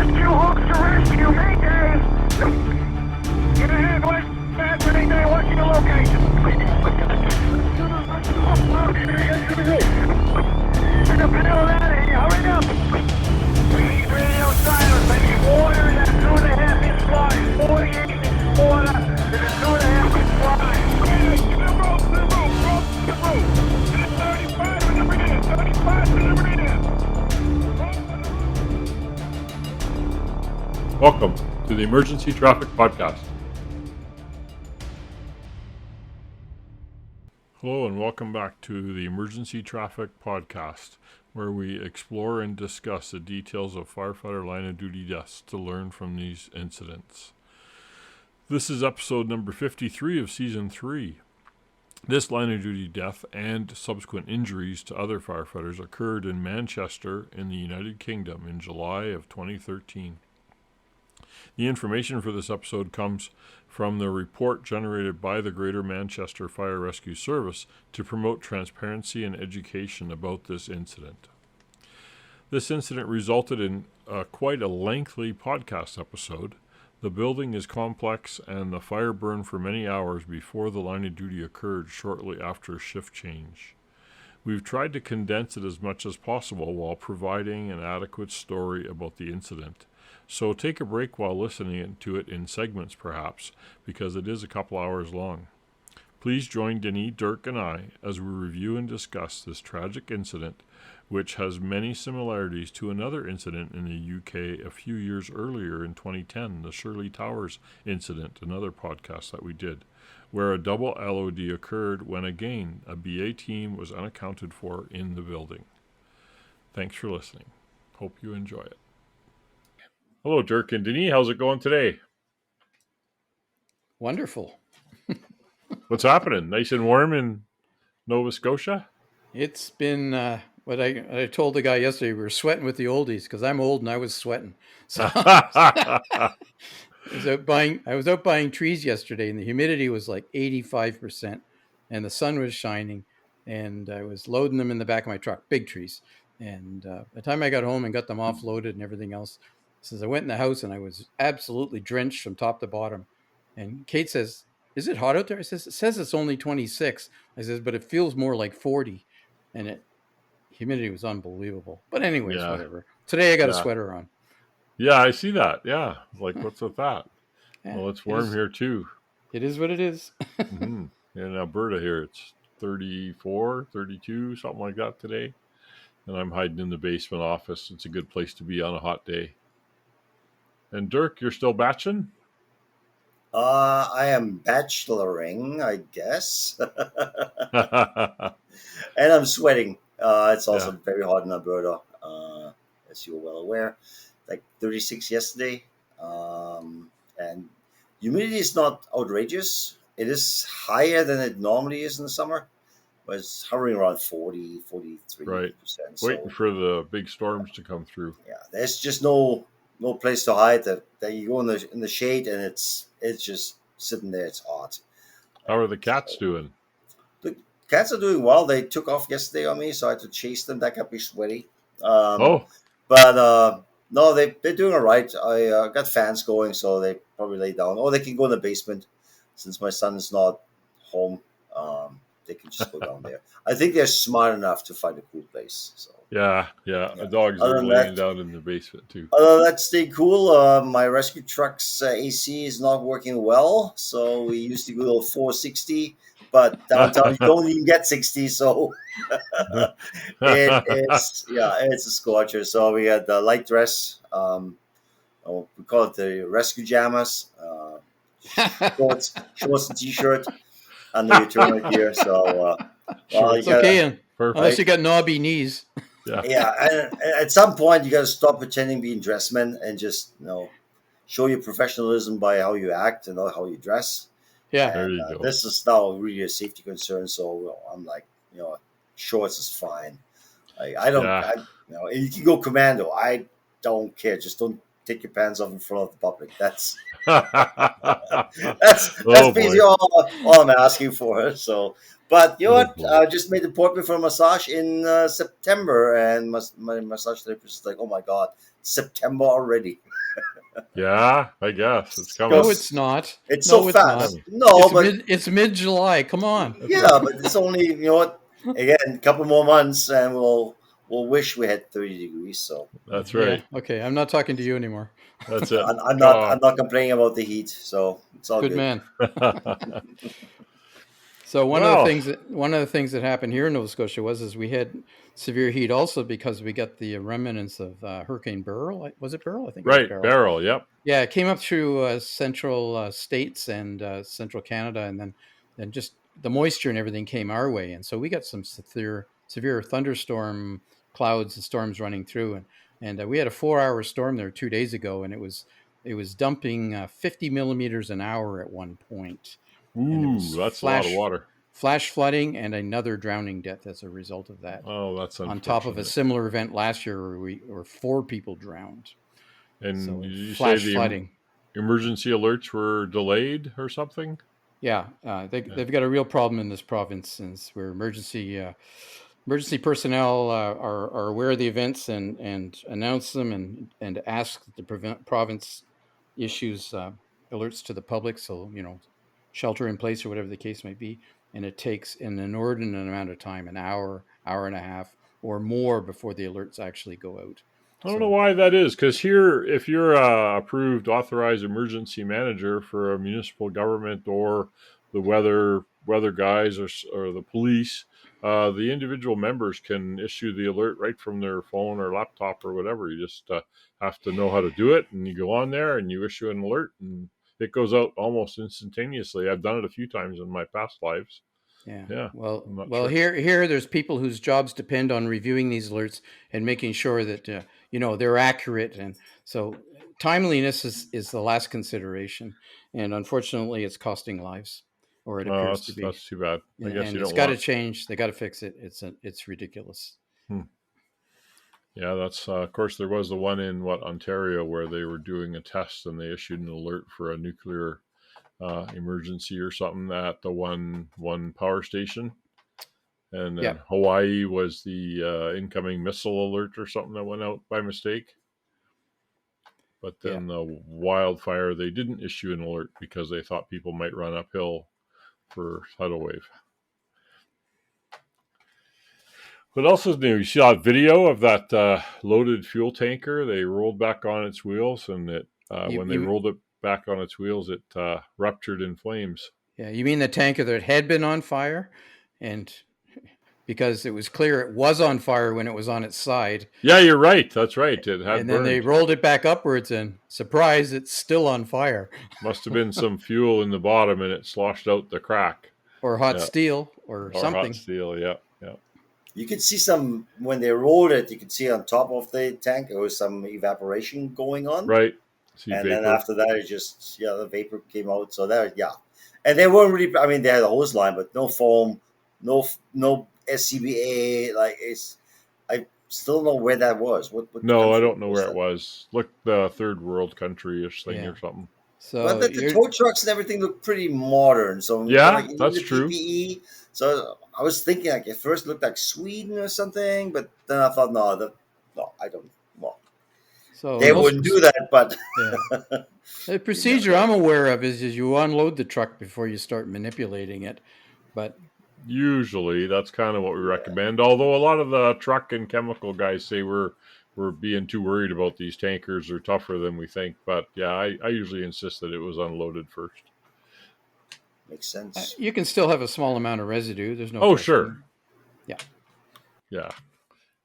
Rescue hooks to rescue, Mayday! Get ahead, West. Bad Mayday, what's your location? Get the hell out of here, hurry up! We need radio silence, I need water in that 2.5-inch line. 48 inch water in a 2.5-inch line. To the rope, to the rope, to the rope. 35 in the rear, 35 in the rear. Welcome to the Emergency Traffic Podcast. Hello and welcome back to the Emergency Traffic Podcast, where we explore and discuss the details of firefighter line of duty deaths to learn from these incidents. This is episode number 53 of season 3. This line of duty death and subsequent injuries to other firefighters occurred in Manchester in the United Kingdom in July of 2013. The information for this episode comes from the report generated by the Greater Manchester Fire Rescue Service to promote transparency and education about this incident. This incident resulted in quite a lengthy podcast episode. The building is complex and the fire burned for many hours before the line of duty occurred shortly after a shift change. We've tried to condense it as much as possible while providing an adequate story about the incident. So take a break while listening to it in segments perhaps, because it is a couple hours long. Please join Denis, Dirk, and I as we review and discuss this tragic incident, which has many similarities to another incident in the UK a few years earlier in 2010, the Shirley Towers incident, another podcast that we did, where a double LOD occurred when again a BA team was unaccounted for in the building. Thanks for listening. Hope you enjoy it. Hello, Dirk and Denis. How's it going today? Wonderful. What's happening? Nice and warm in Nova Scotia? It's been what I told the guy yesterday. We were sweating with the oldies because I'm old and I was sweating. So I was out buying trees yesterday, and the humidity was like 85%, and the sun was shining, and I was loading them in the back of my truck, big trees. And by the time I got home and got them offloaded and everything else, since I went in the house and I was absolutely drenched from top to bottom. And Kate says, "Is it hot out there?" I says, "It says it's only 26. I says, "But it feels more like 40." And humidity was unbelievable. But anyways, whatever. Today I got a sweater on. Yeah, I see that. Yeah. Like, what's with that? Yeah, Well, it's warm here too. It is what it is. Mm-hmm. In Alberta here, it's 34, 32, something like that today. And I'm hiding in the basement office. It's a good place to be on a hot day. And Dirk, you're still batching? I am bacheloring, I guess. And I'm sweating. It's also very hot in Alberta, as you're well aware. Like 36 yesterday. And humidity is not outrageous. It is higher than it normally is in the summer. But it's hovering around 40, 43%. Right. Waiting for the big storms to come through. Yeah, there's just no place to hide. That you go in the shade and it's just sitting there. It's hot. How are the cats doing? The cats are doing well. They took off yesterday on me, so I had to chase them. That got me sweaty. But no, they're doing all right. I got fans going, so they probably lay down. Or they can go in the basement since my son is not home. They can just go down there. I think they're smart enough to find a cool place. So yeah. The dogs are laying down in the basement too. Other than that, stay cool. My rescue truck's AC is not working well, so we used to go 460, but downtown you don't even get 60, so it's a scorcher. So we had the light dress. We call it the rescue jammers. Shorts and t-shirt. Under your turnout gear, so it's okay, unless you got knobby knees. Yeah. And at some point you got to stop pretending being dressmen and just show your professionalism by how you act and how you dress. Yeah, there you go. This is now really a safety concern, so I'm like, shorts is fine. I don't, you can go commando. I don't care. Just don't take your pants off in front of the public. That's Oh basically boy. all I'm asking for. So, but you know Oh what? boy. I just made an appointment for a massage in September, and my massage therapist is like, "Oh my God, September already." Yeah, I guess it's coming. No, Because it's not. it's so No, it's It's not. fast. coming. No, but It's mid July. Come on. That's right. yeah, but it's only, you know what? Again, a couple more months, and we'll wish we had 30 degrees. So That's Yeah. right. Okay. I'm not talking to you anymore. That's it. I'm not complaining about the heat. So it's all Good good. man. So Well, one of the things that happened here in Nova Scotia was we had severe heat also because we got the remnants of Hurricane Beryl. Was it Beryl? I think it was right, Beryl. barrel. Yep. Yeah, it came up through central states and central Canada, and then just the moisture and everything came our way, and so we got some severe thunderstorm clouds and storms running through, and we had a 4-hour storm there 2 days ago, and it was dumping 50 millimeters an hour at one point, and there Ooh, was that's a lot of water. flash flooding and another drowning death as a result of that. Oh, that's On top of a unfortunate. similar event last year where 4 people drowned. And So did you say flash the flooding. emergency alerts were delayed or something? Yeah, Yeah. they've got a real problem in this province since where emergency personnel are aware of the events and announce them and ask that the province issues alerts to the public. So shelter in place or whatever the case may be, and it takes an inordinate amount of time, an hour, hour and a half, or more before the alerts actually go out. I don't know So why that is, because here, if you're a approved, authorized emergency manager for a municipal government or the weather guys or the police, the individual members can issue the alert right from their phone or laptop or whatever. You just have to know how to do it, and you go on there and you issue an alert, and it goes out almost instantaneously. I've done it a few times in my past lives. yeah. Yeah, Well, I'm not well, sure. here there's people whose jobs depend on reviewing these alerts and making sure that they're accurate, and so timeliness is the last consideration, and unfortunately, it's costing lives, or it Oh, appears to be, that's too bad. I guess and you it's don't got to want. change. They got to fix it. It's ridiculous. Hmm. Yeah, that's of course there was the one in Ontario where they were doing a test and they issued an alert for a nuclear emergency or something at the one power station, and Yeah, then Hawaii was the incoming missile alert or something that went out by mistake. But yeah. then the wildfire they didn't issue an alert because they thought people might run uphill for tidal wave. What else is new? You saw a video of that loaded fuel tanker. They rolled back on its wheels, and it You, when they you rolled it back on its wheels, it ruptured in flames. yeah. You mean the tanker that had been on fire, and because it was clear it was on fire when it was on its side. Yeah, you're right. That's right. It had And then they burned. rolled it back upwards, and surprise, it's still on fire. Must have been some fuel in the bottom, and it sloshed out the crack. Or hot Yeah, steel or or hot something. steel. Yeah, yeah. you could see some when they rolled it. You could see on top of the tank there was some evaporation going on, Right. See and then vapor. after that it just the vapor came out. So that and they weren't really. I mean, they had a hose line, but no foam, no SCBA. Like I still don't know where that was. What No, I country don't know was where it that? was. Look, the third world country-ish thing Yeah. or something. But So the you're tow trucks and everything look pretty modern. So Yeah, like even that's the true. PPE. So I was thinking like at first it looked like Sweden or something, but then I thought no, I don't. Well, so they wouldn't do that, but yeah. The you never procedure know. I'm aware of is you unload the truck before you start manipulating it. But Usually, that's kind of what we Yeah. recommend. Although a lot of the truck and chemical guys say we're being too worried about these tankers. They're tougher than we think. But yeah, I usually insist that it was unloaded first. Makes sense. you can still have a small amount of residue. There's no Oh, sure. question. Yeah. Yeah.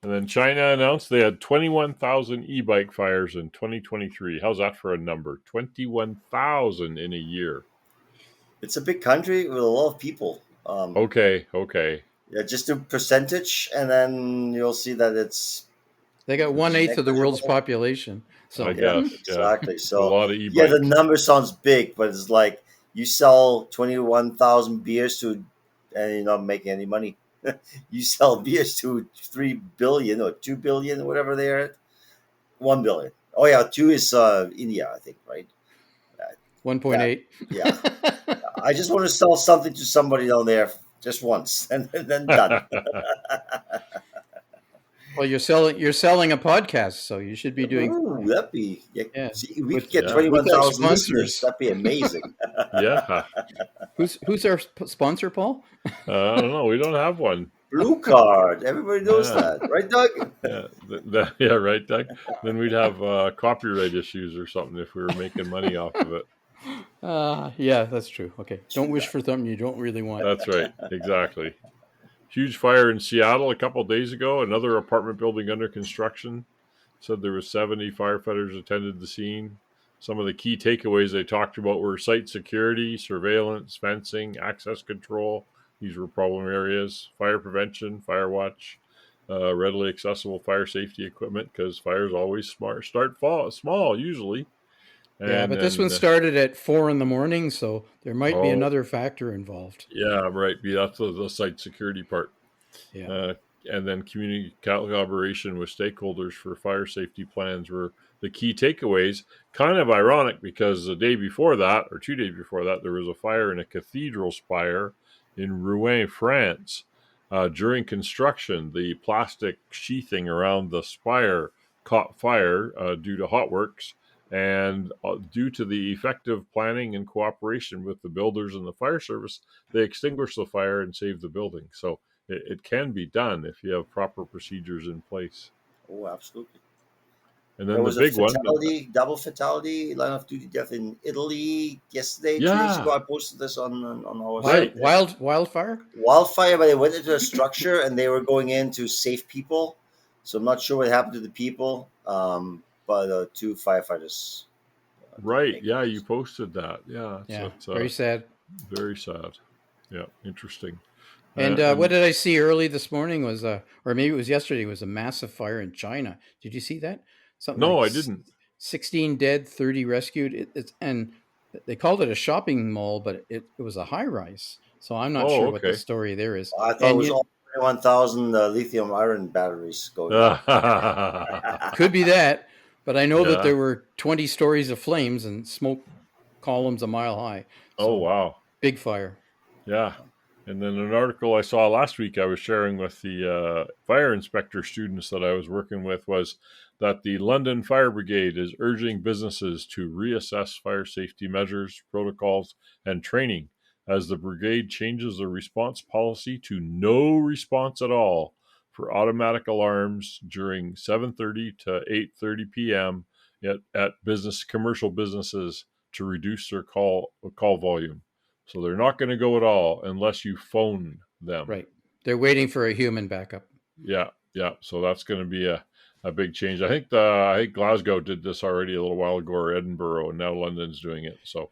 And then China announced they had 21,000 e-bike fires in 2023. How's that for a number? 21,000 in a year. It's a big country with a lot of people. Okay, okay. Yeah, just do percentage, and then you'll see that it's They got 1/8 of the world's negligible. population. I So Yeah, guess. Yeah. exactly. A So lot of yeah, the e-bikes. number sounds big, but it's like you sell 21,000 beers to, and you're not making any money. You sell beers to 3 billion or 2 billion, whatever they are, 1 billion. Oh yeah, 2 is India, I think, right? 1.8. Yeah. I just want to sell something to somebody down there just once, and then done. Well, you're selling a podcast, so you should be doing Ooh, that'd be, yeah. yeah See, we could with get Yeah. with our 21,000 listeners. sponsors. That'd be amazing. Yeah. Who's our sponsor, Paul? I don't know. We don't have one. Blue card. Everybody knows Yeah. that, right, Doug? Yeah. Yeah. Right, Doug. Then we'd have copyright issues or something if we were making money off of it. Yeah, that's true. Okay, don't wish for something you don't really want. That's right. Exactly. Huge fire in Seattle a couple of days ago. Another apartment building under construction. Said there was 70 firefighters attended the scene. Some of the key takeaways they talked about were site security, surveillance, fencing, access control. These were problem areas. Fire prevention, fire watch, readily accessible fire safety equipment because fires always start small usually. Yeah, And but this one then started at 4 a.m, so there might be oh another factor involved. yeah, right. Yeah, that's the site security part. Yeah, Uh, and then community collaboration with stakeholders for fire safety plans were the key takeaways. Kind of ironic because the day before that, or 2 days before that, there was a fire in a cathedral spire in Rouen, France. During construction, the plastic sheathing around the spire caught fire due to hot works. And due to the effective planning and cooperation with the builders and the fire service, they extinguished the fire and saved the building. So it can be done if you have proper procedures in place. Oh, absolutely. And There then the was a big one, fatality, double fatality, line of duty death in Italy yesterday, 2 days ago. yeah, I posted this on our right. site. wildfire. Wildfire, but they went into a structure and they were going in to save people. So I'm not sure what happened to the people, but 2 firefighters didn't Right. make Yeah, it. you posted that. Yeah, Yeah, it's very sad. very sad. Yeah, interesting. And what And did I see early this morning was, or maybe it was yesterday, was a massive fire in China. Did you see that? Something no, like I didn't. 16 dead, 30 rescued. And they called it a shopping mall, but it was a high rise. So I'm not Oh, sure what the okay. story there is. I thought it And was you all 21,000 lithium iron batteries going off. Yeah. could be that, but I know that there were 20 stories of flames and smoke columns a mile high. Oh, So wow. big fire. Yeah. And then an article I saw last week I was sharing with the fire inspector students that I was working with was that the London Fire Brigade is urging businesses to reassess fire safety measures, protocols, and training as the brigade changes the response policy to no response at all for automatic alarms during 7:30 to 8:30 p.m. at commercial businesses to reduce their call volume. So they're not going to go at all unless you phone them. Right. They're waiting for a human backup. Yeah, yeah. So that's going to be a big change. I think Glasgow did this already a little while ago, or Edinburgh, and now London's doing it. So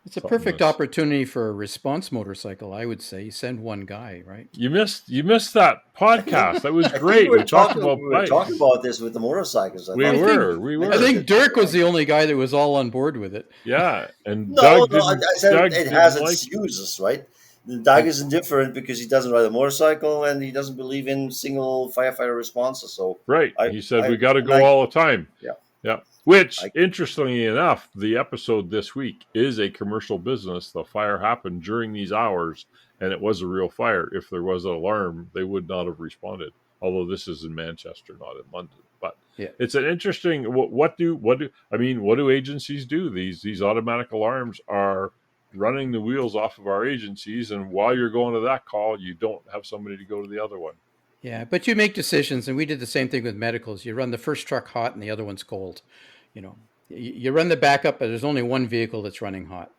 It's a something perfect that's opportunity for a response motorcycle, I would say. You send one guy, right? you missed that podcast. That was I think great. We talked we about were bikes. talking about this with the motorcycles. I We thought- were. I think Dirk was the only guy that was all on board with it. Yeah, and No, Doug no, I didn't. said Doug it didn't has like. its uses, right? Doug is indifferent because he doesn't ride a motorcycle and he doesn't believe in single firefighter responses. So Right. I, He said I we got to go like- all the time. Yeah. Yeah. Which, I- interestingly enough, the episode this week is a commercial business. The fire happened during these hours, and it was a real fire. If there was an alarm, they would not have responded. Although this is in Manchester, not in London. But Yeah. it's an interesting. What do agencies do? These automatic alarms are running the wheels off of our agencies, and while you're going to that call, you don't have somebody to go to the other one. Yeah, but you make decisions, and we did the same thing with medicals. You run the first truck hot and the other one's cold. You know, you run the backup, but there's only one vehicle that's running hot,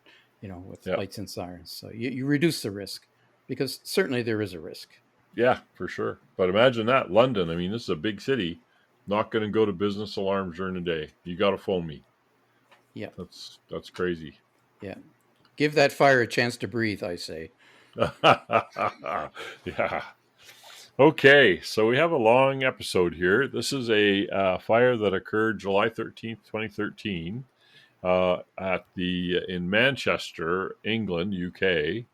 with lights and sirens. So you reduce the risk because certainly there is a risk. Yeah, for sure. But imagine that, London. I mean, this is a big city. Not going to go to business alarms during the day. You got to phone me. Yeah. That's crazy. Yeah. Give that fire a chance to breathe, I say. Yeah. Okay, so we have a long episode here. This is a fire that occurred July 13th, 2013, in Manchester, England, UK.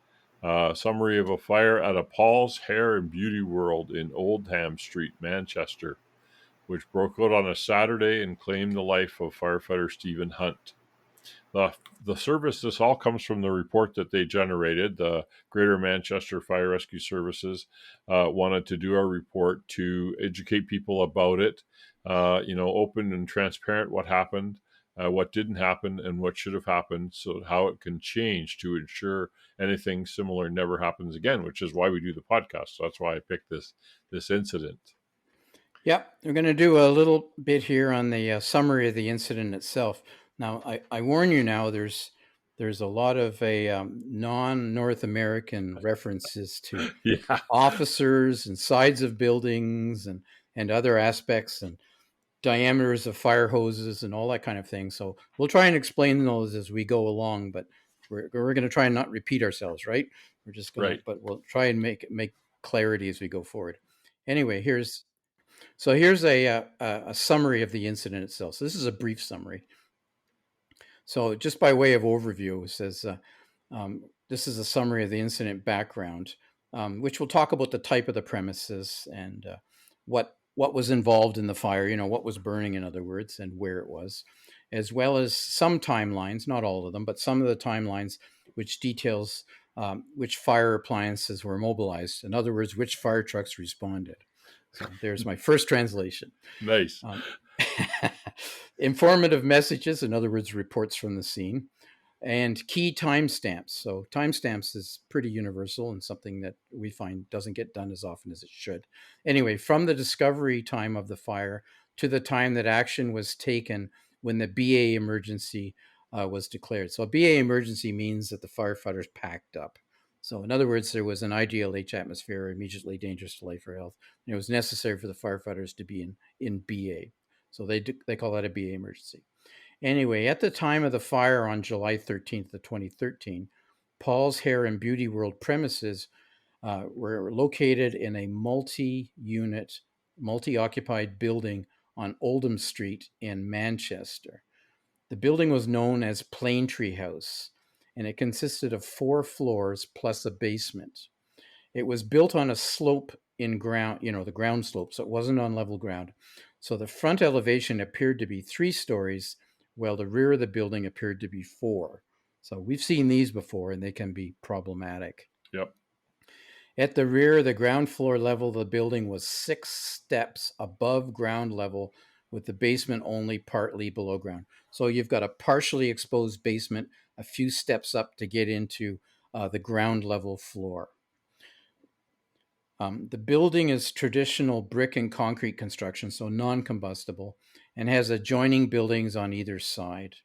Summary of a fire at a Paul's Hair and Beauty World in Oldham Street, Manchester. which broke out on a Saturday and claimed the life of firefighter Stephen Hunt. The service, this all comes from the report that they generated. The Greater Manchester Fire Rescue Services wanted to do a report to educate people about it, open and transparent what happened, what didn't happen, and what should have happened, so how it can change to ensure anything similar never happens again, which is why we do the podcast. So that's why I picked this incident. Yep, we're going to do a little bit here on the summary of the incident itself. Now, I warn you now, there's a lot of non-North American references to Yeah. officers and sides of buildings and other aspects and diameters of fire hoses and all that kind of thing. So we'll try and explain those as we go along, but we're going to try and not repeat ourselves, right? We're just going to, but we'll try and make clarity as we go forward. Anyway, here's a summary of the incident itself. So this is a brief summary. So just by way of overview, it says this is a summary of the incident background, which will talk about the type of the premises and what was involved in the fire, what was burning, in other words, and where it was, as well as some timelines, not all of them, but some of the timelines, which details which fire appliances were mobilized. In other words, which fire trucks responded. So there's my first translation. Nice. Informative messages, in other words, reports from the scene, and key timestamps. So timestamps is pretty universal and something that we find doesn't get done as often as it should. Anyway, from the discovery time of the fire to the time that action was taken when the BA emergency was declared. So a BA emergency means that the firefighters packed up. So in other words, there was an ideal H atmosphere, immediately dangerous to life or health. And it was necessary for the firefighters to be in BA. So they call that a BA emergency. Anyway, at the time of the fire on July 13th of 2013, Paul's Hair and Beauty World premises were located in a multi-unit, multi-occupied building on Oldham Street in Manchester. The building was known as Plaintree House, and it consisted of 4 floors plus a basement. It was built on a slope in ground, the ground slope, so it wasn't on level ground. So the front elevation appeared to be 3 stories, while the rear of the building appeared to be 4. So we've seen these before, and they can be problematic. Yep. At the rear, the ground floor level of the building was 6 steps above ground level, with the basement only partly below ground. So you've got a partially exposed basement, a few steps up to get into the ground level floor. The building is traditional brick and concrete construction, so non-combustible, and has adjoining buildings on either side.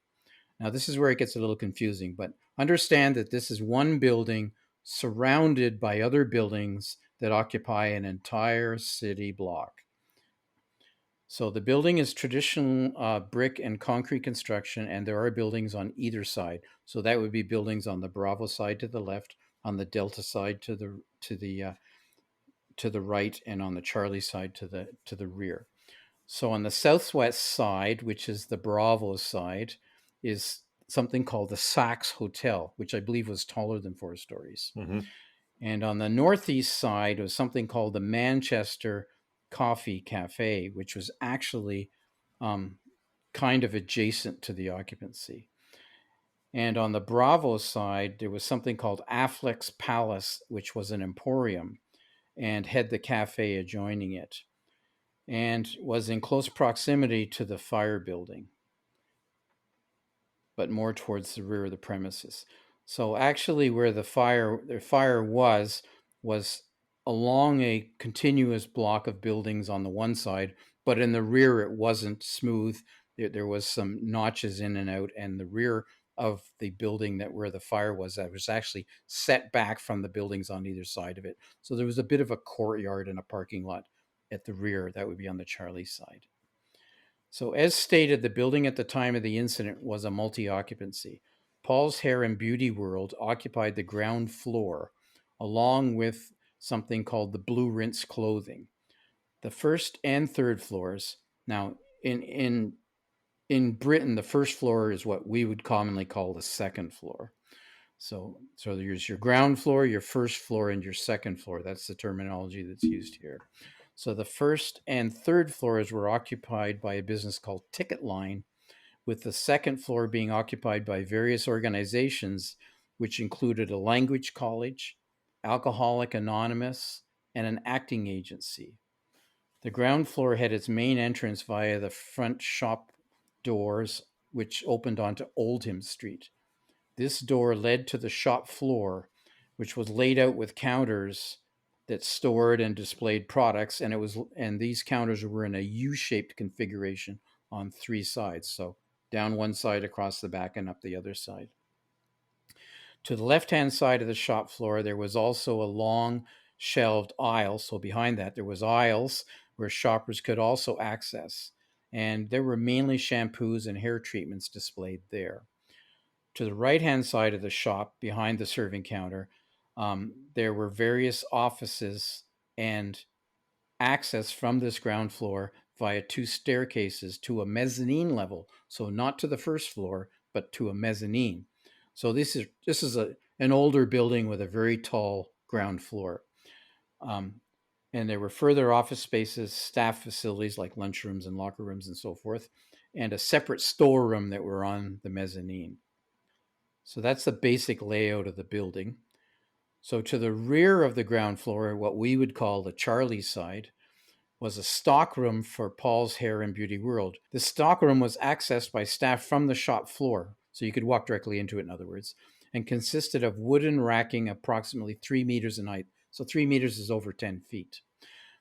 Now, this is where it gets a little confusing, but understand that this is one building surrounded by other buildings that occupy an entire city block. So the building is traditional brick and concrete construction, and there are buildings on either side. So that would be buildings on the Bravo side to the left, on the Delta side to the right, and on the Charlie side to the rear. So on the southwest side, which is the Bravo side, is something called the Saks Hotel, which I believe was taller than 4 stories. Mm-hmm. And on the northeast side was something called the Manchester Coffee Cafe, which was actually kind of adjacent to the occupancy. And on the Bravo side, there was something called Affleck's Palace, which was an emporium, and had the cafe adjoining it, and was in close proximity to the fire building, but more towards the rear of the premises. So actually where the fire was along a continuous block of buildings on the one side, but in the rear it wasn't smooth. There was some notches in and out, and the rear of the building where the fire was, that was actually set back from the buildings on either side of it. So there was a bit of a courtyard and a parking lot at the rear. That would be on the Charlie side. So as stated, the building at the time of the incident was a multi-occupancy. Paul's Hair and Beauty World occupied the ground floor, along with something called the Blue Rinse Clothing. The first and third floors. Now, in Britain, the first floor is what we would commonly call the second floor. So there's your ground floor, your first floor, and your second floor. That's the terminology that's used here. So the first and third floors were occupied by a business called Ticket Line, with the second floor being occupied by various organizations, which included a language college, Alcoholic Anonymous, and an acting agency. The ground floor had its main entrance via the front shop doors, which opened onto Oldham Street. This door led to the shop floor, which was laid out with counters that stored and displayed products, and these counters were in a U-shaped configuration on three sides, so down one side, across the back, and up the other side. To the left-hand side of the shop floor, there was also a long shelved aisle. So behind that, there was aisles where shoppers could also access, and there were mainly shampoos and hair treatments displayed there. To the right-hand side of the shop, behind the serving counter, there were various offices and access from this ground floor via two staircases to a mezzanine level. So not to the first floor, but to a mezzanine. So this is an older building with a very tall ground floor. And there were further office spaces, staff facilities like lunchrooms and locker rooms and so forth, and a separate storeroom that were on the mezzanine. So that's the basic layout of the building. So to the rear of the ground floor, what we would call the Charlie side, was a stockroom for Paul's Hair and Beauty World. The stockroom was accessed by staff from the shop floor, so you could walk directly into it, in other words, and consisted of wooden racking approximately 3 meters in height. So 3 meters is over 10 feet.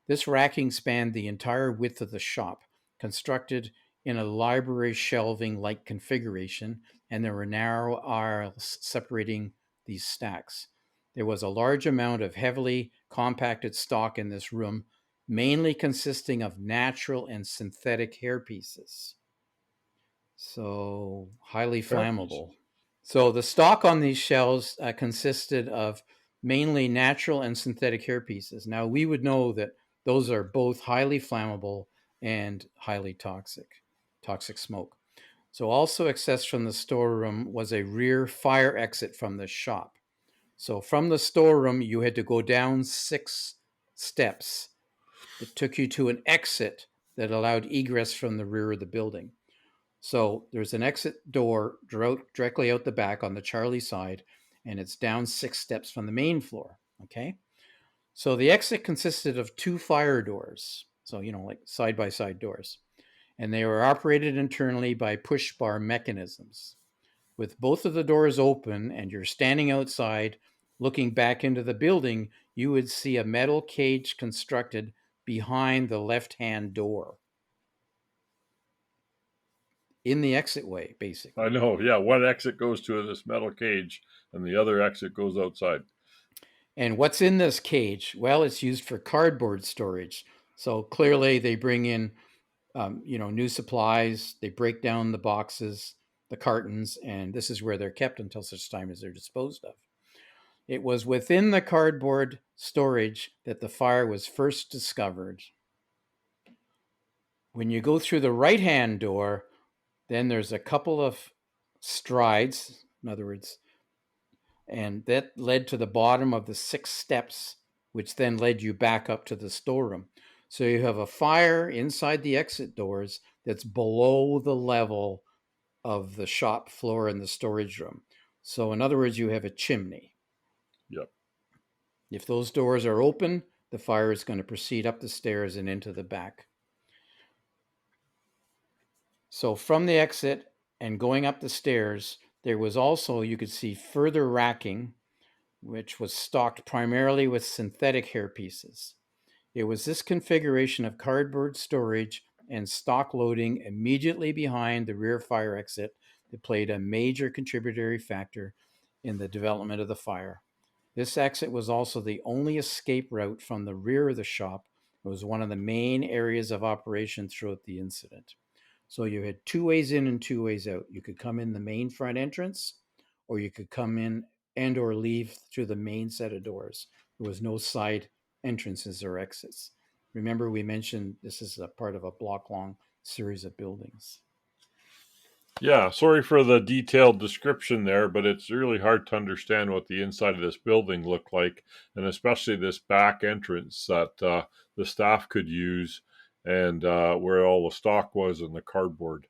This racking spanned the entire width of the shop, constructed in a library shelving-like configuration, and there were narrow aisles separating these stacks. There was a large amount of heavily compacted stock in this room, mainly consisting of natural and synthetic hair pieces. So highly flammable. So the stock on these shelves consisted of mainly natural and synthetic hair pieces. Now we would know that those are both highly flammable and highly toxic smoke. So also accessed from the storeroom was a rear fire exit from the shop. So from the storeroom, you had to go down 6 steps that took you to an exit that allowed egress from the rear of the building. So there's an exit door directly out the back on the Charlie side, and it's down 6 steps from the main floor. Okay. So the exit consisted of 2 fire doors. So, like side by side doors. And they were operated internally by push bar mechanisms. With both of the doors open and you're standing outside looking back into the building, you would see a metal cage constructed behind the left-hand door in the exit way, basically. I know, yeah. One exit goes to this metal cage and the other exit goes outside. And what's in this cage? Well, it's used for cardboard storage. So clearly they bring in, new supplies. They break down the boxes, the cartons, and this is where they're kept until such time as they're disposed of. It was within the cardboard storage that the fire was first discovered. When you go through the right-hand door, then there's a couple of strides, in other words, and that led to the bottom of the 6 steps, which then led you back up to the storeroom. So you have a fire inside the exit doors that's below the level of the shop floor and the storage room. So in other words, you have a chimney. Yep. If those doors are open, the fire is going to proceed up the stairs and into the back. So from the exit and going up the stairs, there was also, you could see further racking, which was stocked primarily with synthetic hair pieces. It was this configuration of cardboard storage and stock loading immediately behind the rear fire exit that played a major contributory factor in the development of the fire. This exit was also the only escape route from the rear of the shop. It was one of the main areas of operation throughout the incident. So you had 2 ways in and 2 ways out. You could come in the main front entrance, or you could come in and or leave through the main set of doors. There was no side entrances or exits. Remember, we mentioned this is a part of a block-long series of buildings. Yeah, sorry for the detailed description there, but it's really hard to understand what the inside of this building looked like, and especially this back entrance that the staff could use, and where all the stock was and the cardboard.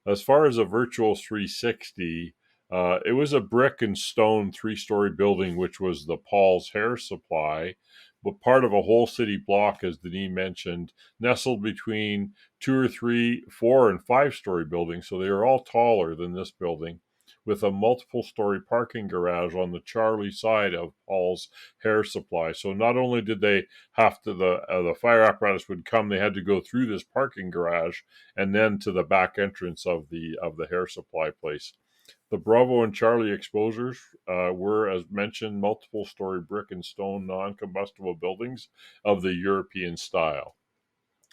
As far as a virtual 360, it was a brick and stone 3-story building, which was the Paul's Hair Supply, but part of a whole city block, as Denis mentioned, nestled between 2 or 3, 4 and 5-story buildings. So they were all taller than this building, with a multiple story parking garage on the Charlie side of Paul's Hair Supply. So not only did they have to the fire apparatus would come, they had to go through this parking garage and then to the back entrance of the hair supply place. The Bravo and Charlie exposures were, as mentioned, multiple story brick and stone non combustible buildings of the European style.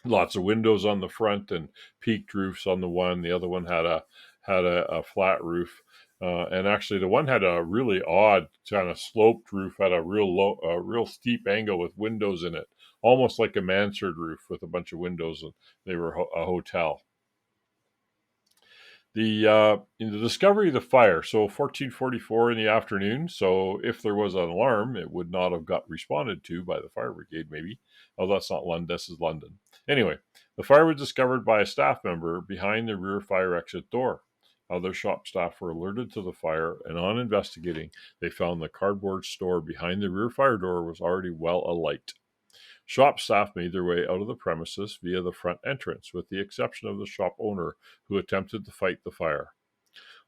Lots of windows on the front and peaked roofs on the one. The other one had a flat roof. And actually, the one had a really odd kind of sloped roof, had a real steep angle with windows in it, almost like a mansard roof with a bunch of windows. And they were a hotel. In the discovery of the fire, so 14:44 in the afternoon. So if there was an alarm, it would not have got responded to by the fire brigade. Maybe. Oh, that's not London. This is London. Anyway, the fire was discovered by a staff member behind the rear fire exit door. Other shop staff were alerted to the fire, and on investigating, they found the cardboard store behind the rear fire door was already well alight. Shop staff made their way out of the premises via the front entrance, with the exception of the shop owner, who attempted to fight the fire.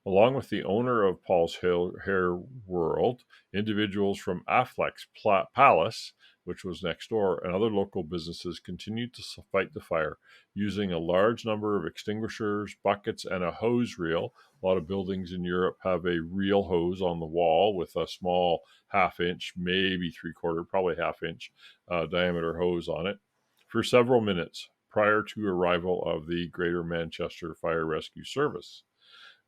Along with the owner of Paul's Hair World, individuals from Affleck's Palace, which was next door, and other local businesses continued to fight the fire using a large number of extinguishers, buckets, and a hose reel. A lot of buildings in Europe have a reel hose on the wall with a small half-inch, maybe three-quarter, probably half-inch diameter hose on it for several minutes prior to arrival of the Greater Manchester Fire Rescue Service.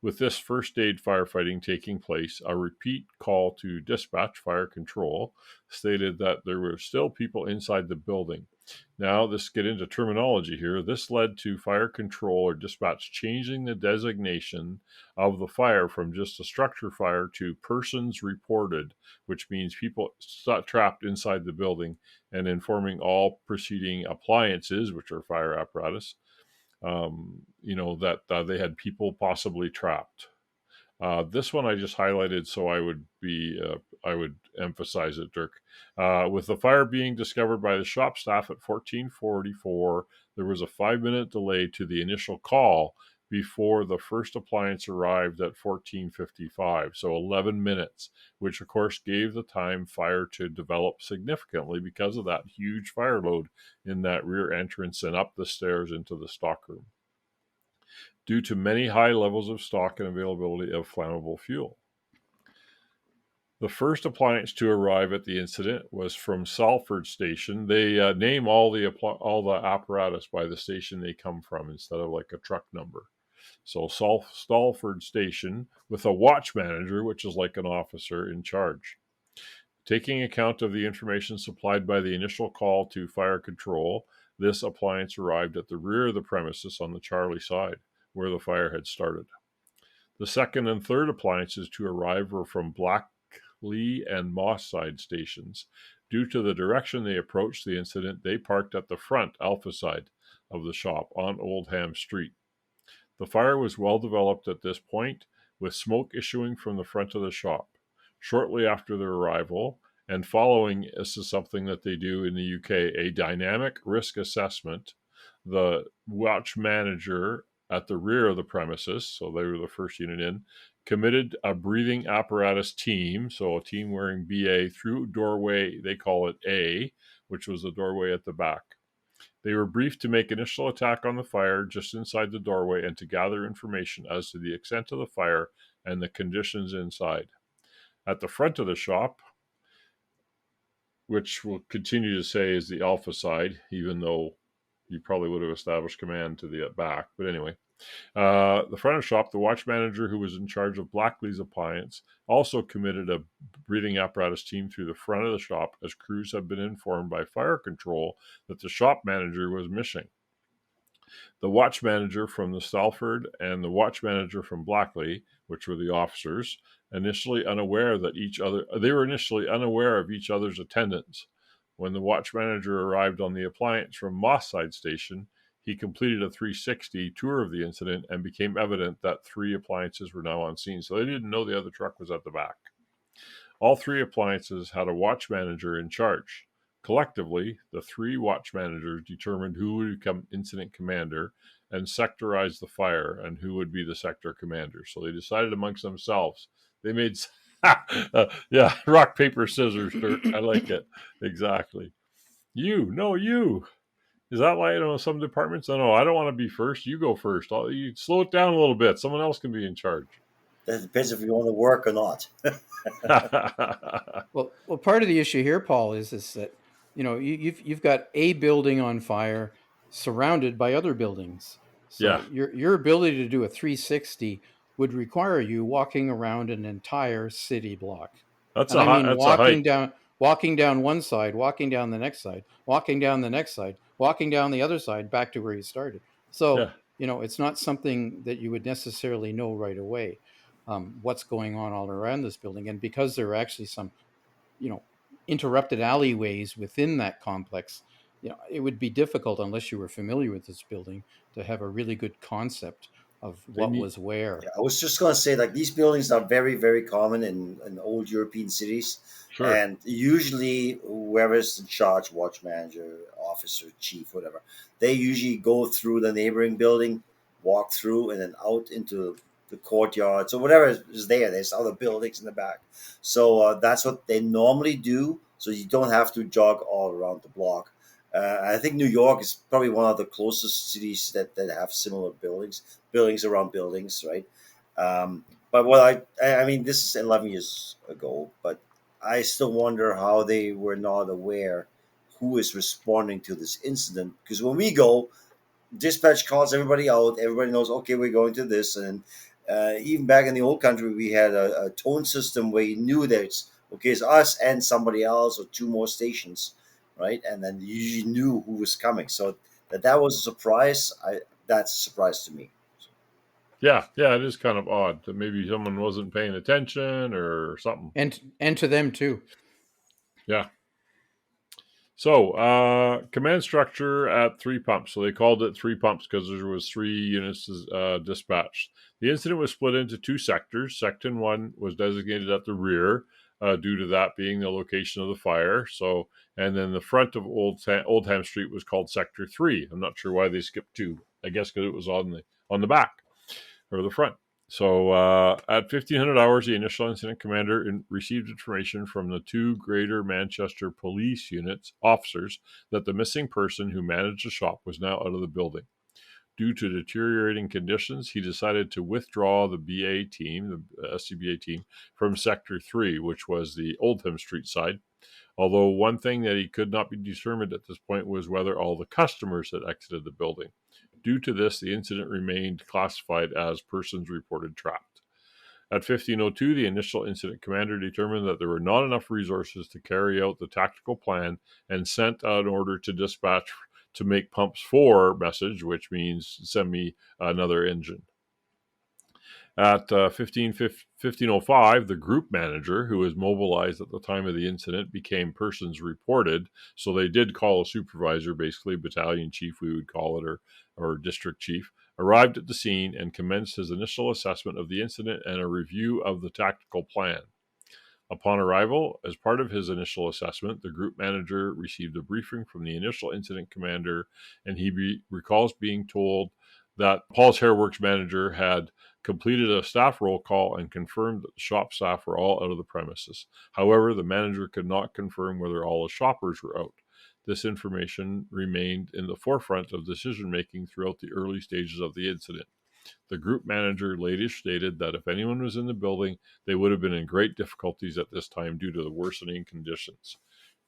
With this first aid firefighting taking place, a repeat call to dispatch fire control stated that there were still people inside the building. Now, let's get into terminology here. This led to fire control or dispatch changing the designation of the fire from just a structure fire to persons reported, which means people trapped inside the building, and informing all preceding appliances, which are fire apparatus, that they had people possibly trapped. This one I just highlighted so I would emphasize it, Dirk. With the fire being discovered by the shop staff at 14:44, there was a 5-minute delay to the initial call before the first appliance arrived at 14:55, so 11 minutes, which of course gave the time fire to develop significantly because of that huge fire load in that rear entrance and up the stairs into the stockroom, due to many high levels of stock and availability of flammable fuel. The first appliance to arrive at the incident was from Salford Station. They name all the apparatus by the station they come from instead of like a truck number. So Salford Station, with a watch manager, which is like an officer in charge. Taking account of the information supplied by the initial call to fire control, this appliance arrived at the rear of the premises on the Charlie side, where the fire had started. The second and third appliances to arrive were from Blackley and Moss side stations. Due to the direction they approached the incident, they parked at the front Alpha side of the shop on Oldham Street. The fire was well developed at this point, with smoke issuing from the front of the shop. Shortly after their arrival, and following, this is something that they do in the UK, a dynamic risk assessment, the watch manager at the rear of the premises, so they were the first unit in, committed a breathing apparatus team, so a team wearing BA, through doorway, they call it A, which was the doorway at the back. They were briefed to make initial attack on the fire just inside the doorway and to gather information as to the extent of the fire and the conditions inside. At the front of the shop, which we'll continue to say is the Alpha side, even though you probably would have established command to the back. But anyway, the front of the shop, the watch manager who was in charge of Blackley's appliance also committed a breathing apparatus team through the front of the shop, as crews had been informed by fire control that the shop manager was missing. The watch manager from the Stalford and the watch manager from Blackley, which were the officers, they were initially unaware of each other's attendance. When the watch manager arrived on the appliance from Moss Side Station, he completed a 360 tour of the incident and became evident that 3 appliances were now on scene. So they didn't know the other truck was at the back. All 3 appliances had a watch manager in charge. Collectively, the 3 watch managers determined who would become incident commander and sectorize the fire and who would be the sector commander. So they decided amongst themselves. They made, rock, paper, scissors, dirt. I like it. Exactly. You. Is that like, some departments? No, I don't want to be first. You go first. You slow it down a little bit. Someone else can be in charge. That depends if you want to work or not. Well, part of the issue here, Paul, is that you've got a building on fire surrounded by other buildings. So your ability to do a 360 would require you walking around an entire city block. That's and a I mean that's a hike. walking down one side, walking down the next side, walking down the next side, walking down the other side, back to where you started. So it's not something that you would necessarily know right away. What's going on all around this building. And because there are actually some, interrupted alleyways within that complex, it would be difficult unless you were familiar with this building to have a really good concept of what was where. Yeah, I was just going to say, like, these buildings are very, very common in old European cities. Sure. And usually whoever's in charge, watch manager, officer, chief, whatever, they usually go through the neighboring building, walk through, and then out into the courtyard. So whatever is there, there's other buildings in the back. So that's what they normally do. So you don't have to jog all around the block. I think New York is probably one of the closest cities that have similar buildings around buildings, right? But what I mean, this is 11 years ago, but I still wonder how they were not aware who is responding to this incident. Because when we go, dispatch calls everybody out. Everybody knows, okay, we're going to this. And even back in the old country, we had a tone system where you knew that it's us and somebody else or 2 more stations, right? And then you usually knew who was coming. So that was a surprise. That's a surprise to me. Yeah, it is kind of odd that maybe someone wasn't paying attention or something. And to them too. Yeah. So, command structure at 3 pumps. So they called it 3 pumps because there was 3 units dispatched. The incident was split into 2 sectors. Section 1 was designated at the rear due to that being the location of the fire. So, and then the front of Oldham Street was called Sector 3. I'm not sure why they skipped 2. I guess because it was on the back or the front. So at 1500 hours, the initial incident commander received information from the 2 Greater Manchester Police Units officers that the missing person who managed the shop was now out of the building. Due to deteriorating conditions, he decided to withdraw the BA team, the SCBA team, from Sector 3, which was the Oldham Street side. Although one thing that he could not be determined at this point was whether all the customers had exited the building. Due to this, the incident remained classified as persons reported trapped. At 1502, the initial incident commander determined that there were not enough resources to carry out the tactical plan and sent out an order to dispatch to make pumps 4 message, which means send me another engine. At 1505, the group manager, who was mobilized at the time of the incident, became persons reported. So they did call a supervisor, basically battalion chief, we would call it, or district chief, arrived at the scene and commenced his initial assessment of the incident and a review of the tactical plan. Upon arrival, as part of his initial assessment, the group manager received a briefing from the initial incident commander, and he recalls being told that Paul's Hairworks manager had completed a staff roll call and confirmed that the shop staff were all out of the premises. However, the manager could not confirm whether all the shoppers were out. This information remained in the forefront of decision-making throughout the early stages of the incident. The group manager later stated that if anyone was in the building, they would have been in great difficulties at this time due to the worsening conditions.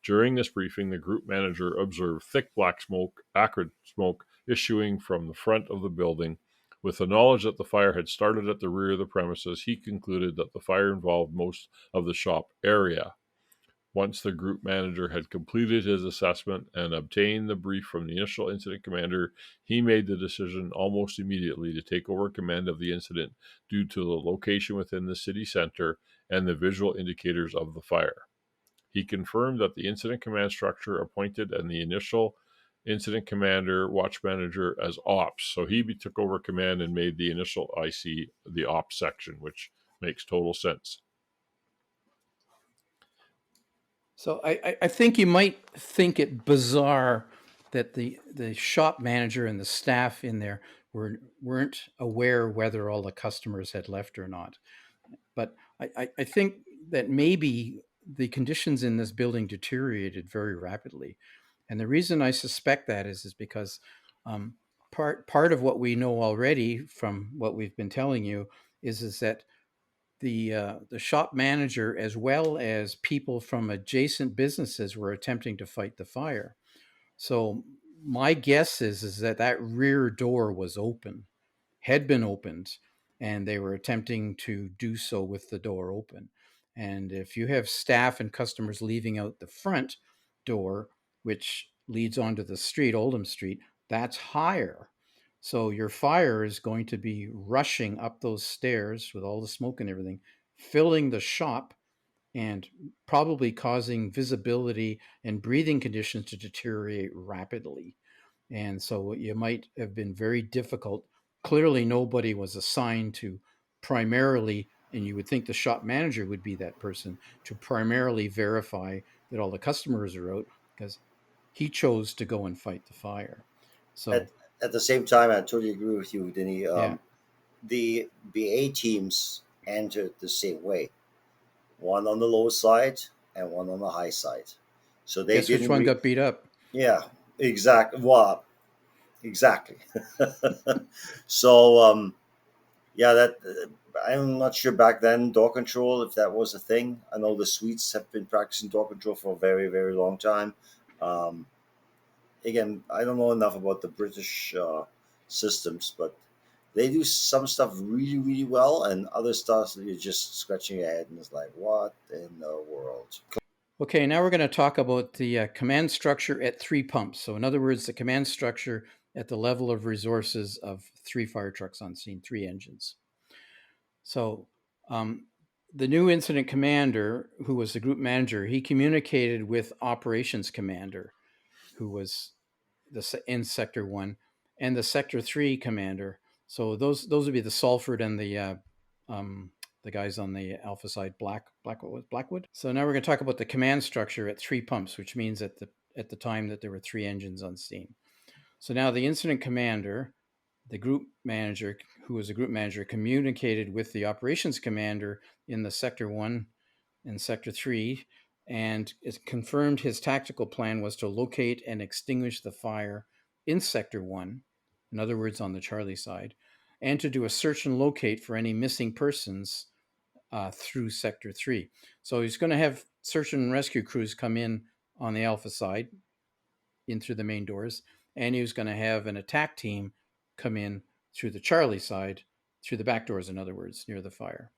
During this briefing, the group manager observed thick black smoke, acrid smoke, issuing from the front of the building. With the knowledge that the fire had started at the rear of the premises, he concluded that the fire involved most of the shop area. Once the group manager had completed his assessment and obtained the brief from the initial incident commander, he made the decision almost immediately to take over command of the incident due to the location within the city center and the visual indicators of the fire. He confirmed that the incident command structure appointed and the initial incident commander watch manager as ops. So he took over command and made the initial IC the ops section, which makes total sense. So I think you might think it bizarre that the shop manager and the staff in there weren't aware whether all the customers had left or not. But I think that maybe the conditions in this building deteriorated very rapidly. And the reason I suspect that is because part of what we know already from what we've been telling you is that the shop manager, as well as people from adjacent businesses, were attempting to fight the fire. So my guess is that rear door was open, had been opened, and they were attempting to do so with the door open. And if you have staff and customers leaving out the front door, which leads onto the street, Oldham Street, that's higher. So your fire is going to be rushing up those stairs with all the smoke and everything, filling the shop and probably causing visibility and breathing conditions to deteriorate rapidly. And so it might have been very difficult. Clearly, nobody was assigned to primarily, and you would think the shop manager would be that person, to primarily verify that all the customers are out, because he chose to go and fight the fire. So, At the same time, I totally agree with you, Denny. yeah. The BA teams entered the same way, one on the low side and one on the high side. So they Guess which didn't. one got beat up? Yeah, exactly. Well, exactly. So yeah, that I'm not sure back then door control if that was a thing. I know the Swedes have been practicing door control for a very very long time. Um, Again, I don't know enough about the British systems, but they do some stuff really, really well, and other stuff you're just scratching your head and it's like, what in the world? Okay, now we're going to talk about the command structure at 3 pumps. So, in other words, the command structure at the level of resources of 3 fire trucks on scene, 3 engines. So, the new incident commander, who was the group manager, he communicated with operations commander, who was in Sector 1, and the Sector 3 commander. So those would be the Salford and the guys on the Alpha side, Blackwood. So now we're going to talk about the command structure at 3 pumps, which means at the time that there were 3 engines on scene. So now the incident commander, the group manager, who was a group manager, communicated with the operations commander in the Sector 1 and Sector 3, and it confirmed his tactical plan was to locate and extinguish the fire in Sector 1, in other words, on the Charlie side, and to do a search and locate for any missing persons through Sector 3. So he's going to have search and rescue crews come in on the Alpha side, in through the main doors, and he was going to have an attack team come in through the Charlie side, through the back doors, in other words, near the fire.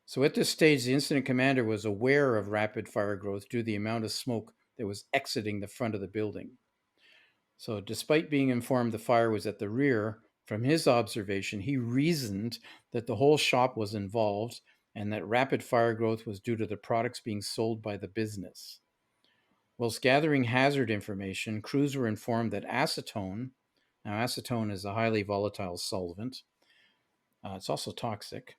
So at this stage, the incident commander was aware of rapid fire growth due to the amount of smoke that was exiting the front of the building. So despite being informed the fire was at the rear, from his observation, he reasoned that the whole shop was involved and that rapid fire growth was due to the products being sold by the business. Whilst gathering hazard information, crews were informed that acetone, now acetone is a highly volatile solvent, it's also toxic,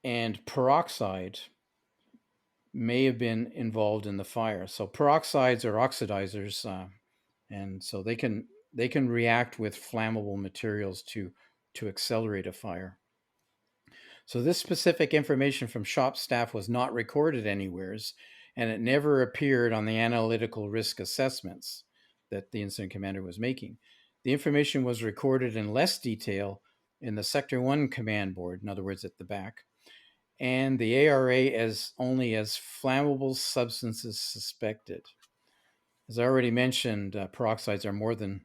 and peroxide may have been involved in the fire. So peroxides are oxidizers, and so they can react with flammable materials to accelerate a fire. So this specific information from shop staff was not recorded anywheres, and it never appeared on the analytical risk assessments that the incident commander was making. The information was recorded in less detail in the Sector 1 command board, in other words, at the back, and the ARA as only as flammable substances suspected. As I already mentioned, peroxides are more than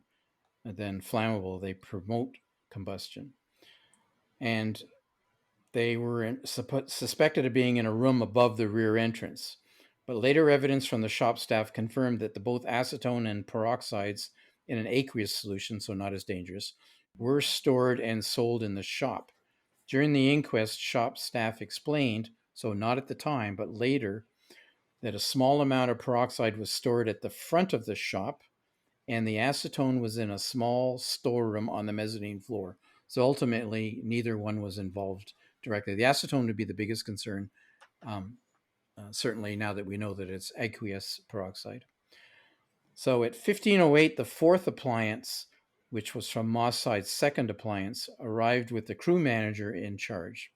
flammable. They promote combustion. And They were suspected of being in a room above the rear entrance. But later evidence from the shop staff confirmed that both acetone and peroxides in an aqueous solution, so not as dangerous, were stored and sold in the shop. During the inquest, shop staff explained, so not at the time, but later, that a small amount of peroxide was stored at the front of the shop and the acetone was in a small storeroom on the mezzanine floor. So ultimately, neither one was involved directly. The acetone would be the biggest concern, certainly now that we know that it's aqueous peroxide. So at 15:08, the fourth appliance, which was from Mosside's second appliance, arrived with the crew manager in charge.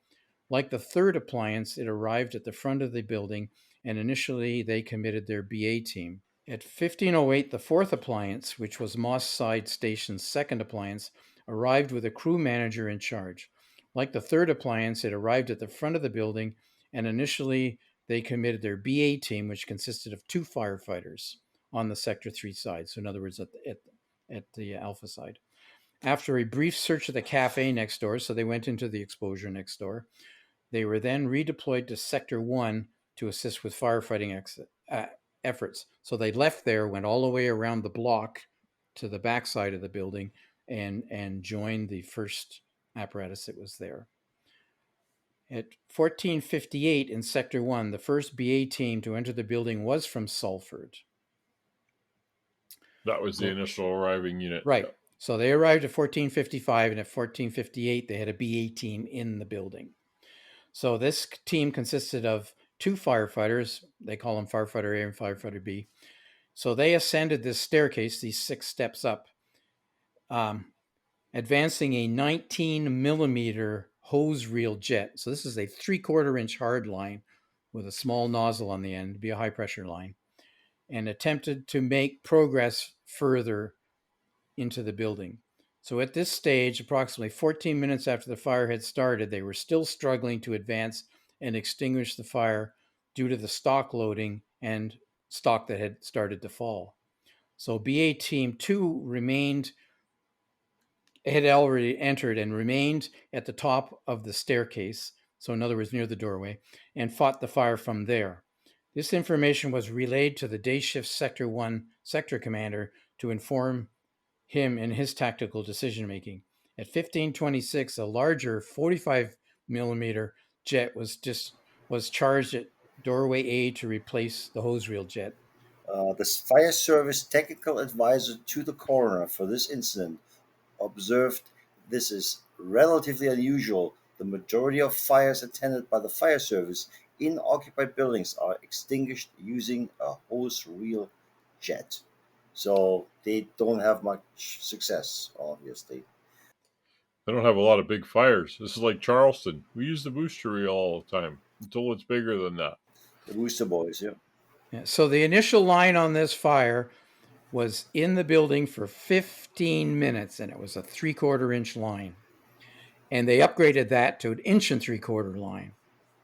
Like the third appliance, it arrived at the front of the building, and initially they committed their BA team. At 15:08, the fourth appliance, which was Moss Side Station's second appliance, arrived with a crew manager in charge. Like the third appliance, it arrived at the front of the building, and initially they committed their BA team, which consisted of 2 firefighters on the Sector 3 side. So in other words, at the Alpha side. After a brief search of the cafe next door, so they went into the exposure next door, they were then redeployed to Sector 1 to assist with firefighting efforts. So they left there, went all the way around the block to the backside of the building, and joined the first apparatus that was there. At 14:58 in Sector 1, the first BA team to enter the building was from Salford. That was the initial arriving unit. Right. Yeah. So they arrived at 14:55, and at 14:58, they had a BA team in the building. So this team consisted of 2 firefighters. They call them firefighter A and firefighter B. So they ascended this staircase, these 6 steps up, advancing a 19 millimeter hose reel jet. So this is a 3/4 inch hard line with a small nozzle on the end, to be a high pressure line, and attempted to make progress further into the building. So at this stage, approximately 14 minutes after the fire had started, they were still struggling to advance and extinguish the fire due to the stock loading and stock that had started to fall. So BA Team 2 had already entered and remained at the top of the staircase, so in other words, near the doorway, and fought the fire from there. This information was relayed to the day shift Sector 1 sector commander to inform him in his tactical decision making. At 15:26, a larger 45 millimeter jet was charged at doorway A to replace the hose reel jet. The fire service technical advisor to the coroner for this incident observed this is relatively unusual. The majority of fires attended by the fire service in occupied buildings are extinguished using a hose reel jet. So they don't have much success, obviously. They don't have a lot of big fires. This is like Charleston. We use the booster reel all the time until it's bigger than that. The Booster Boys, yeah. So the initial line on this fire was in the building for 15 minutes, and it was a 3/4 inch line. And they upgraded that to an 1 3/4 inch line.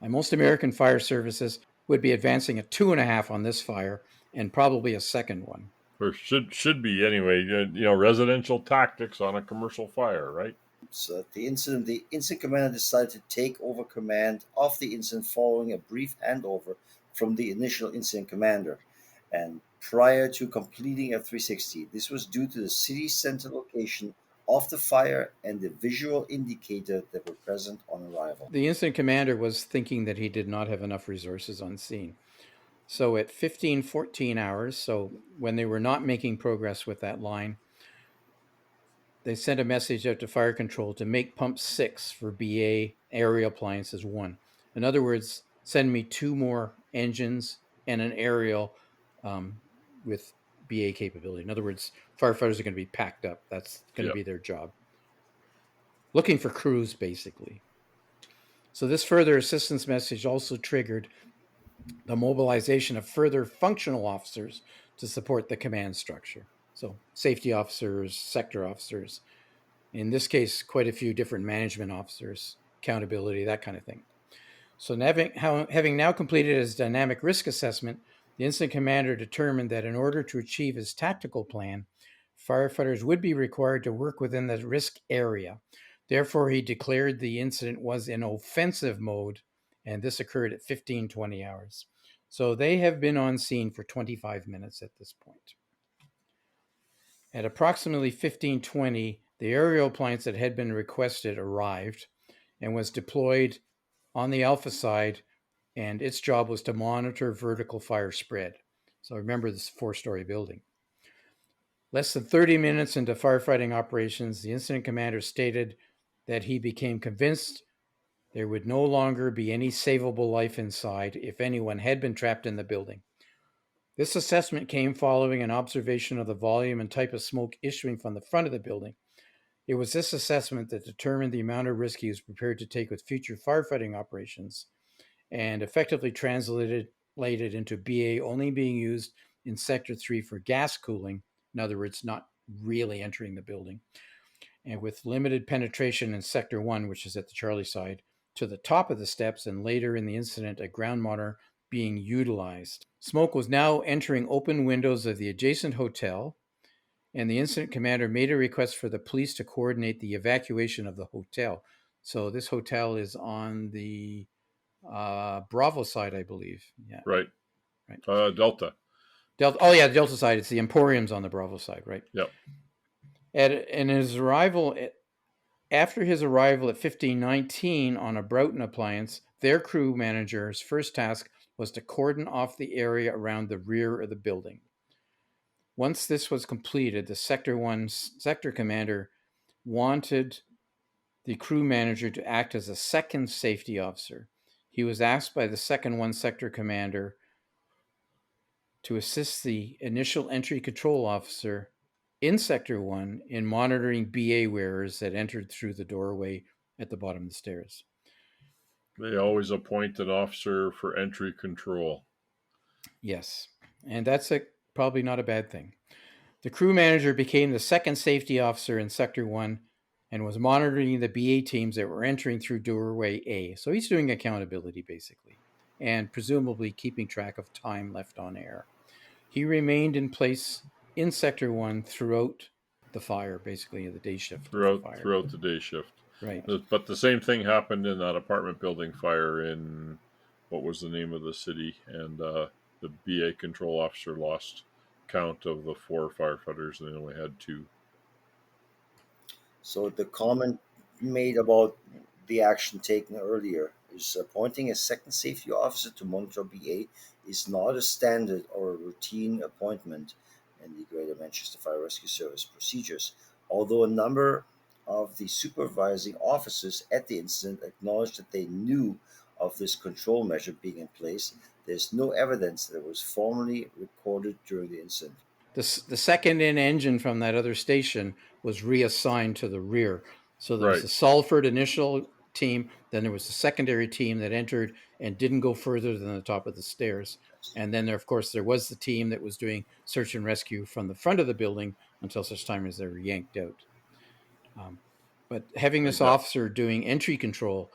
And most American fire services would be advancing a 2.5 on this fire, and probably a second one. Or should be anyway. Residential tactics on a commercial fire, right? So at the incident commander decided to take over command of the incident following a brief handover from the initial incident commander, and prior to completing a 360. This was due to the city center location of the fire and the visual indicator that were present on arrival. The incident commander was thinking that he did not have enough resources on scene. So at 15:14 hours, so when they were not making progress with that line, they sent a message out to fire control to make pump 6 for BA aerial appliances 1. In other words, send me 2 more engines and an aerial with BA capability. In other words, firefighters are going to be packed up. That's going to be their job. Looking for crews, basically. So this further assistance message also triggered the mobilization of further functional officers to support the command structure. So safety officers, sector officers, in this case, quite a few different management officers, accountability, that kind of thing. So having now completed his dynamic risk assessment, the incident commander determined that in order to achieve his tactical plan, firefighters would be required to work within the risk area. Therefore, he declared the incident was in offensive mode, and this occurred at 15:20 hours. So they have been on scene for 25 minutes at this point. At approximately 15:20, the aerial appliance that had been requested arrived and was deployed on the Alpha side, and its job was to monitor vertical fire spread. So remember, this 4-story building. Less than 30 minutes into firefighting operations, the incident commander stated that he became convinced there would no longer be any savable life inside if anyone had been trapped in the building. This assessment came following an observation of the volume and type of smoke issuing from the front of the building. It was this assessment that determined the amount of risk he was prepared to take with future firefighting operations and effectively translated into BA only being used in Sector 3 for gas cooling, in other words, not really entering the building, and with limited penetration in Sector 1, which is at the Charlie side, to the top of the steps, and later in the incident, a ground monitor being utilized. Smoke was now entering open windows of the adjacent hotel, and the incident commander made a request for the police to coordinate the evacuation of the hotel. So this hotel is on the Bravo side, I believe. Yeah. Right. Delta. Oh, yeah, the Delta side. It's the Emporium's on the Bravo side, right? Yep. After his arrival at 15:19 on a Broughton appliance, their crew manager's first task was to cordon off the area around the rear of the building. Once this was completed, the Sector 1 sector commander wanted the crew manager to act as a second safety officer. He was asked by the Second 1 sector commander to assist the initial entry control officer in Sector 1 in monitoring BA wearers that entered through the doorway at the bottom of the stairs. They always appoint an officer for entry control. Yes, and that's probably not a bad thing. The crew manager became the second safety officer in Sector 1 and was monitoring the BA teams that were entering through doorway A. So he's doing accountability, basically, and presumably keeping track of time left on air. He remained in place in Sector 1 throughout the fire, basically, the day shift. Throughout the day shift. Right. But the same thing happened in that apartment building fire in, what was the name of the city? And the BA control officer lost count of the 4 firefighters, and they only had 2. So the comment made about the action taken earlier is appointing a second safety officer to monitor BA is not a standard or a routine appointment in the Greater Manchester Fire Rescue Service procedures, although a number of the supervising officers at the incident acknowledged that they knew of this control measure being in place. There's no evidence that it was formally recorded during the incident. The second in engine from that other station was reassigned to the rear. So there was the Salford initial team, then there was a secondary team that entered and didn't go further than the top of the stairs. And then, there was the team that was doing search and rescue from the front of the building until such time as they were yanked out. But having this officer doing entry control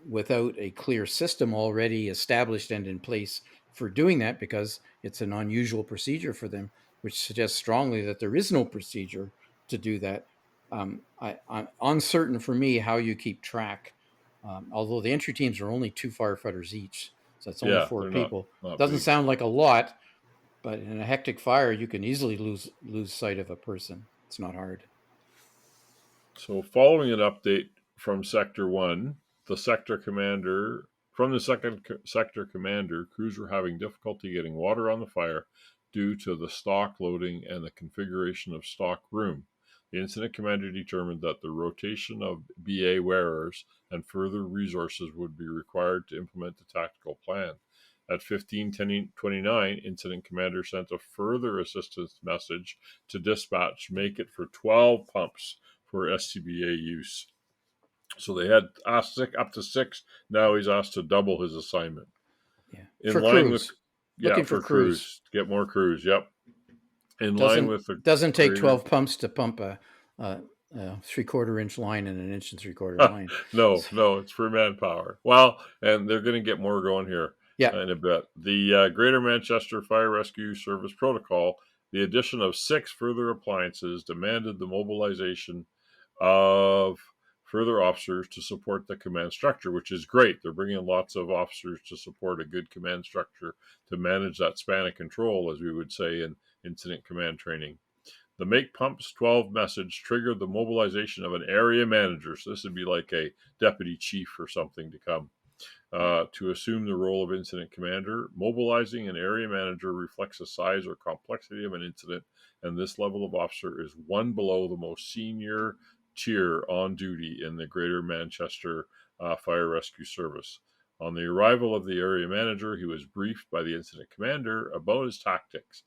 without a clear system already established and in place for doing that, because it's an unusual procedure for them, which suggests strongly that there is no procedure to do that. I'm uncertain for me how you keep track. Although the entry teams are only 2 firefighters each, so that's only 4 people. Not doesn't big. Sound like a lot, but in a hectic fire, you can easily lose sight of a person. It's not hard. So, following an update from Sector 1, the sector commander, crews were having difficulty getting water on the fire due to the stock loading and the configuration of stock room. The incident commander determined that the rotation of BA wearers and further resources would be required to implement the tactical plan. At 15:29, incident commander sent a further assistance message to dispatch, make it for 12 pumps for SCBA use. So they had asked up to 6. Now he's asked to double his assignment. Yeah. For crews. Looking for crews. Get more crews. Yep. Doesn't take 12 pumps to pump a 3/4 inch line and an 1 3/4 line. No, it's for manpower. Well, and they're going to get more going here in a bit. The Greater Manchester Fire Rescue Service protocol, the addition of 6 further appliances demanded the mobilization of further officers to support the command structure, which is great. They're bringing lots of officers to support a good command structure to manage that span of control, as we would say in incident command training. The Make Pumps 12 message triggered the mobilization of an area manager. So this would be like a deputy chief or something to come to assume the role of incident commander. Mobilizing an area manager reflects the size or complexity of an incident, and this level of officer is one below the most senior tier on duty in the Greater Manchester Fire Rescue Service. On the arrival of the area manager, he was briefed by the incident commander about his tactics.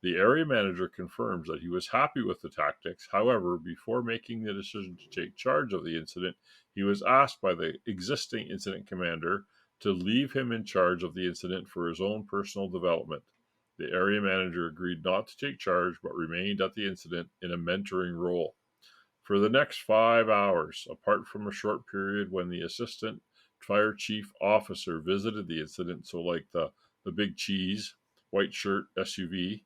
The area manager confirms that he was happy with the tactics. However, before making the decision to take charge of the incident, he was asked by the existing incident commander to leave him in charge of the incident for his own personal development. The area manager agreed not to take charge but remained at the incident in a mentoring role. For the next 5 hours, apart from a short period when the assistant fire chief officer visited the incident, so like the big cheese, white shirt SUV,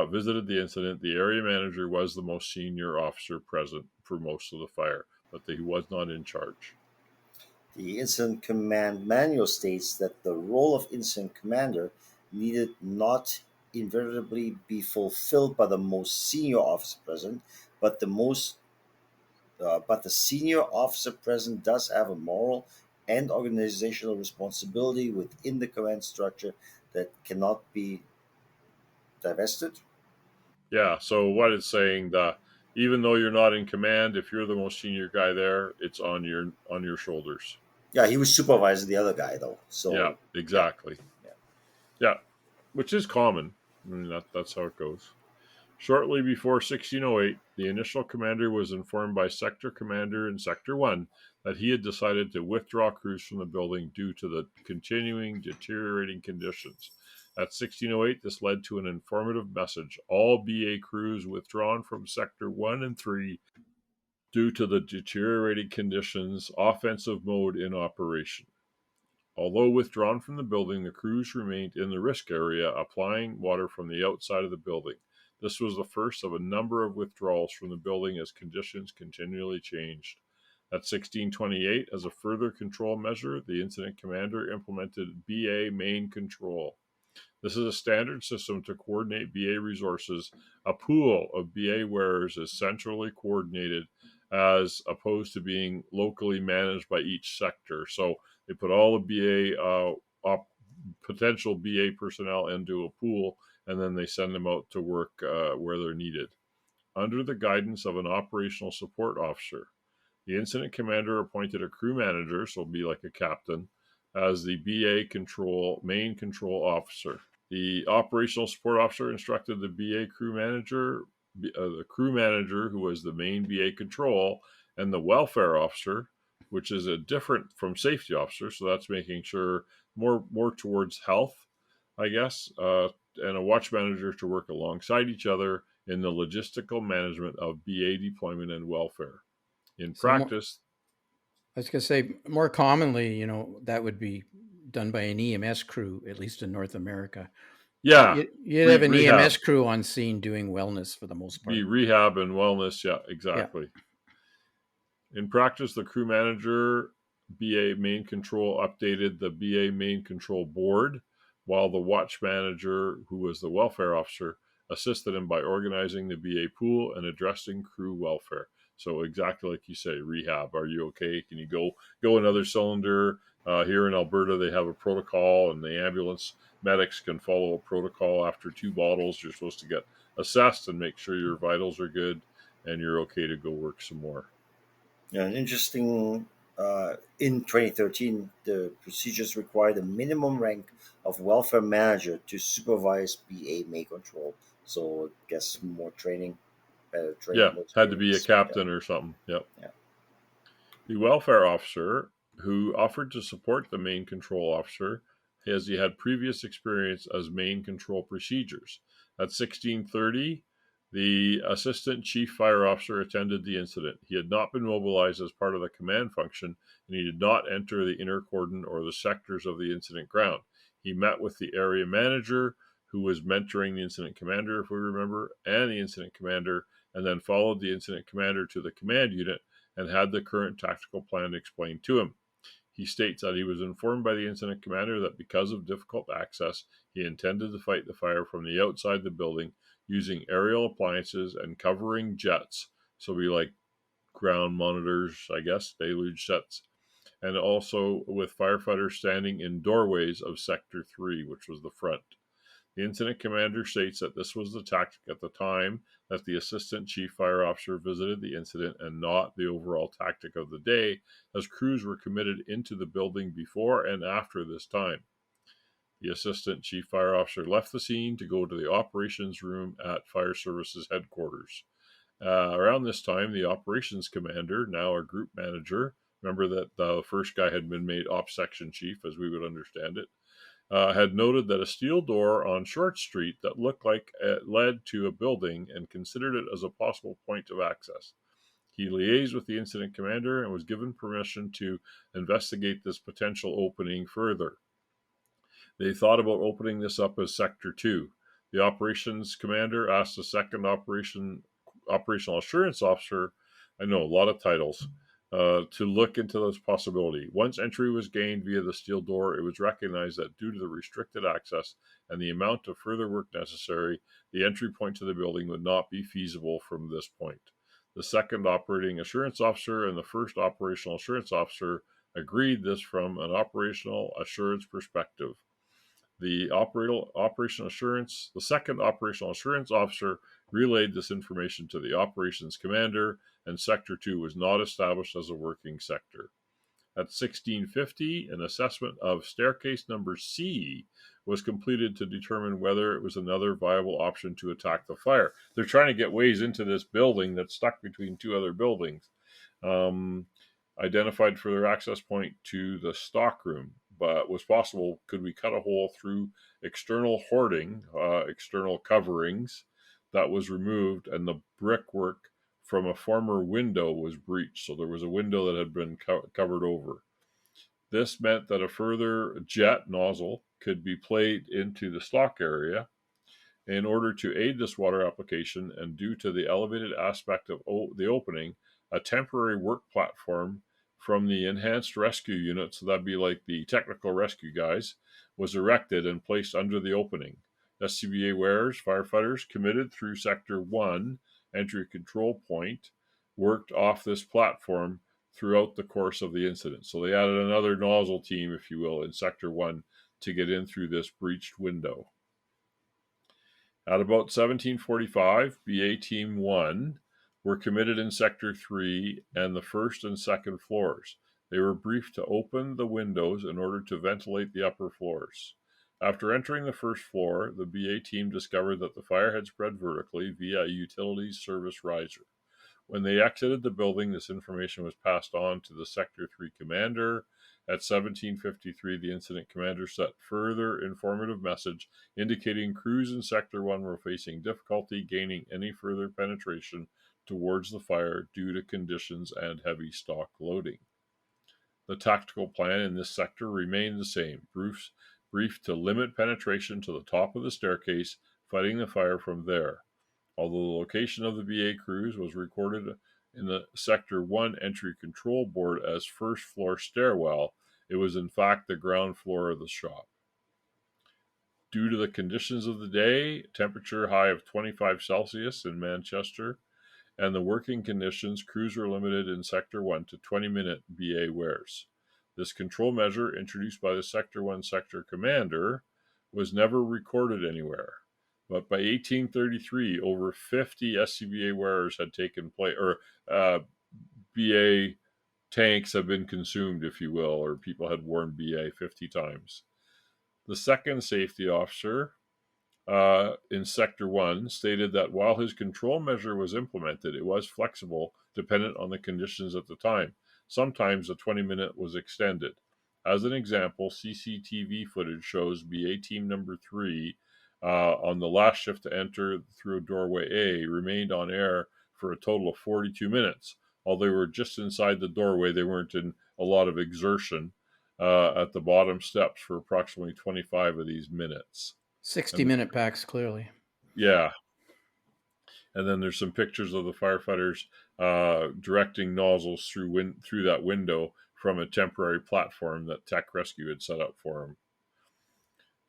visited the incident, the area manager was the most senior officer present for most of the fire, but he was not in charge. The incident command manual states that the role of incident commander needed not invariably be fulfilled by the most senior officer present, but the senior officer present does have a moral and organizational responsibility within the command structure that cannot be divested. Yeah, so what it's saying that even though you're not in command, if you're the most senior guy there, it's on your shoulders. Yeah, he was supervising the other guy though. So Yeah, exactly. yeah. Yeah, which is common. I mean, that's how it goes. Shortly before 1608, the initial commander was informed by Sector Commander in Sector 1 that he had decided to withdraw crews from the building due to the continuing deteriorating conditions. At 1608, this led to an informative message. All BA crews withdrawn from Sector 1 and 3 due to the deteriorating conditions, offensive mode in operation. Although withdrawn from the building, the crews remained in the risk area, applying water from the outside of the building. This was the first of a number of withdrawals from the building as conditions continually changed. At 1628, as a further control measure, the incident commander implemented BA main control. This is a standard system to coordinate BA resources. A pool of BA wearers is centrally coordinated as opposed to being locally managed by each sector. So they put all the BA potential BA personnel into a pool, and then they send them out to work where they're needed. Under the guidance of an operational support officer, the incident commander appointed a crew manager, so be like a captain, as the BA main control officer. The operational support officer instructed the BA crew manager, the crew manager who was the main BA control, and the welfare officer, which is a different from safety officer, so that's making sure more towards health, I guess, and a watch manager to work alongside each other in the logistical management of BA deployment and welfare. In practice, I was going to say more commonly, that would be done by an EMS crew, at least in North America. Yeah, you'd have an EMS crew on scene doing wellness for the most part. Be rehab and wellness, yeah, exactly. Yeah. In practice, the crew manager, BA main control, updated the BA main control board, while the watch manager, who was the welfare officer, assisted him by organizing the BA pool and addressing crew welfare. So exactly like you say, rehab. Are you okay? Can you go another cylinder? Here in Alberta, they have a protocol, and the ambulance medics can follow a protocol. After 2 bottles, you're supposed to get assessed and make sure your vitals are good, and you're okay to go work some more. Yeah, an interesting. In 2013, the procedures required a minimum rank of welfare manager to supervise BA main control. So I guess more training, better training. Yeah, had to be a captain or something. Yep. Yeah. The welfare officer, who offered to support the main control officer, as he had previous experience as main control procedures. At 1630, the assistant chief fire officer attended the incident. He had not been mobilized as part of the command function, and he did not enter the inner cordon or the sectors of the incident ground. He met with the area manager, who was mentoring the incident commander, if we remember, and the incident commander, and then followed the incident commander to the command unit and had the current tactical plan explained to him. He states that he was informed by the incident commander that because of difficult access, he intended to fight the fire from the outside the building using aerial appliances and covering jets. So be like ground monitors, I guess, deluge jets, and also with firefighters standing in doorways of Sector 3, which was the front. The incident commander states that this was the tactic at the time that the assistant chief fire officer visited the incident and not the overall tactic of the day, as crews were committed into the building before and after this time. The assistant chief fire officer left the scene to go to the operations room at fire services headquarters. Around this time, the operations commander, now a group manager, remember that the first guy had been made op section chief, as we would understand it, had noted that a steel door on Short Street that looked like it led to a building and considered it as a possible point of access. He liaised with the incident commander and was given permission to investigate this potential opening further. They thought about opening this up as Sector 2. The operations commander asked the second operational assurance officer, I know, a lot of titles, to look into this possibility. Once entry was gained via the steel door, it was recognized that due to the restricted access and the amount of further work necessary, the entry point to the building would not be feasible from this point. The second operating assurance officer and the first operational assurance officer agreed this from an operational assurance perspective. The second operational assurance officer relayed this information to the operations commander, and Sector 2 was not established as a working sector. At 1650, an assessment of staircase number C was completed to determine whether it was another viable option to attack the fire. They're trying to get ways into this building that's stuck between two other buildings. Identified for their access point to the stockroom, but was possible, could we cut a hole through external hoarding, external coverings that was removed, and the brickwork from a former window was breached. So there was a window that had been covered over. This meant that a further jet nozzle could be played into the stock area. In order to aid this water application, and due to the elevated aspect of the opening, a temporary work platform from the enhanced rescue unit, so that'd be like the technical rescue guys, was erected and placed under the opening. SCBA wearers, firefighters committed through Sector 1 entry control point worked off this platform throughout the course of the incident. So they added another nozzle team, if you will, in Sector 1 to get in through this breached window. At about 1745, BA Team 1 were committed in Sector 3 and the first and second floors. They were briefed to open the windows in order to ventilate the upper floors. After entering the first floor, the BA team discovered that the fire had spread vertically via a utilities service riser. When they exited the building, this information was passed on to the Sector 3 commander. At 1753, the incident commander sent further informative message indicating crews in Sector 1 were facing difficulty gaining any further penetration towards the fire due to conditions and heavy stock loading. The tactical plan in this sector remained the same, briefed to limit penetration to the top of the staircase, fighting the fire from there. Although the location of the BA crews was recorded in the Sector 1 entry control board as first floor stairwell, it was in fact the ground floor of the shop. Due to the conditions of the day, temperature high of 25 Celsius in Manchester, and the working conditions, crews were limited in Sector 1 to 20-minute BA wears. This control measure, introduced by the Sector 1 sector commander, was never recorded anywhere. But by 1833, over 50 SCBA wearers had taken place, or BA tanks have been consumed, if you will, or people had worn BA 50 times. The second safety officer in Sector 1 stated that while his control measure was implemented, it was flexible dependent on the conditions at the time. Sometimes the 20-minute was extended. As an example, CCTV footage shows BA Team Number 3 on the last shift to enter through doorway A remained on air for a total of 42 minutes. Although they were just inside the doorway, they weren't in a lot of exertion at the bottom steps for approximately 25 of these minutes. 60-minute packs, clearly. Yeah. And then there's some pictures of the firefighters directing nozzles through that window from a temporary platform that Tech Rescue had set up for them.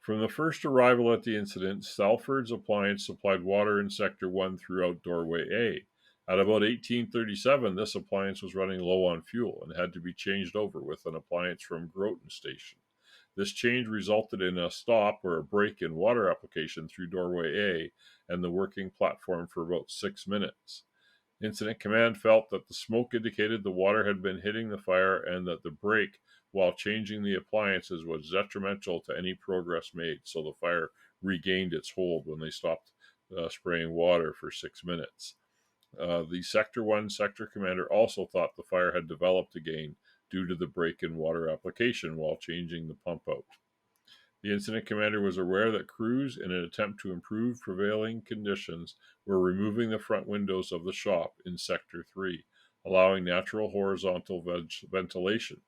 From the first arrival at the incident, Salford's appliance supplied water in Sector 1 throughout Doorway A. At about 1837, this appliance was running low on fuel and had to be changed over with an appliance from Groton Station. This change resulted in a stop or a break in water application through Doorway A and the working platform for about 6 minutes. Incident Command felt that the smoke indicated the water had been hitting the fire and that the break while changing the appliances was detrimental to any progress made, so the fire regained its hold when they stopped spraying water for 6 minutes. The Sector 1 sector commander also thought the fire had developed again due to the break in water application while changing the pump out. The incident commander was aware that crews, in an attempt to improve prevailing conditions, were removing the front windows of the shop in Sector 3, allowing natural horizontal ventilation.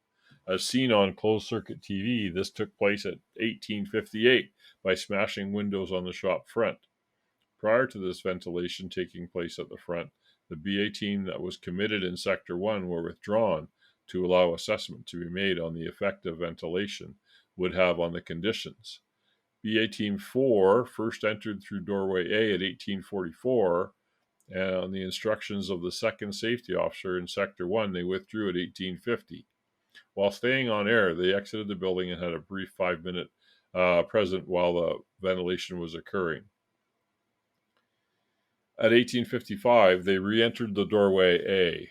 As seen on closed-circuit TV, this took place at 1858 by smashing windows on the shop front. Prior to this ventilation taking place at the front, the BA team that was committed in Sector 1 were withdrawn to allow assessment to be made on the effect of ventilation would have on the conditions. BA Team 4 first entered through Doorway A at 1844, and on the instructions of the second safety officer in Sector 1, they withdrew at 1850. While staying on air, they exited the building and had a brief 5-minute present while the ventilation was occurring. At 1855, they re-entered the Doorway A.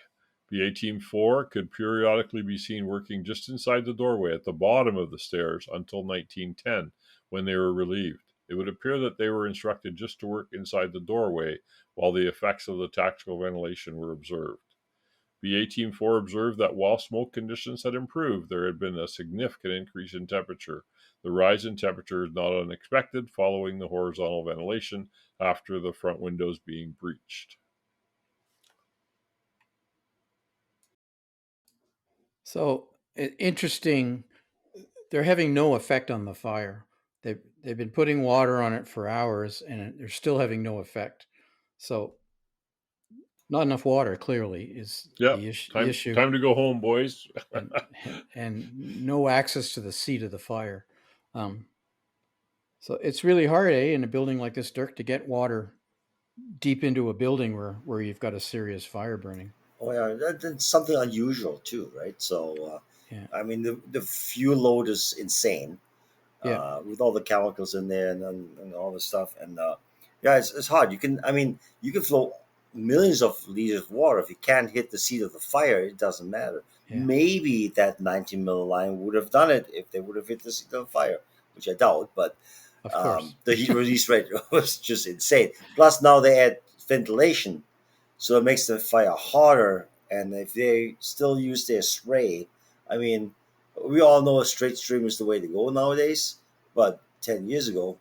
BA Team 4 could periodically be seen working just inside the doorway at the bottom of the stairs until 1910, when they were relieved. It would appear that they were instructed just to work inside the doorway while the effects of the tactical ventilation were observed. BA Team 4 observed that while smoke conditions had improved, there had been a significant increase in temperature. The rise in temperature is not unexpected following the horizontal ventilation after the front windows being breached. So interesting. They're having no effect on the fire. They've been putting water on it for hours, and they're still having no effect. So not enough water clearly is the issue. Time to go home, boys. and no access to the seat of the fire. So it's really hard, in a building like this, Dirk, to get water deep into a building where you've got a serious fire burning. Oh yeah, that's something unusual too, right? So, Yeah. I mean, the fuel load is insane, Yeah. with all the chemicals in there and all the stuff. And yeah, it's hard. You can flow millions of liters of water. If you can't hit the seat of the fire, it doesn't matter. Yeah. Maybe that 19 mil line would have done it if they would have hit the seat of the fire, which I doubt. But Of course. the heat release rate was just insane. Plus, now they add ventilation, so it makes the fire harder. And if they still use their spray, I mean, we all know a straight stream is the way to go nowadays. But 10 years ago,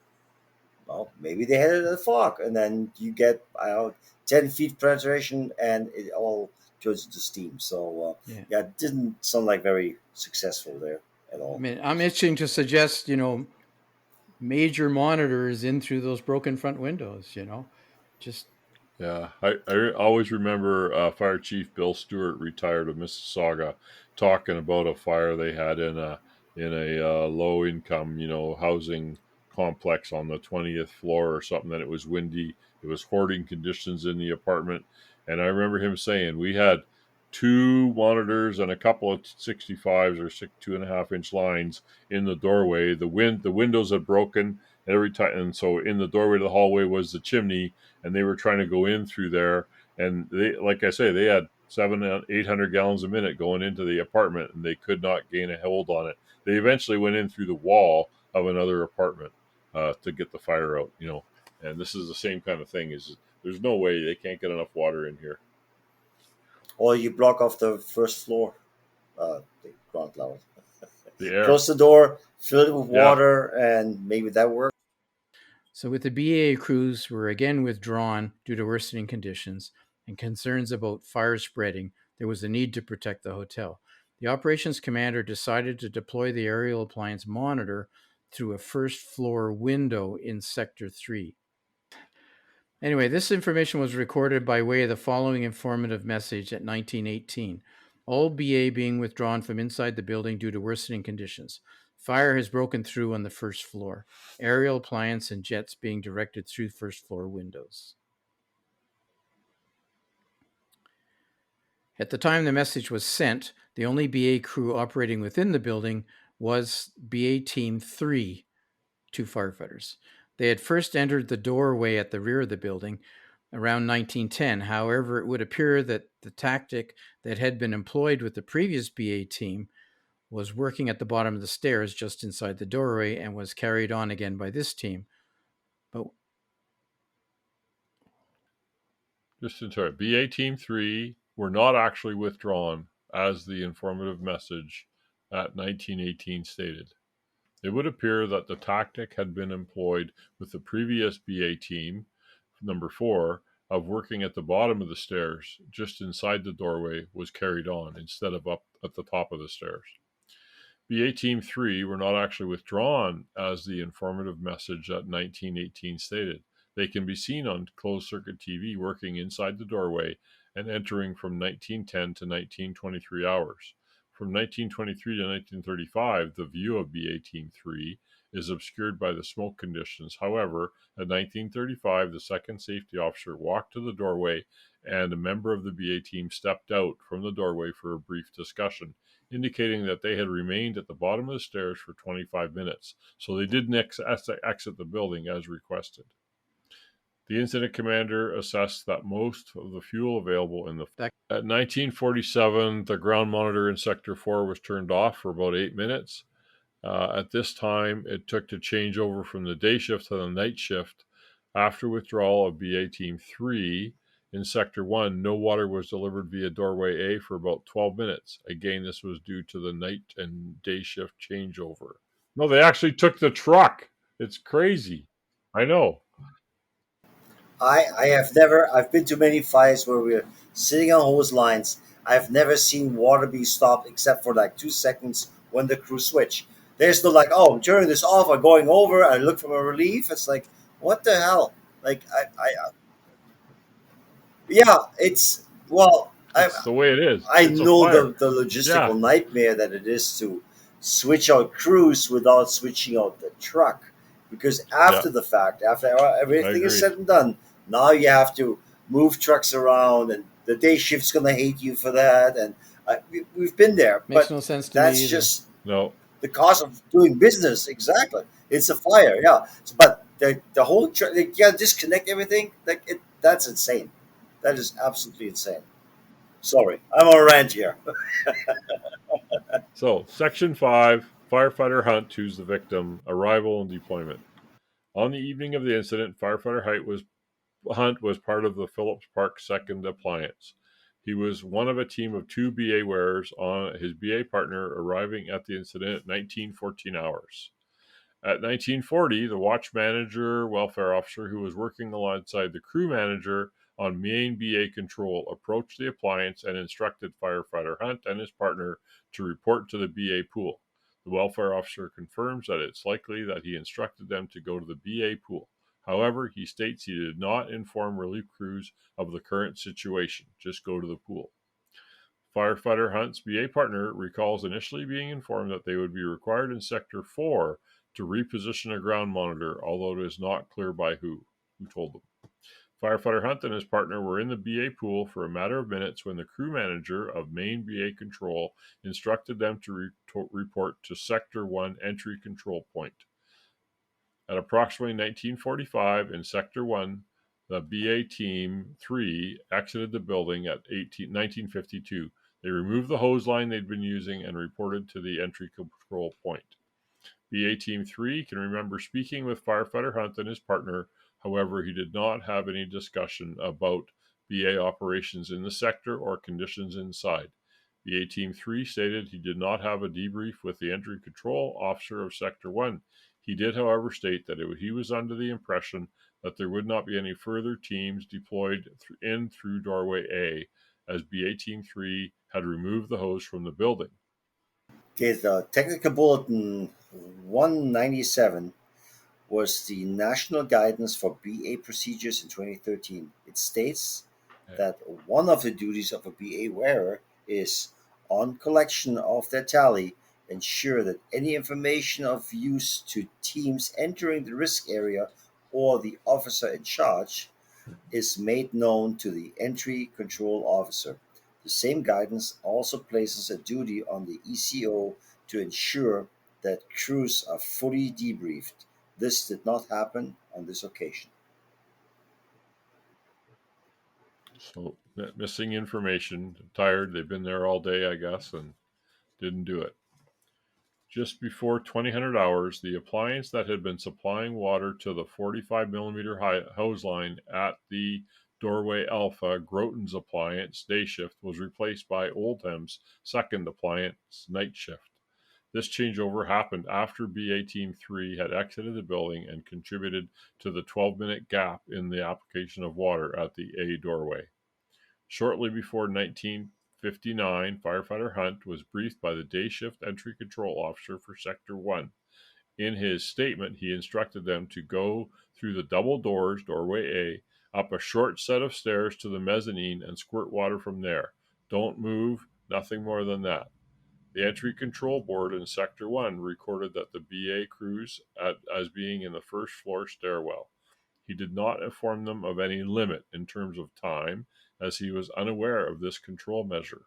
well, maybe they had it at fog, and then you get 10 feet penetration, and it all turns into steam. So yeah, it didn't sound like very successful there at all. I mean, I'm itching to suggest, major monitors in through those broken front windows. Just Yeah, I always remember Fire Chief Bill Stewart, retired of Mississauga, talking about a fire they had in a low income housing complex on the 20th floor or something. That it was windy, it was hoarding conditions in the apartment, and I remember him saying we had 2 monitors and a couple of 65s or 2.5-inch lines in the doorway. The windows had broken every time, and so in the doorway to the hallway was the chimney, and they were trying to go in through there, and they, like I say, they had 700-800 gallons a minute going into the apartment, and they could not gain a hold on it. They eventually went in through the wall of another apartment to get the fire out, and this is the same kind of thing. Is there's no way they can't get enough water in here. Or you block off the first floor, the ground level. The air. Close the door, fill it with water, and maybe that works. So with the BAA crews were again withdrawn due to worsening conditions and concerns about fire spreading, there was a need to protect the hotel. The operations commander decided to deploy the aerial appliance monitor through a first floor window in Sector 3. Anyway, this information was recorded by way of the following informative message at 1918. All BA being withdrawn from inside the building due to worsening conditions. Fire has broken through on the first floor. Aerial appliance and jets being directed through first floor windows. At the time the message was sent, the only BA crew operating within the building was BA Team 3, 2 firefighters. They had first entered the doorway at the rear of the building around 1910. However, it would appear that the tactic that had been employed with the previous BA team was working at the bottom of the stairs just inside the doorway and was carried on again by this team. But just in turn, BA Team 3 were not actually withdrawn, as the informative message at 1918 stated. It would appear that the tactic had been employed with the previous BA team, number 4, of working at the bottom of the stairs, just inside the doorway, was carried on instead of up at the top of the stairs. BA Team 3 were not actually withdrawn, as the informative message at 1918 stated. They can be seen on closed-circuit TV working inside the doorway and entering from 1910 to 1923 hours. From 1923 to 1935, the view of BA Team 3 is obscured by the smoke conditions. However, at 1935, the second safety officer walked to the doorway and a member of the BA team stepped out from the doorway for a brief discussion, indicating that they had remained at the bottom of the stairs for 25 minutes, so they didn't exit the building as requested. The incident commander assessed that most of the fuel available in the... At 1947, the ground monitor in Sector 4 was turned off for about 8 minutes. At this time, it took to change over from the day shift to the night shift. After withdrawal of BA Team 3, in Sector 1, no water was delivered via Doorway A for about 12 minutes. Again, this was due to the night and day shift changeover. No, they actually took the truck. It's crazy. I know. I've been to many fires where we're sitting on hose lines. I've never seen water be stopped except for like 2 seconds when the crew switch. There's no like, oh, I'm turning this off, I'm going over, I look for a relief. It's like, what the hell? Like, yeah, it's, well, It's the way it is. I It's a know fire. the logistical Yeah. nightmare that it is to switch out crews without switching out the truck. Because after the fact, after everything is said and done, now you have to move trucks around, and the day shift's going to hate you for that. And we've been there. makes but no sense to that's me either. just No. the cost of doing business. Exactly. It's a fire, yeah. But the whole, you can't disconnect everything. That's insane. That is absolutely insane. Sorry, I'm on a rant here. So, Section 5, Firefighter Hunt, who's the victim, arrival and deployment. On the evening of the incident, Firefighter Hunt was part of the Phillips Park 2nd Appliance. He was one of a team of 2 BA wearers on his BA partner arriving at the incident at 1914 hours. At 1940, the watch manager, welfare officer who was working alongside the crew manager on main BA control approached the appliance and instructed Firefighter Hunt and his partner to report to the BA pool. The welfare officer confirms that it's likely that he instructed them to go to the BA pool. However, he states he did not inform relief crews of the current situation. Just go to the pool. Firefighter Hunt's BA partner recalls initially being informed that they would be required in Sector 4 to reposition a ground monitor, although it is not clear by who told them. Firefighter Hunt and his partner were in the BA pool for a matter of minutes when the crew manager of main BA control instructed them to report to Sector 1 entry control point. At approximately 1945 in Sector 1, the BA Team 3 exited the building at 1952. They removed the hose line they'd been using and reported to the entry control point. BA Team 3 can remember speaking with Firefighter Hunt and his partner. However, he did not have any discussion about BA operations in the sector or conditions inside. BA Team 3 stated he did not have a debrief with the entry control officer of Sector 1. He did, however, state that he was under the impression that there would not be any further teams deployed through Doorway A, as BA Team 3 had removed the hose from the building. Okay, the technical bulletin 197 was the National Guidance for BA Procedures in 2013. It states that one of the duties of a BA wearer is, on collection of their tally, ensure that any information of use to teams entering the risk area or the officer in charge is made known to the entry control officer. The same guidance also places a duty on the ECO to ensure that crews are fully debriefed. This did not happen on this occasion. So missing information, tired. They've been there all day, I guess, and didn't do it. Just before 2000 hours, the appliance that had been supplying water to the 45 millimeter hose line at the Doorway Alpha, Groton's appliance day shift, was replaced by Oldham's second appliance night shift. This changeover happened after BA Team 3 had exited the building and contributed to the 12-minute gap in the application of water at the A doorway. Shortly before 1959, Firefighter Hunt was briefed by the day shift entry control officer for Sector 1. In his statement, he instructed them to go through the double doors, doorway A, up a short set of stairs to the mezzanine and squirt water from there. Don't move, nothing more than that. The entry control board in Sector 1 recorded that the BA crews as being in the first floor stairwell. He did not inform them of any limit in terms of time, as he was unaware of this control measure.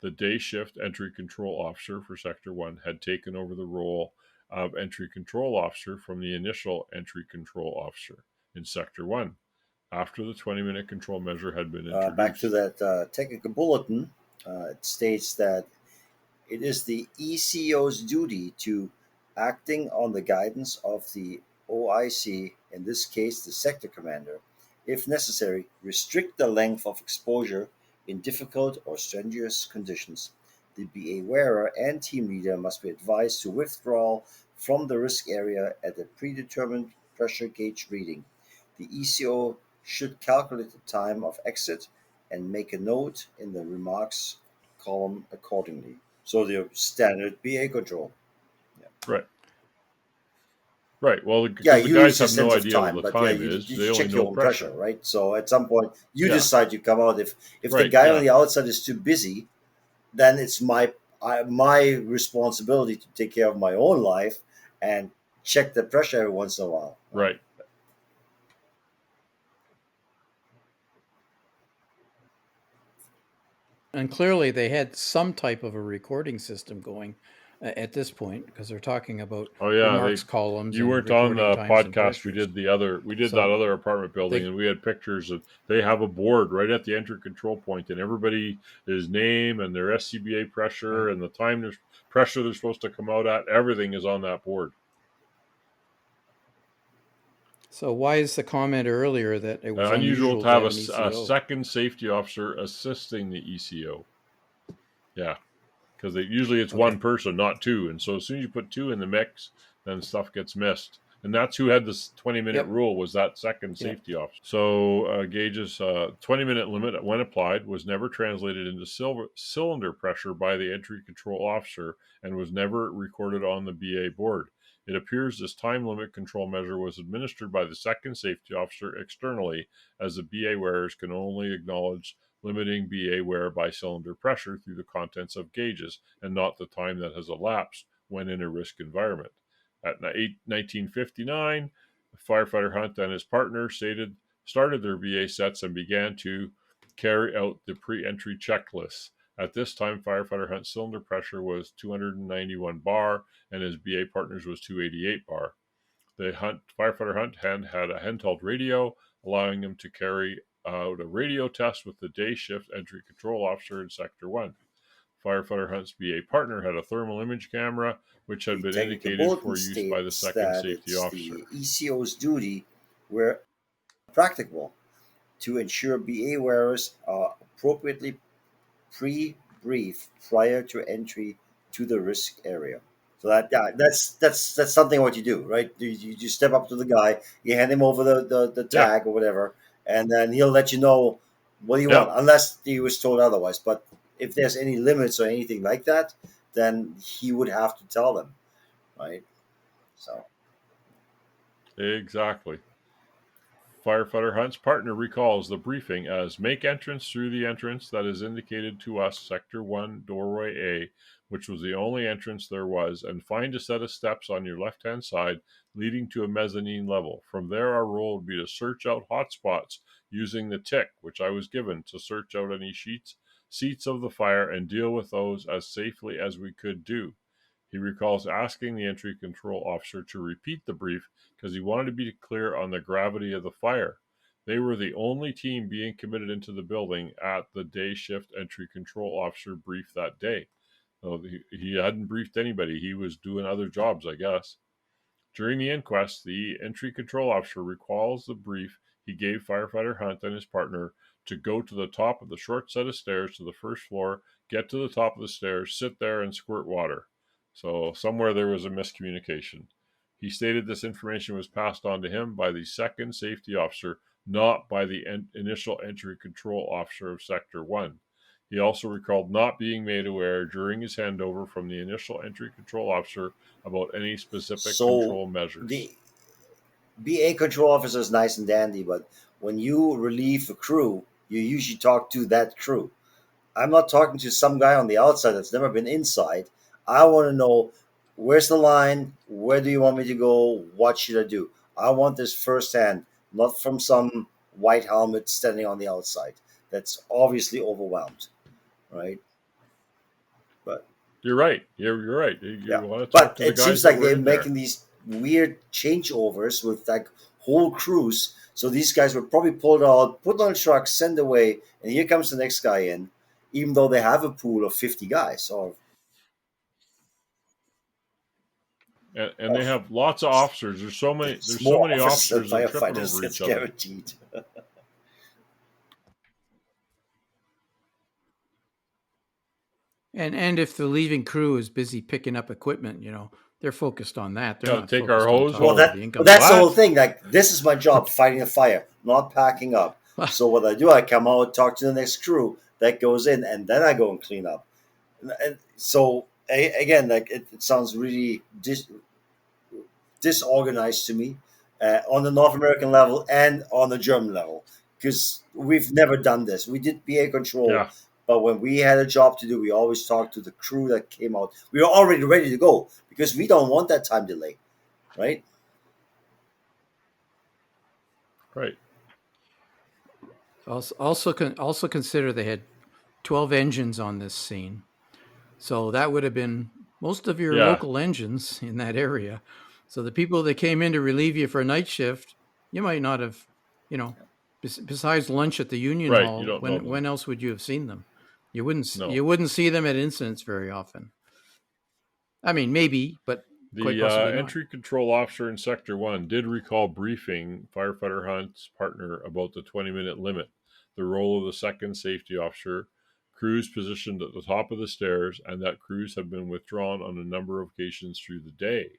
The day shift entry control officer for Sector 1 had taken over the role of entry control officer from the initial entry control officer in Sector 1 after the 20-minute control measure had been introduced. Back to that technical bulletin, it states that it is the ECO's duty to, acting on the guidance of the OIC, in this case the sector commander, if necessary, restrict the length of exposure in difficult or strenuous conditions. The BA wearer and team leader must be advised to withdraw from the risk area at a predetermined pressure gauge reading. The ECO should calculate the time of exit and make a note in the remarks column accordingly. So the standard BA control. Right. Right. Well, because Yeah, the you guys use have no time, idea what the but time you is. They only check know your own pressure, right? So at some point, you Yeah. decide you come out. If the Right, guy yeah. on the outside is too busy, then it's my responsibility to take care of my own life and check the pressure every once in a while. Right. And clearly they had some type of a recording system going at this point, because they're talking about Oh yeah, remarks columns. you and weren't on recording the times and podcast. We pressures. did that So other apartment building, they- and we had pictures of. They have a board right at the entry control point, and everybody his name and their SCBA pressure Right. and the time pressure they're supposed to come out at. Everything is on that board. So why is the comment earlier that it was Unusual to have an a ECO? second safety officer assisting the ECO. Yeah, because usually it's one person, not two, and so as soon as you put two in the mix, then stuff gets missed. And that's who had this 20-minute rule, was that second safety officer. So Gage's 20-minute limit, when applied, was never translated into cylinder pressure by the entry control officer and was never recorded on the BA board. It appears this time limit control measure was administered by the second safety officer externally, as the BA wearers can only acknowledge limiting BA wear by cylinder pressure through the contents of gauges and not the time that has elapsed when in a risk environment. At 1959, Firefighter Hunt and his partner started their BA sets and began to carry out the pre-entry checklists. At this time, Firefighter Hunt's cylinder pressure was 291 bar and his BA partner's was 288 bar. Firefighter Hunt had a handheld radio, allowing him to carry out a radio test with the day shift entry control officer in Sector 1. Firefighter Hunt's BA partner had a thermal image camera, which had been indicated for use by the second safety officer. The ECO's duty, where practicable, to ensure BA wearers are appropriately pre-briefed prior to entry to the risk area. So that's something what you do, right? You step up to the guy, you hand him over the tag or whatever, and then he'll let you know what you want, unless he was told otherwise. But if there's any limits or anything like that, then he would have to tell them, right? So Exactly. Firefighter Hunt's partner recalls the briefing as make entrance through the entrance that is indicated to us, Sector 1, Doorway A, which was the only entrance there was, and find a set of steps on your left hand side leading to a mezzanine level. From there, our role would be to search out hotspots using the tick, which I was given, to search out any seats of the fire and deal with those as safely as we could do. He recalls asking the entry control officer to repeat the brief because he wanted to be clear on the gravity of the fire. They were the only team being committed into the building at the day shift entry control officer brief that day. So he hadn't briefed anybody. He was doing other jobs, I guess. During the inquest, the entry control officer recalls the brief he gave firefighter Hunt and his partner to go to the top of the short set of stairs to the first floor, get to the top of the stairs, sit there, and squirt water. So somewhere there was a miscommunication. He stated this information was passed on to him by the second safety officer, not by the initial entry control officer of Sector 1. He also recalled not being made aware during his handover from the initial entry control officer about any specific So control measures. the BA control officer is nice and dandy, but when you relieve a crew, you usually talk to that crew. I'm not talking to some guy on the outside that's never been inside. I want to know where's the line, where do you want me to go, what should I do? I want this firsthand, not from some white helmet standing on the outside that's obviously overwhelmed, right? But You're right. You're right. You yeah, want to talk but to the it guys seems that like were they're in there. making these weird changeovers with like whole crews. So these guys were probably pulled out, put on a truck, sent away, and here comes the next guy in, even though they have a pool of 50 guys or And they of have lots of officers. There's so many. it's There's so more many officers than officers. They're tripping firefighters. over That's each other. guaranteed. And if the leaving crew is busy picking up equipment, they're focused on that. They're Gotta not take our focused on hose talking Well, home. to that the but incoming. that's the whole What? thing. Like this is my job, fighting a fire, not packing up. So what I do, I come out, talk to the next crew that goes in, and then I go and clean up. And so again, like it sounds really disorganized to me on the North American level and on the German level because we've never done this. We did BA control, Yeah. but when we had a job to do, we always talked to the crew that came out. We were already ready to go because we don't want that time delay, right? Right. Also consider they had 12 engines on this scene, so that would have been most of your Yeah. local engines in that area. So the people that came in to relieve you for a night shift, you might not have, besides lunch at the Union Right. You Hall. don't know When them. else would you have seen them? You wouldn't. No. You wouldn't see them at incidents very often. I mean, maybe, but quite The possibly not. entry control officer in Sector 1 did recall briefing firefighter Hunt's partner about the 20-minute limit, the role of the second safety officer, crews positioned at the top of the stairs, and that crews have been withdrawn on a number of occasions through the day.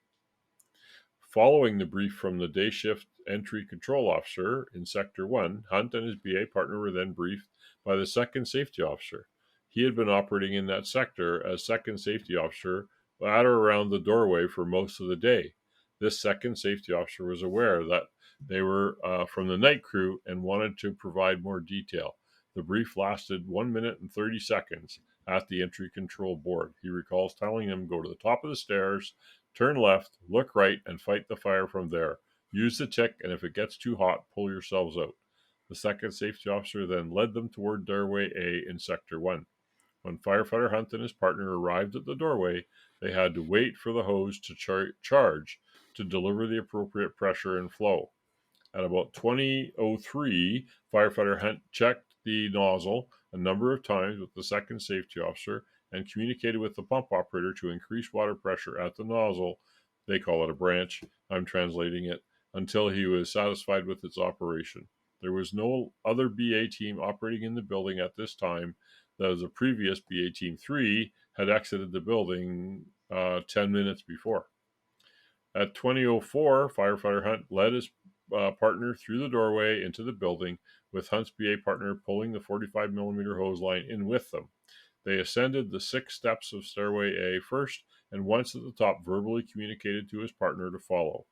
Following the brief from the day shift entry control officer in Sector 1, Hunt and his BA partner were then briefed by the second safety officer. He had been operating in that sector as second safety officer at or around the doorway for most of the day. This second safety officer was aware that they were from the night crew and wanted to provide more detail. The brief lasted 1 minute and 30 seconds at the entry control board. He recalls telling them go to the top of the stairs, turn left, look right, and fight the fire from there. Use the tick, and if it gets too hot, pull yourselves out. The second safety officer then led them toward doorway A in Sector 1. When firefighter Hunt and his partner arrived at the doorway, they had to wait for the hose to charge to deliver the appropriate pressure and flow. At about 20:03, firefighter Hunt checked the nozzle a number of times with the second safety officer and communicated with the pump operator to increase water pressure at the nozzle. They call it a branch. I'm translating it until he was satisfied with its operation. There was no other BA team operating in the building at this time, as the previous BA Team 3 had exited the building 10 minutes before. At 20:04, firefighter Hunt led his partner through the doorway into the building, with Hunt's BA partner pulling the 45mm hose line in with them. They ascended the 6 steps of stairway A first, and once at the top, verbally communicated to his partner to follow.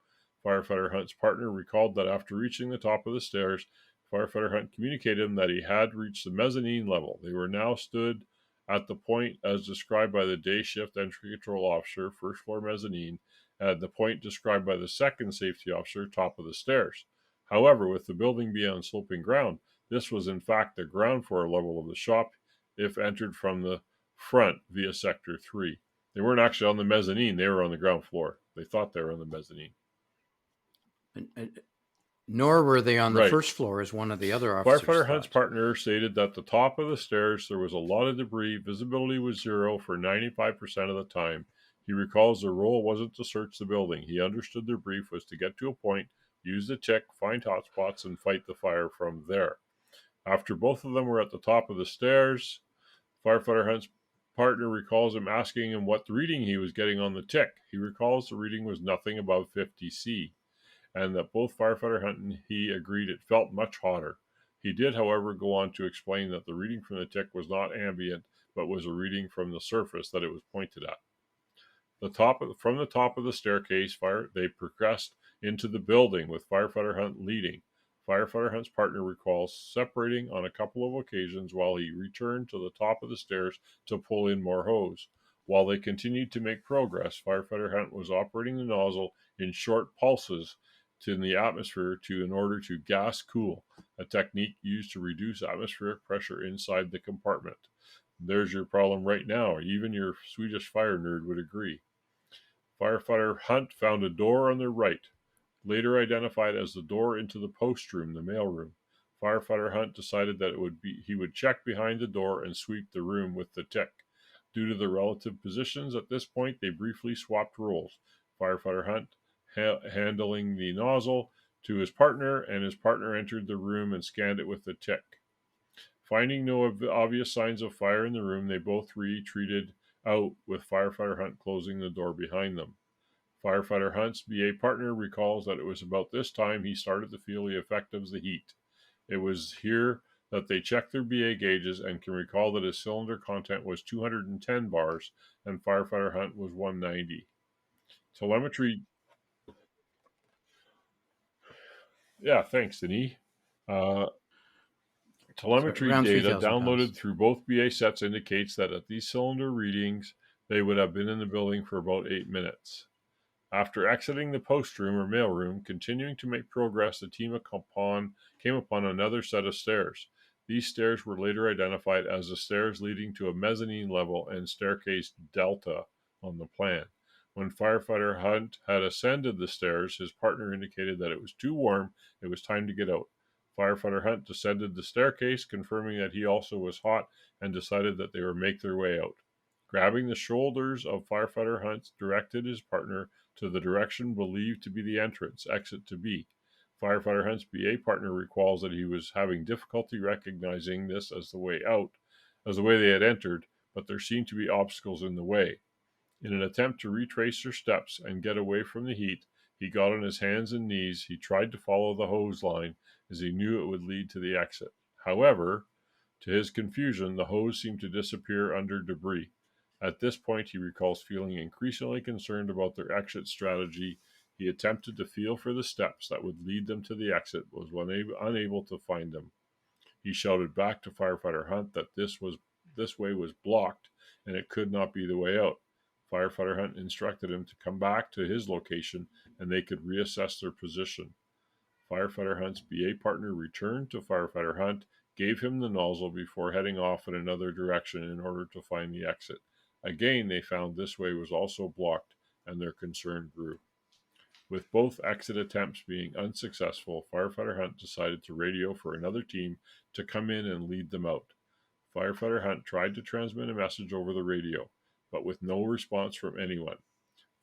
Firefighter Hunt's partner recalled that after reaching the top of the stairs, Firefighter Hunt communicated him that he had reached the mezzanine level. They were now stood at the point as described by the day shift entry control officer, first floor mezzanine, at the point described by the second safety officer, top of the stairs. However, with the building being on sloping ground, this was in fact the ground floor level of the shop if entered from the front via Sector 3. They weren't actually on the mezzanine, they were on the ground floor. They thought they were on the mezzanine. Nor were they on the Right. first floor, as one of the other officers Firefighter Hunt's thought. partner stated that at the top of the stairs there was a lot of debris. Visibility was zero for 95% of the time. He recalls their role wasn't to search the building. He understood their brief was to get to a point, use the tick, find hotspots, and fight the fire from there. After both of them were at the top of the stairs, Firefighter Hunt's partner recalls him asking him what reading he was getting on the tick. He recalls the reading was nothing above 50C, and that both Firefighter Hunt and he agreed it felt much hotter. He did, however, go on to explain that the reading from the tick was not ambient, but was a reading from the surface that it was pointed at. From the top of the staircase, they progressed into the building with Firefighter Hunt leading. Firefighter Hunt's partner recalls separating on a couple of occasions while he returned to the top of the stairs to pull in more hose. While they continued to make progress, Firefighter Hunt was operating the nozzle in short pulses in the atmosphere in order to gas cool, a technique used to reduce atmospheric pressure inside the compartment. There's your problem right now. Even your Swedish fire nerd would agree. Firefighter Hunt found a door on their right, later identified as the door into the post room, the mailroom. Firefighter Hunt decided that he would check behind the door and sweep the room with the tick. Due to the relative positions at this point, they briefly swapped roles. Firefighter Hunt handling the nozzle to his partner, and his partner entered the room and scanned it with the tick. Finding no obvious signs of fire in the room, they both retreated out, with Firefighter Hunt closing the door behind them. Firefighter Hunt's BA partner recalls that it was about this time he started to feel the effect of the heat. It was here that they checked their BA gauges and can recall that his cylinder content was 210 bars and Firefighter Hunt was 190. Telemetry. Yeah, thanks, Denis. Telemetry data downloaded through both BA sets indicates that at these cylinder readings, they would have been in the building for about 8 minutes. After exiting the post room or mailroom, continuing to make progress, the team came upon another set of stairs. These stairs were later identified as the stairs leading to a mezzanine level and staircase delta on the plan. When Firefighter Hunt had ascended the stairs, his partner indicated that it was too warm, it was time to get out. Firefighter Hunt descended the staircase, confirming that he also was hot, and decided that they would make their way out. Grabbing the shoulders of Firefighter Hunt, directed his partner to the direction believed to be the entrance, exit to B. Firefighter Hunt's BA partner recalls that he was having difficulty recognizing this as the way out, as the way they had entered, but there seemed to be obstacles in the way. In an attempt to retrace their steps and get away from the heat, he got on his hands and knees. He tried to follow the hose line, as he knew it would lead to the exit. However, to his confusion, the hose seemed to disappear under debris. At this point, he recalls feeling increasingly concerned about their exit strategy. He attempted to feel for the steps that would lead them to the exit, but was unable to find them. He shouted back to Firefighter Hunt that this way was blocked and it could not be the way out. Firefighter Hunt instructed him to come back to his location and they could reassess their position. Firefighter Hunt's BA partner returned to Firefighter Hunt, gave him the nozzle before heading off in another direction in order to find the exit. Again, they found this way was also blocked, and their concern grew. With both exit attempts being unsuccessful, Firefighter Hunt decided to radio for another team to come in and lead them out. Firefighter Hunt tried to transmit a message over the radio, but with no response from anyone.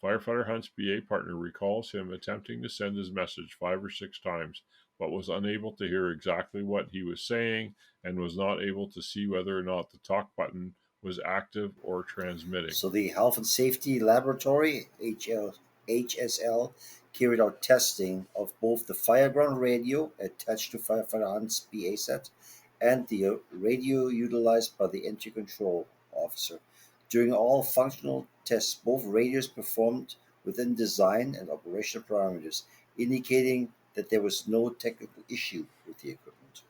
Firefighter Hunt's BA partner recalls him attempting to send his message 5 or 6 times, but was unable to hear exactly what he was saying and was not able to see whether or not the talk button was active or transmitting. So the Health and Safety Laboratory, HSL, carried out testing of both the fireground radio attached to Firefighter Hunt's BA set and the radio utilized by the entry control officer. During all functional tests, both radios performed within design and operational parameters. indicating that there was no technical issue with the equipment.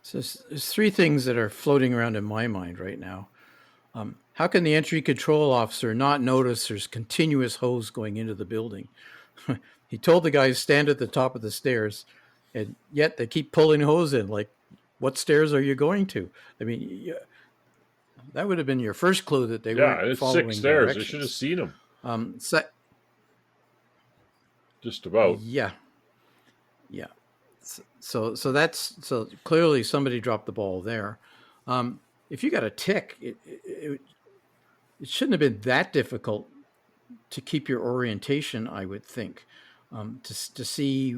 So there's three things that are floating around in my mind right now. How can the entry control officer not notice there's continuous hose going into the building? He told the guys stand at the top of the stairs, and yet they keep pulling hose in. Like, what stairs are you going to? I mean, that would have been your first clue that they Yeah, weren't it's 6 following stairs. They should have directions. seen them. Just about. Yeah. So clearly somebody dropped the ball there. If you got a tick, it shouldn't have been that difficult to keep your orientation, I would think, to see,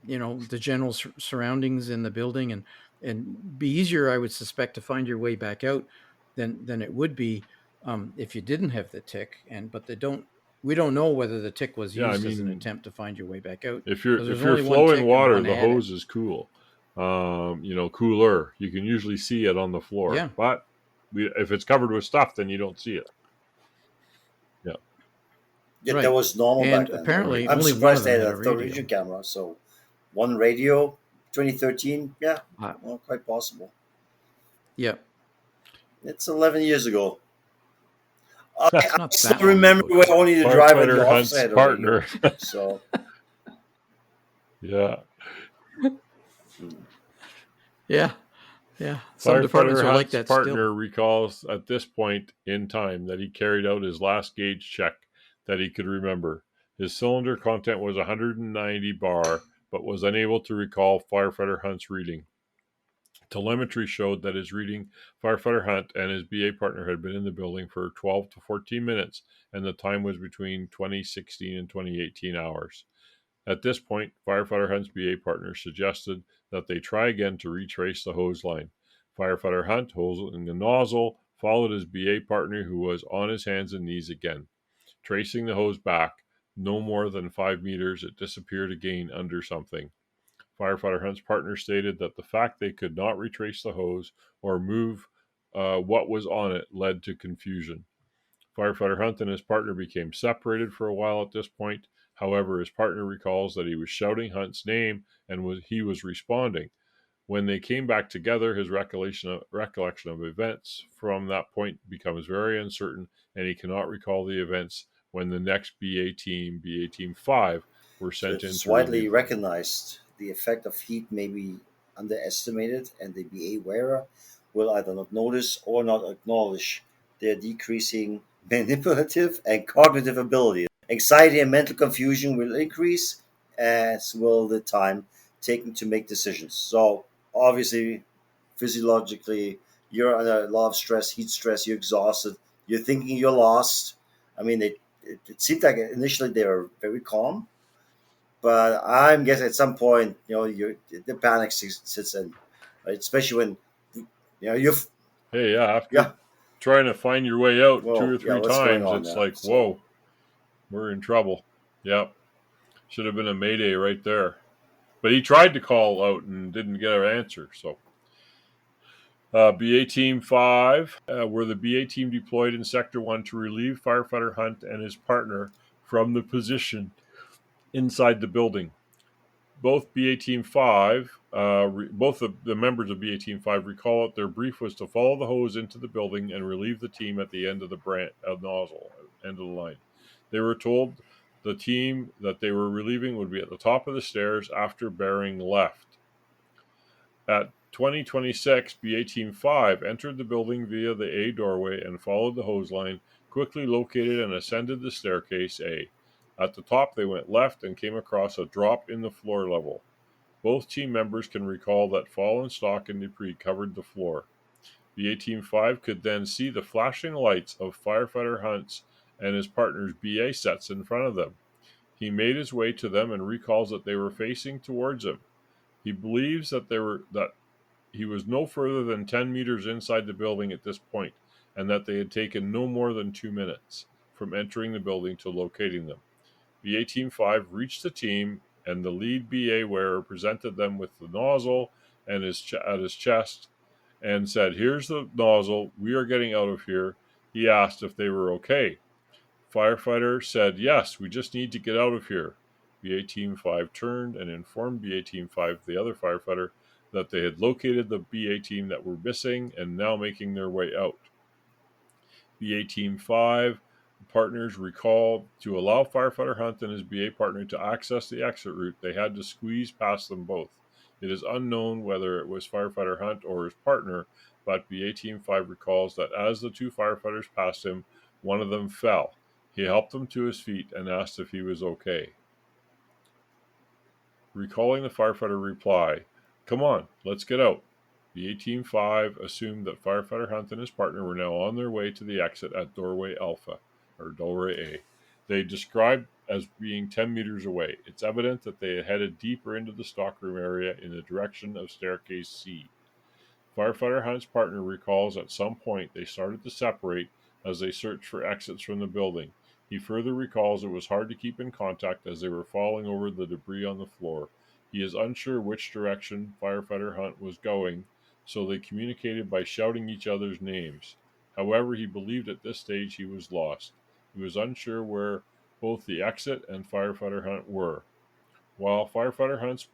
the general surroundings in the building, and be easier, I would suspect, to find your way back out than it would be if you didn't have the tick. But we don't know whether the tick was Yeah, I used as an mean, attempt to find your way back out. if Because you're there's only one flowing tick and water, one the had it. hose is cool. Cooler. You can usually see it on the floor. Yeah. But if it's covered with stuff, then you don't see it. Yeah. Yeah, Right. that was normal And back then. apparently I'm only one of surprised them they had had a a television radio. camera. So one radio, 2013. Yeah, well, quite possible. Yeah. It's 11 years ago. It's I not still that long remember ago, when Joe. only the driver and the Firefighter officer Hunt's had a radio. partner. So Yeah. Yeah. Some departments Firefighter are like Hunt's that partner still. recalls at this point in time that he carried out his last gauge check that he could remember. His cylinder content was 190 bar, but was unable to recall Firefighter Hunt's reading. Telemetry showed that his reading, Firefighter Hunt and his BA partner had been in the building for 12 to 14 minutes, and the time was between 2016 and 2018 hours. At this point, Firefighter Hunt's BA partner suggested that they try again to retrace the hose line. Firefighter Hunt, holding the nozzle, followed his BA partner, who was on his hands and knees again. Tracing the hose back no more than 5 meters, it disappeared again under something. Firefighter Hunt's partner stated that the fact they could not retrace the hose or move what was on it led to confusion. Firefighter Hunt and his partner became separated for a while at this point. However, his partner recalls that he was shouting Hunt's name and he was responding. When they came back together, his recollection of events from that point becomes very uncertain, and he cannot recall the events when the next BA Team 5, were So sent in it's to widely relieve them. recognized the effect of heat may be underestimated, and the BA wearer will either not notice or not acknowledge their decreasing manipulative and cognitive ability. Anxiety and mental confusion will increase, as will the time taken to make decisions. So, obviously, physiologically, you're under a lot of stress, heat stress, you're exhausted, you're thinking you're lost. I mean, it seemed like initially they were very calm, but I'm guessing at some point, the panic sits in, right? Especially when you've Hey, yeah, after yeah, trying to find your way out two well, or yeah, three what's going times, on it's there? like, So whoa, we're in trouble. Yep. Should have been a mayday right there. But he tried to call out and didn't get an answer. So, BA Team 5 were the BA team deployed in Sector 1 to relieve Firefighter Hunt and his partner from the position inside the building. Both BA Team 5, both of the members of BA Team 5 recall that their brief was to follow the hose into the building and relieve the team at the end of the nozzle, end of the line. They were told the team that they were relieving would be at the top of the stairs after bearing left. At 2026, BA Team 5 entered the building via the A doorway and followed the hose line, quickly located and ascended the staircase A. At the top, they went left and came across a drop in the floor level. Both team members can recall that fallen stock and debris covered the floor. BA Team 5 could then see the flashing lights of Firefighter Hunt's and his partner's BA sets in front of them. He made his way to them and recalls that they were facing towards him. He believes that he was no further than 10 meters inside the building at this point, and that they had taken no more than 2 minutes from entering the building to locating them. BA Team 5 reached the team, and the lead BA wearer presented them with the nozzle and at his chest and said, "Here's the nozzle. We are getting out of here." He asked if they were okay. Firefighter said, "Yes, we just need to get out of here." BA Team 5 turned and informed BA Team 5, the other firefighter, that they had located the BA team that were missing and now making their way out. BA Team 5 partners recall to allow Firefighter Hunt and his BA partner to access the exit route, they had to squeeze past them both. It is unknown whether it was Firefighter Hunt or his partner, but BA Team 5 recalls that as the two firefighters passed him, one of them fell. He helped him to his feet and asked if he was okay. Recalling the firefighter reply, "Come on, let's get out." BA Team 5 assumed that Firefighter Hunt and his partner were now on their way to the exit at Doorway Alpha, or Doorway A. They described as being 10 meters away. It's evident that they had headed deeper into the stockroom area in the direction of Staircase C. Firefighter Hunt's partner recalls at some point they started to separate as they searched for exits from the building. He further recalls it was hard to keep in contact as they were falling over the debris on the floor. He is unsure which direction Firefighter Hunt was going, so they communicated by shouting each other's names. However, he believed at this stage he was lost. He was unsure where both the exit and Firefighter Hunt were. While Firefighter Hunt's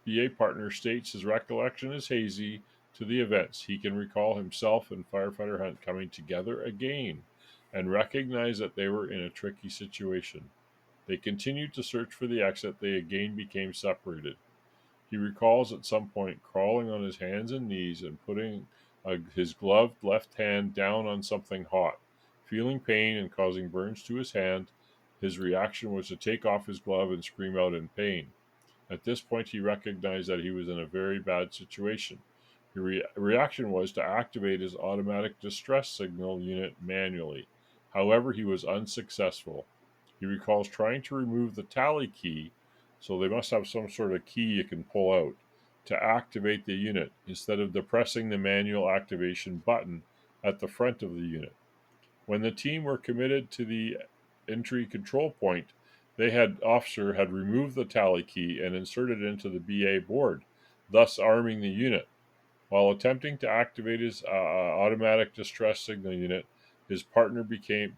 BA partner states his recollection is hazy to the events, he can recall himself and Firefighter Hunt coming together again and recognize that they were in a tricky situation. They continued to search for the exit. They again became separated. He recalls at some point crawling on his hands and knees and putting his gloved left hand down on something hot. Feeling pain and causing burns to his hand, his reaction was to take off his glove and scream out in pain. At this point, he recognized that he was in a very bad situation. His reaction was to activate his automatic distress signal unit manually. However, he was unsuccessful. He recalls trying to remove the tally key, so they must have some sort of key you can pull out, to activate the unit instead of depressing the manual activation button at the front of the unit. When the team were committed to the entry control point, officer had removed the tally key and inserted it into the BA board, thus arming the unit. While attempting to activate his automatic distress signal unit, his partner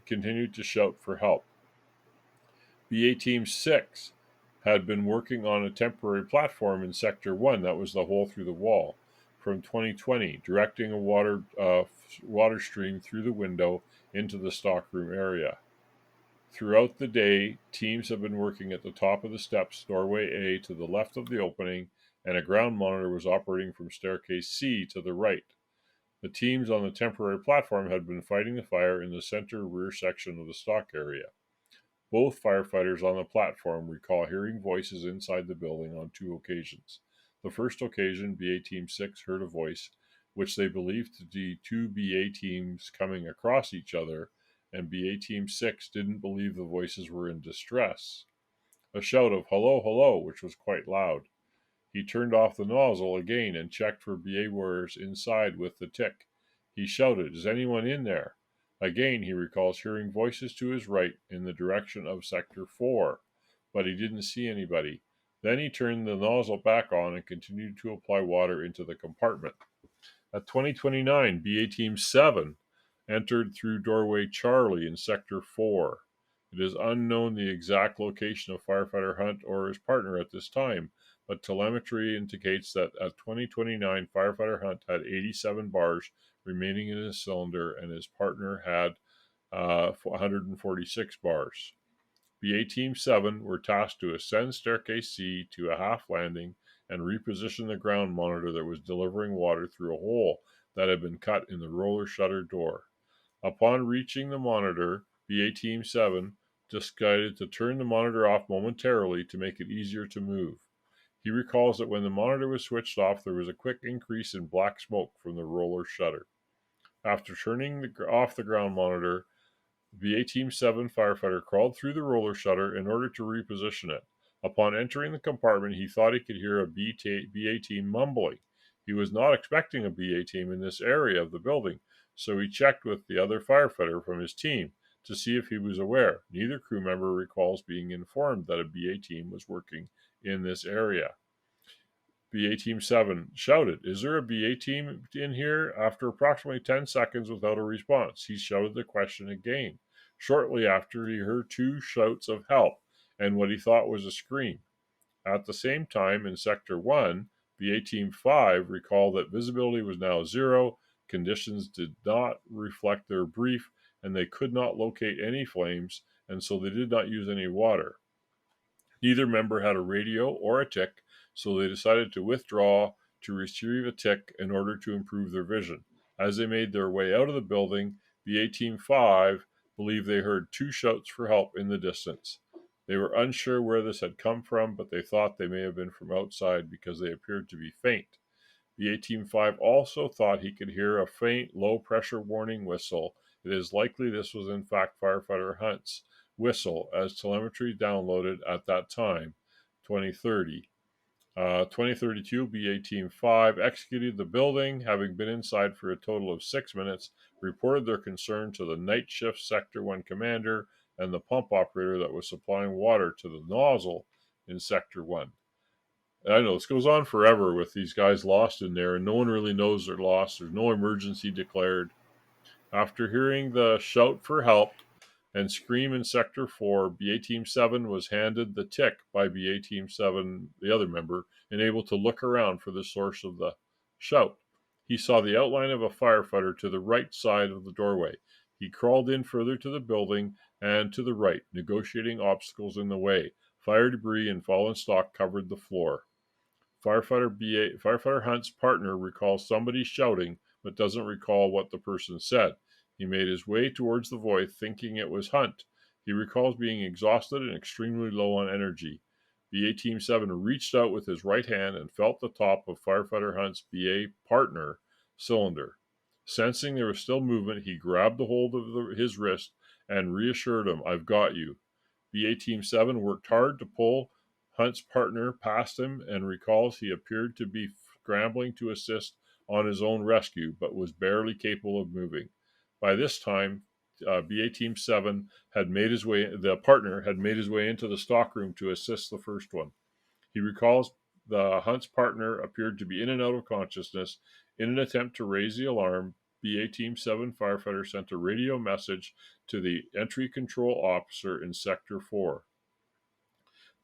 continued to shout for help. BA Team 6 had been working on a temporary platform in Sector 1, that was the hole through the wall, from 2020, directing a water stream through the window into the stockroom area. Throughout the day, teams have been working at the top of the steps, Doorway A to the left of the opening, and a ground monitor was operating from Staircase C to the right. The teams on the temporary platform had been fighting the fire in the center rear section of the stock area. Both firefighters on the platform recall hearing voices inside the building on 2 occasions. The first occasion, BA Team 6 heard a voice, which they believed to be 2 BA teams coming across each other, and BA Team 6 didn't believe the voices were in distress. A shout of "hello, hello," which was quite loud. He turned off the nozzle again and checked for BA warriors inside with the tick. He shouted, "Is anyone in there?" Again, he recalls hearing voices to his right in the direction of Sector 4, but he didn't see anybody. Then he turned the nozzle back on and continued to apply water into the compartment. At 2029, BA Team 7 entered through Doorway Charlie in Sector 4. It is unknown the exact location of Firefighter Hunt or his partner at this time, but telemetry indicates that at 2029, Firefighter Hunt had 87 bars remaining in his cylinder and his partner had 146 bars. BA Team 7 were tasked to ascend Staircase C to a half landing and reposition the ground monitor that was delivering water through a hole that had been cut in the roller shutter door. Upon reaching the monitor, BA Team 7 decided to turn the monitor off momentarily to make it easier to move. He recalls that when the monitor was switched off, there was a quick increase in black smoke from the roller shutter. After turning off the ground monitor, BA Team 7 firefighter crawled through the roller shutter in order to reposition it. Upon entering the compartment, he thought he could hear a BA team mumbling. He was not expecting a BA team in this area of the building, so he checked with the other firefighter from his team to see if he was aware. Neither crew member recalls being informed that a BA team was working in this area. BA Team 7 shouted, "Is there a BA team in here?" After approximately 10 seconds without a response, he shouted the question again. Shortly after, he heard 2 shouts of help and what he thought was a scream. At the same time, in Sector 1, BA Team 5 recalled that visibility was now 0, conditions did not reflect their brief, and they could not locate any flames, and so they did not use any water. Neither member had a radio or a TIC, so they decided to withdraw to retrieve a TIC in order to improve their vision. As they made their way out of the building, BA Team 5 believed they heard 2 shouts for help in the distance. They were unsure where this had come from, but they thought they may have been from outside because they appeared to be faint. BA Team 5 also thought he could hear a faint, low-pressure warning whistle. It is likely this was in fact firefighter Hunt's whistle, as telemetry downloaded at that time, 2030. 2032, BA Team 5 executed the building, having been inside for a total of 6 minutes, reported their concern to the night shift Sector 1 commander and the pump operator that was supplying water to the nozzle in Sector 1. And I know this goes on forever with these guys lost in there, and no one really knows they're lost. There's no emergency declared. After hearing the shout for help and scream in Sector 4, BA Team 7 was handed the TIC by BA Team 7, the other member, and able to look around for the source of the shout. He saw the outline of a firefighter to the right side of the doorway. He crawled in further to the building and to the right, negotiating obstacles in the way. Fire debris and fallen stock covered the floor. Firefighter Hunt's partner recalls somebody shouting, but doesn't recall what the person said. He made his way towards the voice, thinking it was Hunt. He recalls being exhausted and extremely low on energy. BA Team 7 reached out with his right hand and felt the top of Firefighter Hunt's BA partner cylinder. Sensing there was still movement, he grabbed the hold of his wrist and reassured him, "I've got you." BA Team 7 worked hard to pull Hunt's partner past him and recalls he appeared to be scrambling to assist on his own rescue, but was barely capable of moving. By this time, BA Team 7 the partner had made his way into the stockroom to assist the first one. He recalls the Hunt's partner appeared to be in and out of consciousness. In an attempt to raise the alarm, BA Team 7 firefighter sent a radio message to the entry control officer in Sector 4.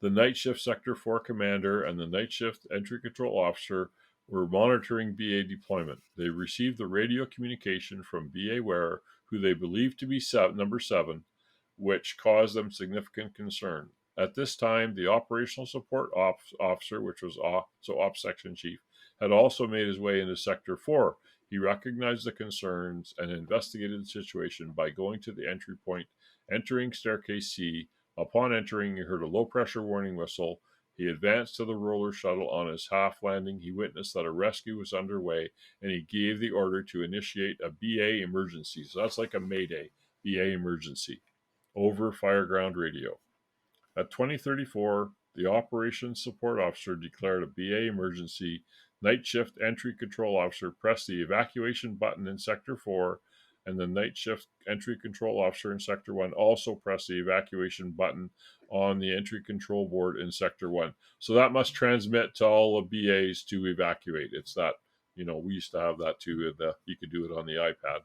The night shift Sector 4 commander and the night shift entry control officer were monitoring BA deployment. They received the radio communication from BA wearer, who they believed to be number 7, which caused them significant concern. At this time, the operational support officer, which was Ops Section Chief, had also made his way into Sector 4. He recognized the concerns and investigated the situation by going to the entry point, entering Staircase C. Upon entering, he heard a low-pressure warning whistle. He advanced to the roller shuttle. On his half landing, he witnessed that a rescue was underway, and he gave the order to initiate a BA emergency. So that's like a Mayday, BA emergency, over fireground radio. At 2034, the operations support officer declared a BA emergency. Night shift entry control officer pressed the evacuation button in Sector 4, and the night shift entry control officer in Sector 1 also pressed the evacuation button on the entry control board in Sector 1. So that must transmit to all the BAs to evacuate. It's that, we used to have that too. You could do it on the iPad.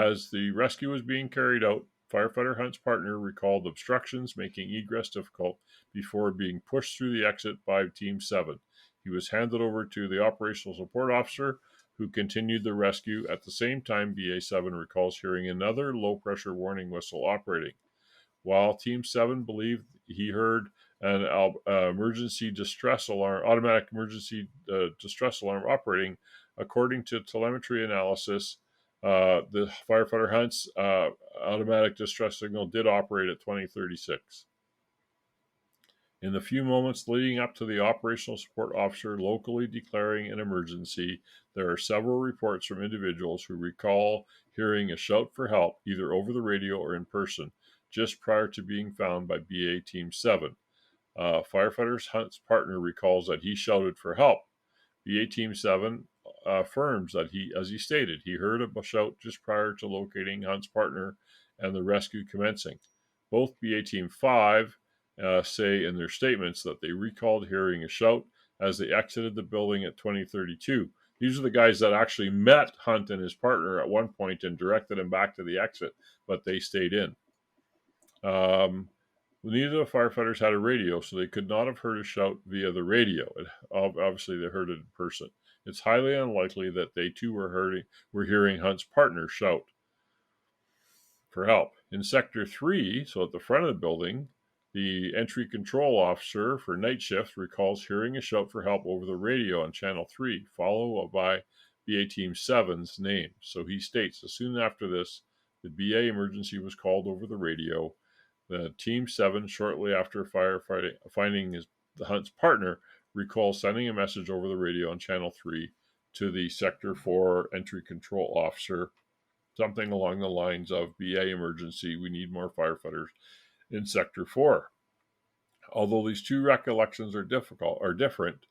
As the rescue was being carried out, Firefighter Hunt's partner recalled obstructions making egress difficult before being pushed through the exit by Team 7. He was handed over to the operational support officer, who continued the rescue. At the same time, BA 7 recalls hearing another low-pressure warning whistle operating. While Team 7 believed he heard an automatic emergency distress alarm operating, according to telemetry analysis, the Firefighter Hunt's automatic distress signal did operate at 2036. In the few moments leading up to the operational support officer locally declaring an emergency, there are several reports from individuals who recall hearing a shout for help, either over the radio or in person, just prior to being found by BA Team 7. Firefighter Hunt's partner recalls that he shouted for help. BA Team 7 affirms that as he stated, he heard a shout just prior to locating Hunt's partner and the rescue commencing. Both BA Team 5 say in their statements that they recalled hearing a shout as they exited the building at 2032. These are the guys that actually met Hunt and his partner at one point and directed him back to the exit, but they stayed in. Neither of the firefighters had a radio, so they could not have heard a shout via the radio. Obviously, they heard it in person. It's highly unlikely that they too were hearing Hunt's partner shout for help. In Sector 3, so at the front of the building, the entry control officer for night shift recalls hearing a shout for help over the radio on Channel 3, followed by BA Team 7's name. So he states, as soon after this, the BA emergency was called over the radio. The Team 7, shortly after finding Hunt's partner, recalls sending a message over the radio on Channel 3 to the Sector 4 entry control officer, something along the lines of BA emergency, we need more firefighters in Sector 4. Although these two recollections are different,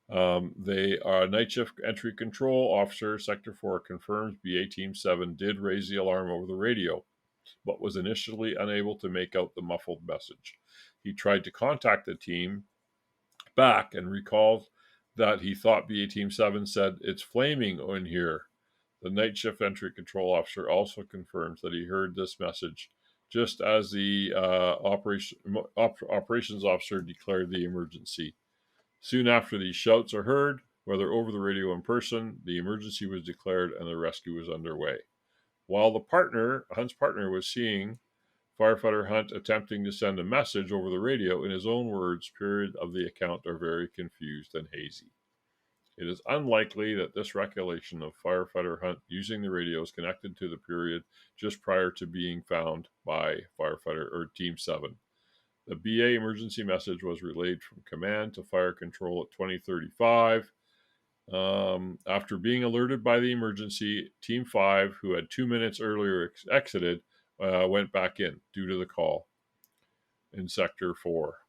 they are night shift entry control officer Sector 4 confirms BA Team 7 did raise the alarm over the radio, but was initially unable to make out the muffled message. He tried to contact the team back and recalled that he thought BA Team 7 said, "It's flaming in here." The night shift entry control officer also confirms that he heard this message just as the operations officer declared the emergency. Soon after these shouts are heard, whether over the radio or in person, the emergency was declared and the rescue was underway. While Hunt's partner, was seeing firefighter Hunt attempting to send a message over the radio, in his own words, period of the account are very confused and hazy. It is unlikely that this recollection of firefighter Hunt using the radio is connected to the period just prior to being found by firefighter or Team 7. The BA emergency message was relayed from command to fire control at 2035. After being alerted by the emergency, Team 5, who had 2 minutes earlier exited, went back in due to the call in Sector 4.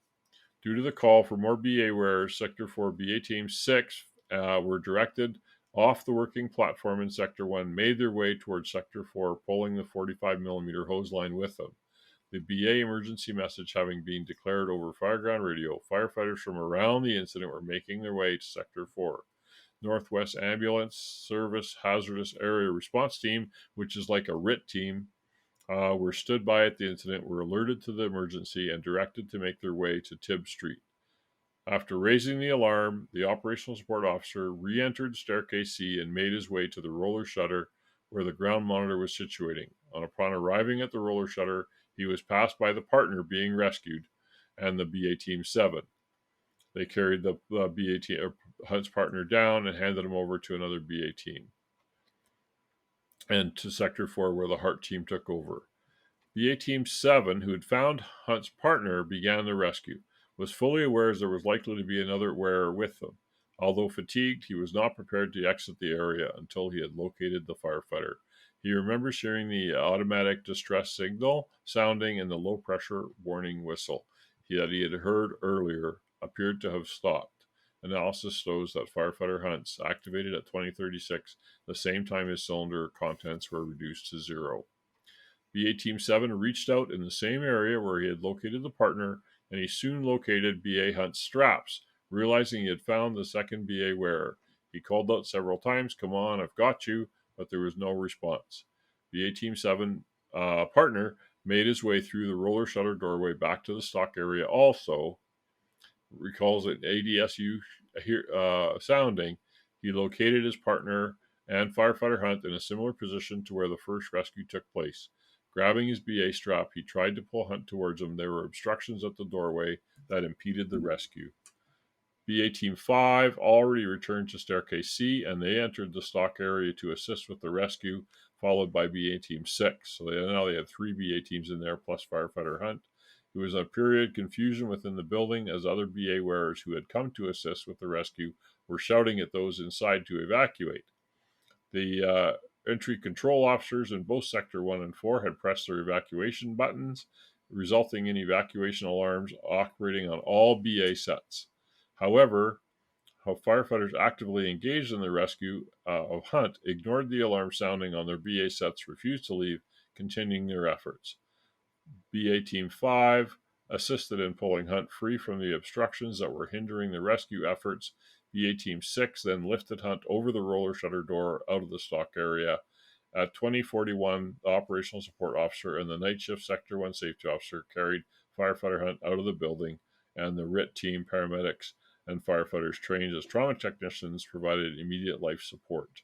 Due to the call for more BA wearers, Sector 4 BA Team 6 were directed off the working platform in Sector 1, made their way towards Sector 4, pulling the 45mm hose line with them. The BA emergency message having been declared over fireground radio, firefighters from around the incident were making their way to Sector 4. Northwest Ambulance Service Hazardous Area Response Team, which is like a RIT team, were stood by at the incident, were alerted to the emergency, and directed to make their way to Tibb Street. After raising the alarm, the operational support officer re-entered Staircase C and made his way to the roller shutter where the ground monitor was situating. Upon arriving at the roller shutter, he was passed by the partner being rescued and the BA Team 7. They carried the BA team, Hunt's partner down and handed him over to another BA team and to Sector 4 where the Heart team took over. BA Team 7, who had found Hunt's partner, began the rescue, was fully aware there was likely to be another wearer with them. Although fatigued, he was not prepared to exit the area until he had located the firefighter. He remembers hearing the automatic distress signal sounding and the low-pressure warning whistle that he had heard earlier appeared to have stopped. Analysis shows that firefighter Hunt's activated at 2036, the same time his cylinder contents were reduced to zero. BA Team 7 reached out in the same area where he had located the partner, and he soon located BA Hunt's straps, realizing he had found the second BA wearer. He called out several times, "Come on, I've got you," but there was no response. BA Team 7 partner made his way through the roller shutter doorway back to the stock area also. Recalls an ADSU sounding. He located his partner and firefighter Hunt in a similar position to where the first rescue took place. Grabbing his BA strap, he tried to pull Hunt towards him. There were obstructions at the doorway that impeded the rescue. BA Team 5 already returned to Staircase C, and they entered the stock area to assist with the rescue, followed by BA Team 6. So now they had 3 BA teams in there, plus firefighter Hunt. There was a period of confusion within the building as other BA wearers who had come to assist with the rescue were shouting at those inside to evacuate. The entry control officers in both Sector 1 and 4 had pressed their evacuation buttons, resulting in evacuation alarms operating on all BA sets. However, firefighters actively engaged in the rescue of Hunt ignored the alarm sounding on their BA sets, refused to leave, continuing their efforts. BA Team 5 assisted in pulling Hunt free from the obstructions that were hindering the rescue efforts. BA Team 6 then lifted Hunt over the roller shutter door out of the stock area. At 2041, the operational support officer and the night shift Sector 1 safety officer carried firefighter Hunt out of the building, and the RIT team, paramedics, and firefighters trained as trauma technicians provided immediate life support.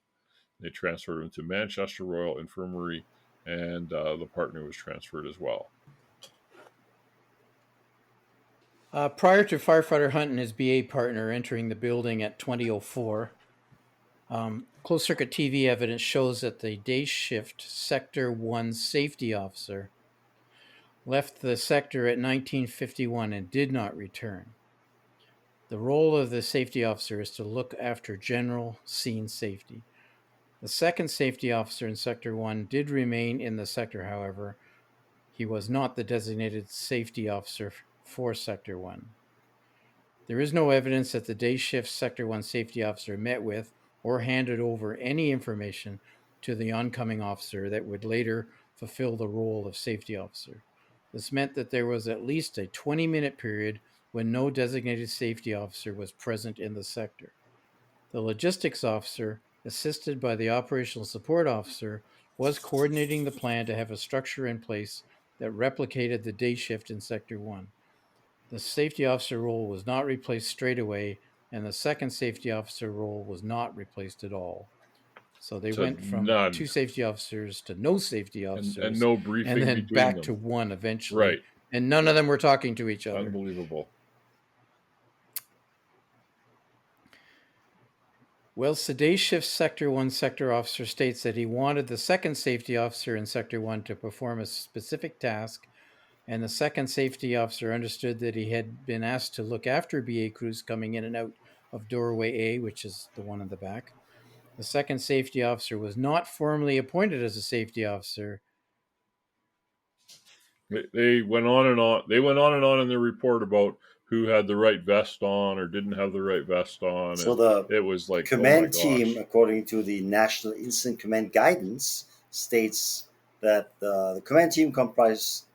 They transferred him to Manchester Royal Infirmary, and the partner was transferred as well. Prior to firefighter Hunt and his BA partner entering the building at 2004, closed circuit TV evidence shows that the day shift Sector 1 safety officer left the sector at 1951 and did not return. The role of the safety officer is to look after general scene safety. The second safety officer in Sector 1 did remain in the sector, however. He was not the designated safety officer for Sector 1. There is no evidence that the day shift Sector 1 safety officer met with or handed over any information to the oncoming officer that would later fulfill the role of safety officer. This meant that there was at least a 20-minute period when no designated safety officer was present in the sector. The logistics officer, assisted by the operational support officer, was coordinating the plan to have a structure in place that replicated the day shift in Sector 1. The safety officer role was not replaced straight away, and the second safety officer role was not replaced at all. So they went from none. 2 safety officers to no safety officers, and no briefing and then between back them. to 1 eventually. Right. And none of them were talking to each other. Unbelievable. Well, day shift Sector 1 sector officer states that he wanted the second safety officer in Sector 1 to perform a specific task, and the second safety officer understood that he had been asked to look after BA crews coming in and out of doorway A, which is the one in the back. The second safety officer was not formally appointed as a safety officer. They went on and on. They went on and on in their report about who had the right vest on or didn't have the right vest on. So it was like command team, according to the National Incident Command Guidance, states that the command team comprises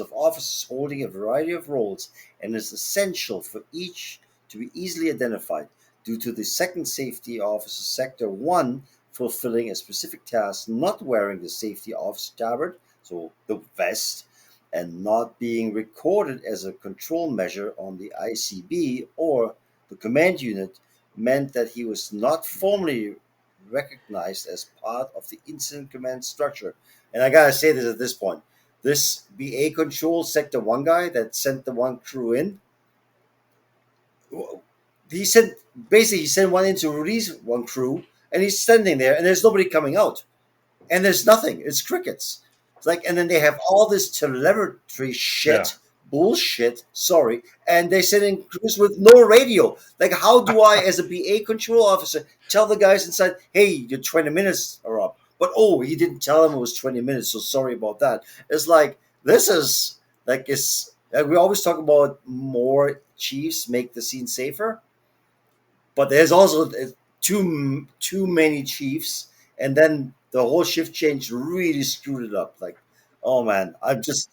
of officers holding a variety of roles and is essential for each to be easily identified due to the second safety officer Sector 1 fulfilling a specific task, not wearing the safety officer tabard, so the vest, and not being recorded as a control measure on the ICB or the command unit meant that he was not formally recognized as part of the incident command structure. And I gotta say this at this point. This BA control Sector 1 guy that sent the one crew in, he sent one in to release one crew, and he's standing there and there's nobody coming out. And there's nothing. It's crickets. It's like, and then they have all this telemetry shit, bullshit, sorry, and they send in crews with no radio. Like, how do I, as a BA control officer, tell the guys inside, hey, your 20 minutes are up? But, oh, he didn't tell them it was 20 minutes, so sorry about that. It's like, this is, like, we always talk about more chiefs make the scene safer, but there's also too many chiefs, and then the whole shift change really screwed it up. Like, oh man, I'm just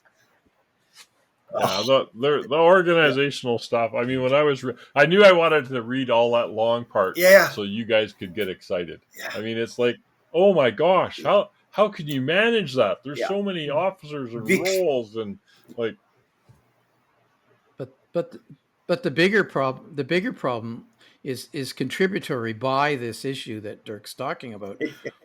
the organizational stuff. I mean, when I was, I knew I wanted to read all that long part, so you guys could get excited. Yeah. I mean, it's like, oh my gosh, how can you manage that? There's so many officers and roles, and like. But the bigger problem is contributory by this issue that Dirk's talking about.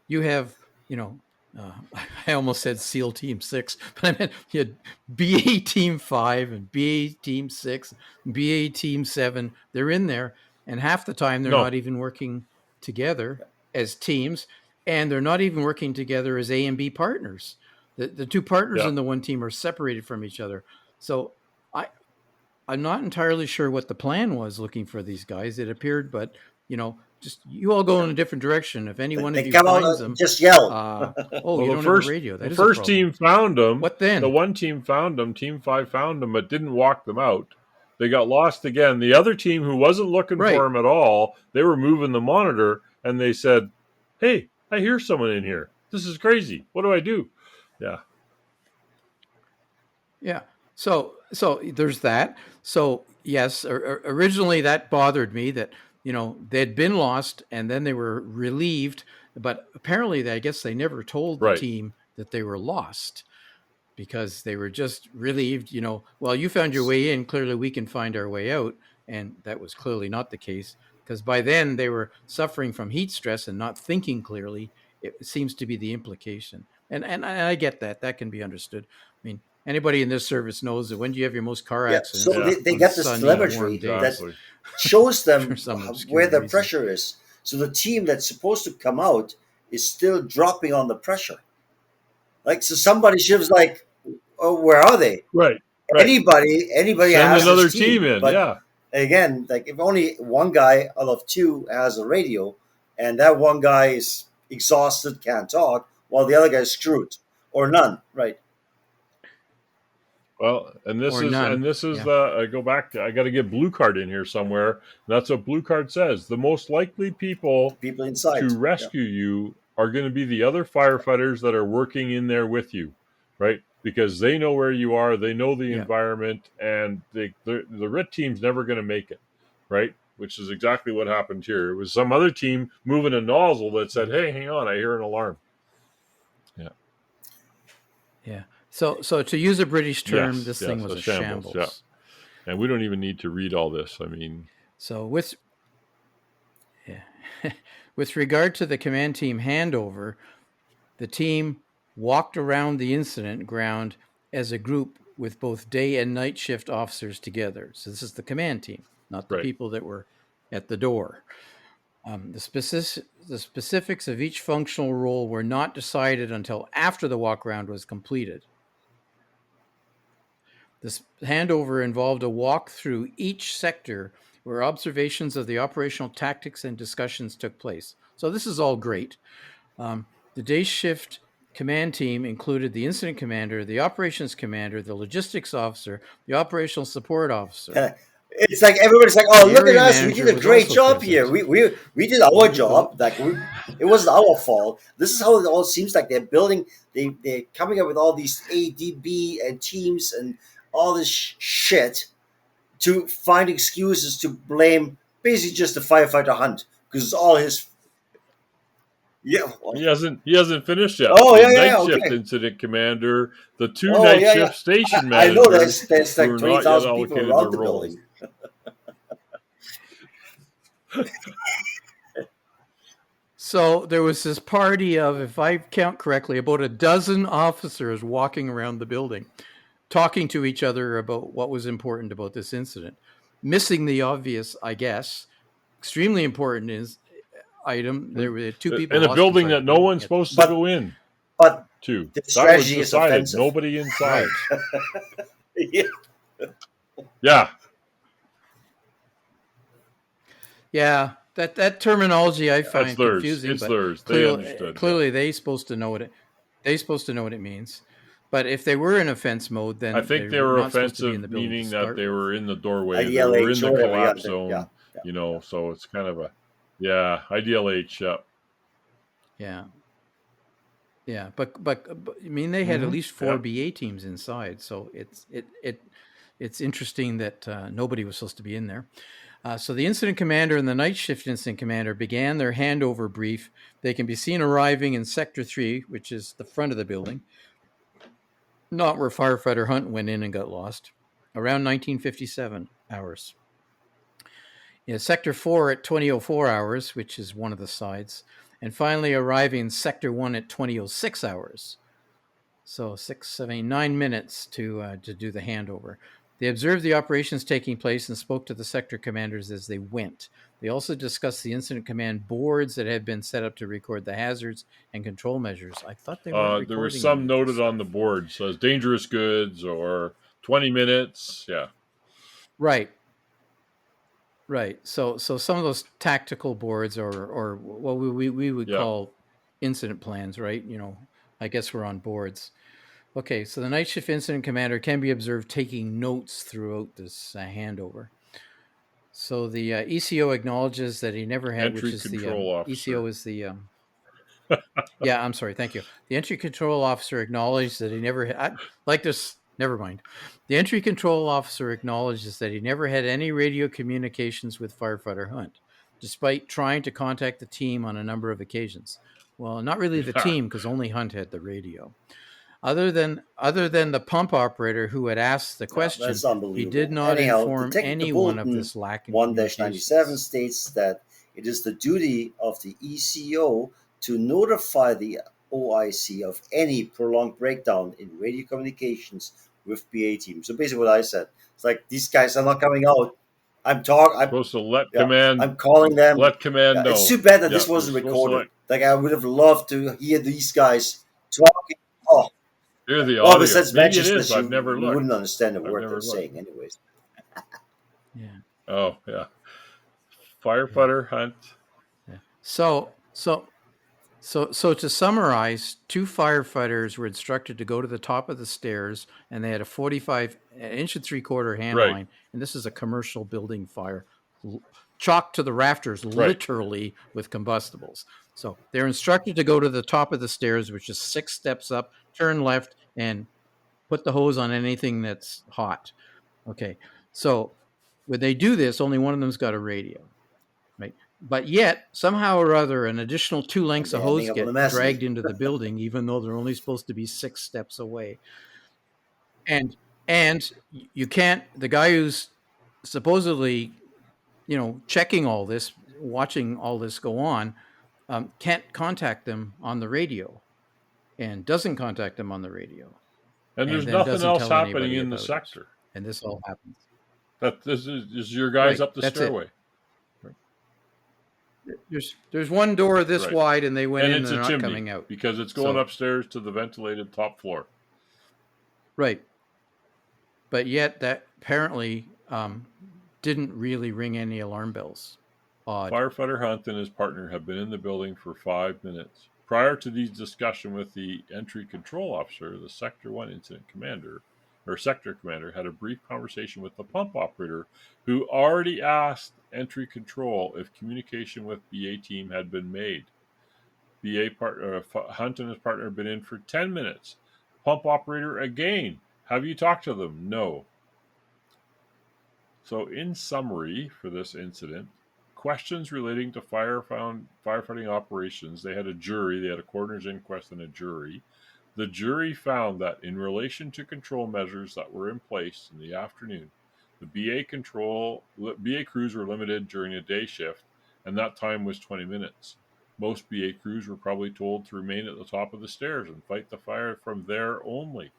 You have, I almost said SEAL Team 6, but I meant you had BA Team 5 and BA Team 6, BA Team 7. They're in there, and half the time they're not even working together as teams, and they're not even working together as A and B partners. The two partners in the one team are separated from each other. So I'm not entirely sure what the plan was looking for these guys. It appeared, but just you all go in a different direction. If any one of you finds them, just yell. You don't have a radio. The first team found them. What then? The one team found them. Team 5 found them, but didn't walk them out. They got lost again. The other team, who wasn't looking for them at all, they were moving the monitor, and they said, "Hey, I hear someone in here. This is crazy. What do I do?" Yeah. Yeah. So So there's that. So yes, originally that bothered me that they'd been lost and then they were relieved, but apparently I guess they never told the Right. team that they were lost because they were just relieved. Well, you found your way in. Clearly, we can find our way out, and that was clearly not the case because by then they were suffering from heat stress and not thinking clearly. It seems to be the implication, and I get that. That can be understood. I mean, anybody in this service knows that when do you have your most car Yeah, accidents? so Yeah. they On get this sunny, warm telemetry days that Exactly. shows for them some obscure where the reason. pressure is. So the team that's supposed to come out is still dropping on the pressure. Like, so somebody shivs like, oh, where are they? Right. Right. Anybody Send has this another team team, in. but Yeah. again, like if only one guy out of two has a radio, and that one guy is exhausted, can't talk, while the other guy's screwed, or none, right? Well, Or none. Yeah. I go back to, I got to get Blue Card in here somewhere. That's what Blue Card says. The most likely people People inside. to Yeah. rescue you are going to be the other firefighters that are working in there with you, right? Because they know where you are, they know the Yeah. environment, and the RIT team's never going to make it, right? Which is exactly what happened here. It was some other team moving a nozzle that said, "Hey, hang on, I hear an alarm." Yeah. Yeah. So to use a British term, Yes. this thing Yes. was A a shambles. Yeah. shambles. And we don't even need to read all this. I mean, So with with regard to the command team handover, the team walked around the incident ground as a group with both day and night shift officers together. So this is the command team, not the right. people that were at the door. The specifics of each functional role were not decided until after the walk around was completed. This handover involved a walk through each sector where observations of the operational tactics and discussions took place. So this is all great. The day shift command team included the incident commander, the operations commander, the logistics officer, the operational support officer. It's like everybody's like, "Oh, The look at area us! We manager did a was great also job here. present. We did our job. It wasn't our fault. This is how it all seems like they're building. They're coming up with all these ADB and teams and all this shit to find excuses to blame basically just the firefighter Hunt because it's all his. Yeah. He hasn't finished yet. Oh The yeah, yeah, night shift okay. incident commander, the two Oh night yeah, yeah. shift station I know managers there's who like are twenty not yet thousand people allocated their around the roles. building. So there was this party of, if I count correctly, about a dozen officers walking around the building, talking to each other about what was important about this incident. Missing the obvious, I guess, extremely important item. There were two people In a lost building inside that the no building. one's supposed to But go in but to. the That was strategy is decided. offensive. Nobody inside. Right. Yeah. Yeah. Yeah, that terminology I That's find theirs. confusing, It's but theirs. They clearly, understood. clearly they supposed to know what it means. But if they were in offense mode, then I think they're they were not supposed to be in the offensive, building to meaning that start they with. were in the doorway. They were in IDLH the or whatever. Yeah, collapse zone. yeah. So it's kind of a, yeah, IDLH. Yeah. Yeah. Yeah, but I mean they had at least four Yeah. BA teams inside, so it's interesting that nobody was supposed to be in there. So the incident commander and the night shift incident commander began their handover brief. They can be seen arriving in Sector 3, which is the front of the building, not where firefighter Hunt went in and got lost, around 1957 hours. Sector 4 at 2004 hours, which is one of the sides, and finally arriving in Sector 1 at 2006 hours. So 6, 7, 8, 9 minutes to do the handover. They observed the operations taking place and spoke to the sector commanders as they went. They also discussed the incident command boards that had been set up to record the hazards and control measures. I thought they weren't recording. There was some noted on the board, so dangerous goods or 20 minutes. Yeah. Right. So some of those tactical boards or what we would call incident plans, right? I guess we're on boards. Okay, so the night shift incident commander can be observed taking notes throughout this handover. So the ECO acknowledges that he never had, Entry which is control officer. ECO is the. Yeah, I'm sorry. Thank you. The entry control officer acknowledged that he never had. I'd like to never mind. The entry control officer acknowledges that he never had any radio communications with firefighter Hunt, despite trying to contact the team on a number of occasions. Well, not really the team, because only Hunt had the radio. Other than the pump operator who had asked the Yeah, question, that's he unbelievable. did not Anyhow, inform the anyone of bulletin this lack in 1-97 communications. states that it is the duty of the ECO to notify the OIC of any prolonged breakdown in radio communications with BA team. So basically, what I said, it's like these guys are not coming out. I'm Supposed to let yeah, command I'm calling them. command Yeah, it's know. too bad that Yeah, this you're wasn't supposed to recorded. let. Like I would have loved to hear these guys talking. Oh, Hear the well, audio. besides Maybe it mentions is, that but I've never we wouldn't looked. understand a I've word they're never looked. saying, anyways. Yeah. Oh yeah, Yeah. firefighter Hunt. Yeah. So to summarize, 2 firefighters were instructed to go to the top of the stairs, and they had a 45 inch and 3/4 hand Right, line, and this is a commercial building fire, chalked to the rafters, right. literally with combustibles. So they're instructed to go to the top of the stairs, which is 6 steps up, turn left, and put the hose on anything that's hot. Okay, so when they do this, only one of them's got a radio. Right. But yet, somehow or other, an additional 2 And lengths they're of ending hose up on the get dragged mezzanine. into the building, even though they're only supposed to be 6 steps away. And you can't. The guy who's supposedly, checking all this, watching all this go on, can't contact them on the radio, and doesn't contact them on the radio, And and there's then nothing doesn't else tell happening anybody in the about it. sector. And this all happens. That this is your guys Right. up the That's it. stairway. There's one door this Right. wide, and they went And in, it's and a they're not chimney coming out. because it's going So upstairs to the ventilated top floor. right. But yet that apparently didn't really ring any alarm bells. Odd. Firefighter Hunt and his partner have been in the building for 5 minutes. Prior to these discussion with the entry control officer, the Sector 1 incident commander, or sector commander, had a brief conversation with the pump operator who already asked entry control if communication with BA team had been made. Hunt and his partner have been in for 10 minutes. Pump operator again. Have you talked to them? No. So, in summary for this incident, questions relating to firefighting operations, they had a jury, they had a coroner's inquest and a jury. The jury found that in relation to control measures that were in place in the afternoon, the BA crews were limited during a day shift, and that time was 20 minutes. Most BA crews were probably told to remain at the top of the stairs and fight the fire from there only.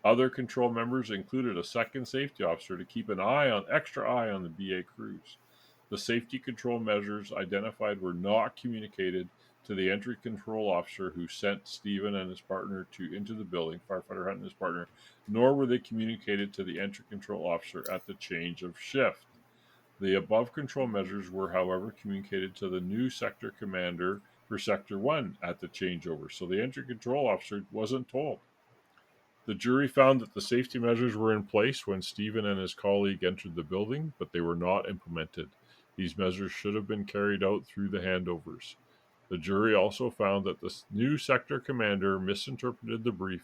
Other control members included a second safety officer to keep an extra eye on the BA crews. The safety control measures identified were not communicated to the entry control officer who sent Stephen and his partner into the building, firefighter Hunt and his partner, nor were they communicated to the entry control officer at the change of shift. The above control measures were, however, communicated to the new sector commander for Sector 1 at the changeover, so the entry control officer wasn't told. The jury found that the safety measures were in place when Stephen and his colleague entered the building, but they were not implemented. These measures should have been carried out through the handovers. The jury also found that the new sector commander misinterpreted the brief,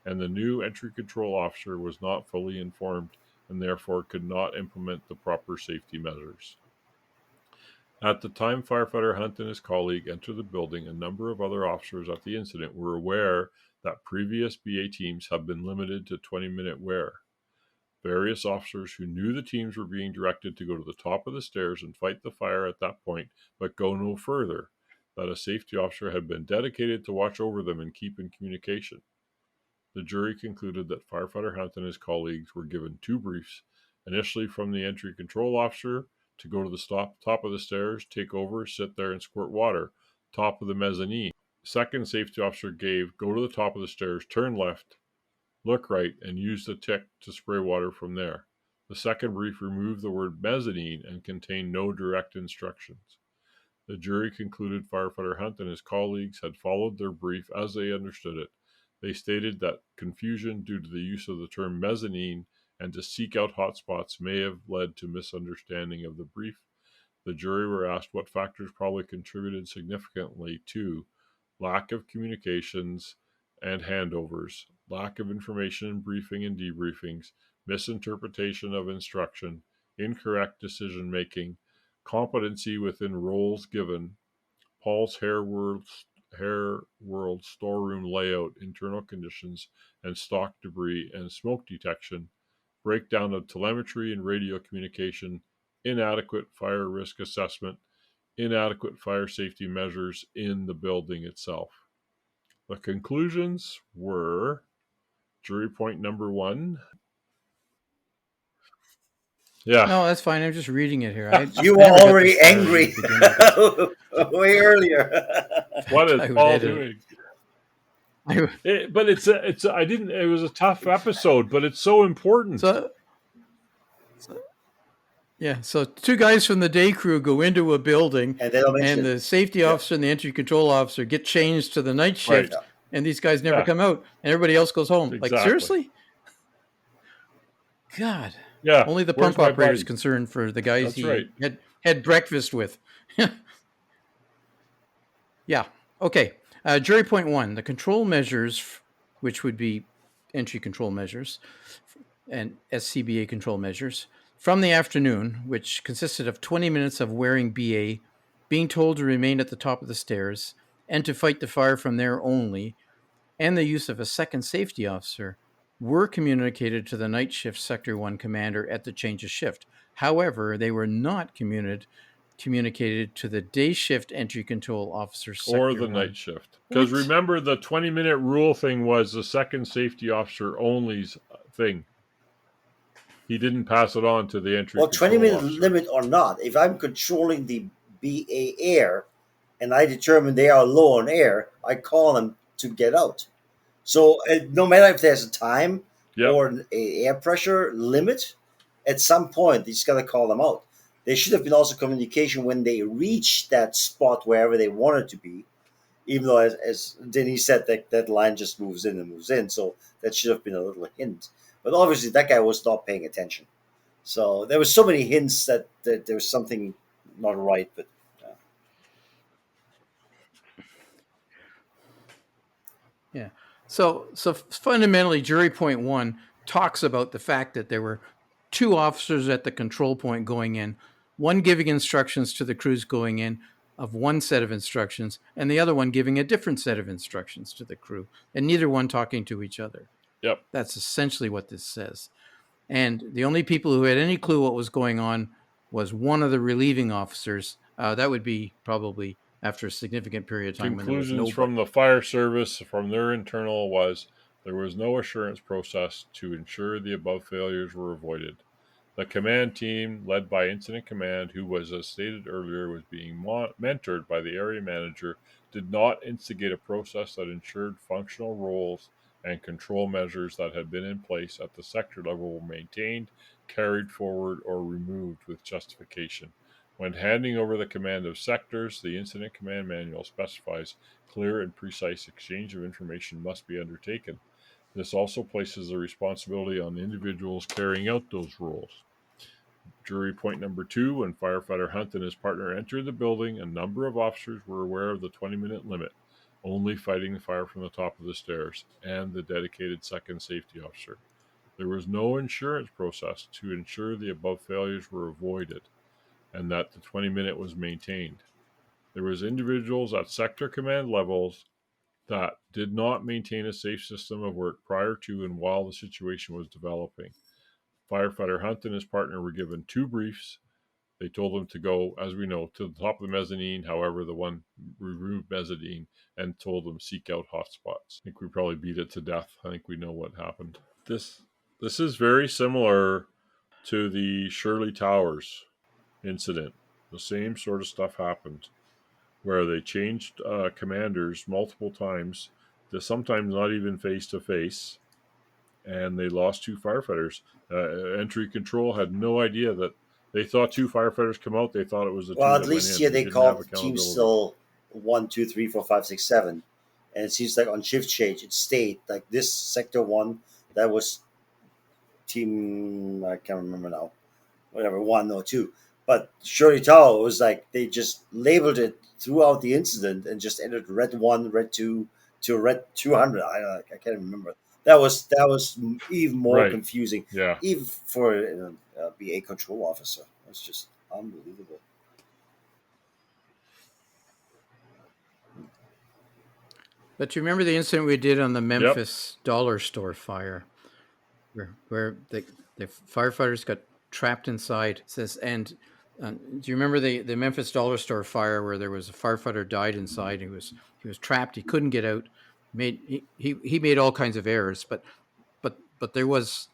and the new entry control officer was not fully informed and therefore could not implement the proper safety measures. At the time firefighter Hunt and his colleague entered the building, a number of other officers at the incident were aware that previous BA teams have been limited to 20-minute wear. Various officers who knew the teams were being directed to go to the top of the stairs and fight the fire at that point, but go no further, that a safety officer had been dedicated to watch over them and keep in communication. The jury concluded that firefighter Hunt and his colleagues were given 2 briefs, initially from the entry control officer to go to the top of the stairs, take over, sit there and squirt water, top of the mezzanine. Second safety officer gave, go to the top of the stairs, turn left, look right, and use the tick to spray water from there. The second brief removed the word mezzanine and contained no direct instructions. The jury concluded firefighter Hunt and his colleagues had followed their brief as they understood it. They stated that confusion due to the use of the term mezzanine and to seek out hotspots may have led to misunderstanding of the brief. The jury were asked what factors probably contributed significantly to lack of communications and handovers. lack of information in briefing and debriefings, misinterpretation of instruction, incorrect decision making, competency within roles given, Paul's Hair World storeroom layout, internal conditions, and stock debris and smoke detection, breakdown of telemetry and radio communication, inadequate fire risk assessment, inadequate fire safety measures in the building itself. The conclusions were jury point number 1. Yeah. No, that's fine. I'm just reading it here. You I were never got already this far in angry the beginning 'cause way earlier. What I is would Paul edit doing? it. But it was a tough episode, but it's so important. So two guys from the day crew go into a building, And they don't mention and it. the safety officer and the entry control officer get changed to the night shift, Right. and these guys never Yeah. come out, and everybody else goes home. Like, Exactly. seriously? God. Yeah. Only the where's pump my operator's buddy? concerned for the guys That's he right. had breakfast with. Yeah. Okay. Jury point 1, the control measures, which would be entry control measures and SCBA control measures, from the afternoon, which consisted of 20 minutes of wearing BA, being told to remain at the top of the stairs, and to fight the fire from there only, and the use of a second safety officer, were communicated to the night shift Sector 1 commander at the change of shift. However, they were not communicated to the day shift entry control officer Sector Or the 1. night shift. Because What? remember, the 20-minute rule thing was the second safety officer only's thing. He didn't pass it on to the entry Well, control 20-minute officer. limit or not, if I'm controlling the BA air and I determine they are low on air, I call them to get out. So no matter if there's a time Yep. or an air pressure limit, at some point, you just got to call them out. There should have been also communication when they reach that spot wherever they wanted to be, even though, as Denise said, that line just moves in and moves in. So that should have been a little hint. But obviously, that guy was not paying attention. So there were so many hints that there was something not right. But Yeah. So fundamentally, jury point 1 talks about the fact that there were two officers at the control point going in, one giving instructions to the crews going in of one set of instructions, and the other one giving a different set of instructions to the crew, and neither one talking to each other. Yep. That's essentially what this says. And the only people who had any clue what was going on was one of the relieving officers. That would be probably after a significant period of time. Conclusions from the fire service, from their internal, was there was no assurance process to ensure the above failures were avoided. The command team, led by Incident Command, who was, as stated earlier, was being mentored by the area manager, did not instigate a process that ensured functional roles and control measures that had been in place at the sector level were maintained, carried forward, or removed with justification. When handing over the command of sectors, the Incident Command Manual specifies clear and precise exchange of information must be undertaken. This also places the responsibility on individuals carrying out those roles. Jury point number 2, when firefighter Hunt and his partner entered the building, a number of officers were aware of the 20-minute limit, only fighting the fire from the top of the stairs, and the dedicated second safety officer. There was no insurance process to ensure the above failures were avoided, and that the 20-minute was maintained. There was individuals at sector command levels that did not maintain a safe system of work prior to and while the situation was developing. Firefighter Hunt and his partner were given 2 briefs. They told them to go, as we know, to the top of the mezzanine. However, the one removed mezzanine and told them seek out hotspots. I think we probably beat it to death. I think we know what happened. This is very similar to the Shirley Towers incident. The same sort of stuff happened, where they changed commanders multiple times, sometimes not even face to face, and they lost 2 firefighters. Entry control had no idea that they thought 2 firefighters come out. They thought it was the 2 well, that at least went in. here they called the team still 1, 2, 3, 4, 5, 6, 7, and it seems like on shift change it stayed like this sector 1. That was team, I can't remember now, whatever, 1 or 2. But Shirley Tower was like they just labeled it throughout the incident and just entered red 1, red 2 to red 200. I can't remember. that was even more Right. confusing, Yeah. even for be a control officer. It's just unbelievable. But you remember the incident we did on the Yep. Memphis dollar store fire, where the firefighters got trapped inside. It says, and do you remember the Memphis dollar store fire where there was a firefighter died inside? He was trapped. He couldn't get out. He made all kinds of errors, but there was,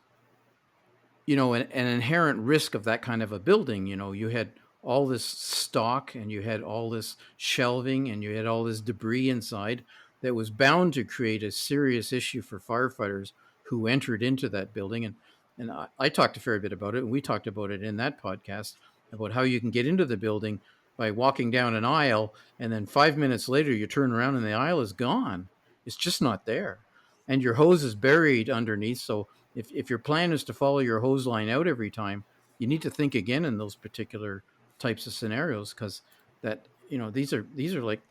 an inherent risk of that kind of a building. You had all this stock and you had all this shelving and you had all this debris inside that was bound to create a serious issue for firefighters who entered into that building. And I talked a fair bit about it, and we talked about it in that podcast about how you can get into the building by walking down an aisle, and then 5 minutes later you turn around and the aisle is gone. It's just not there, and your hose is buried underneath. So if your plan is to follow your hose line out every time, you need to think again in those particular types of scenarios, because these are like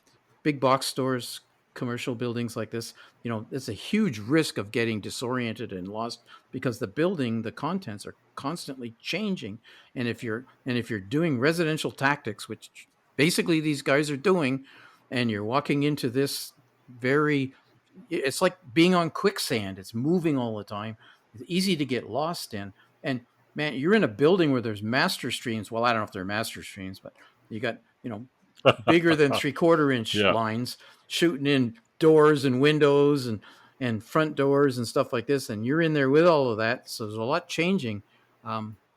big box stores, commercial buildings like this. It's a huge risk of getting disoriented and lost because the contents are constantly changing. And if you're doing residential tactics, which basically these guys are doing, and you're walking into this very, it's like being on quicksand. It's moving all the time. It's easy to get lost in. And man, you're in a building where there's master streams. Well, I don't know if they're master streams, but you got, bigger than 3/4 inch Yeah. lines shooting in doors and windows and front doors and stuff like this. And you're in there with all of that. So there's a lot changing.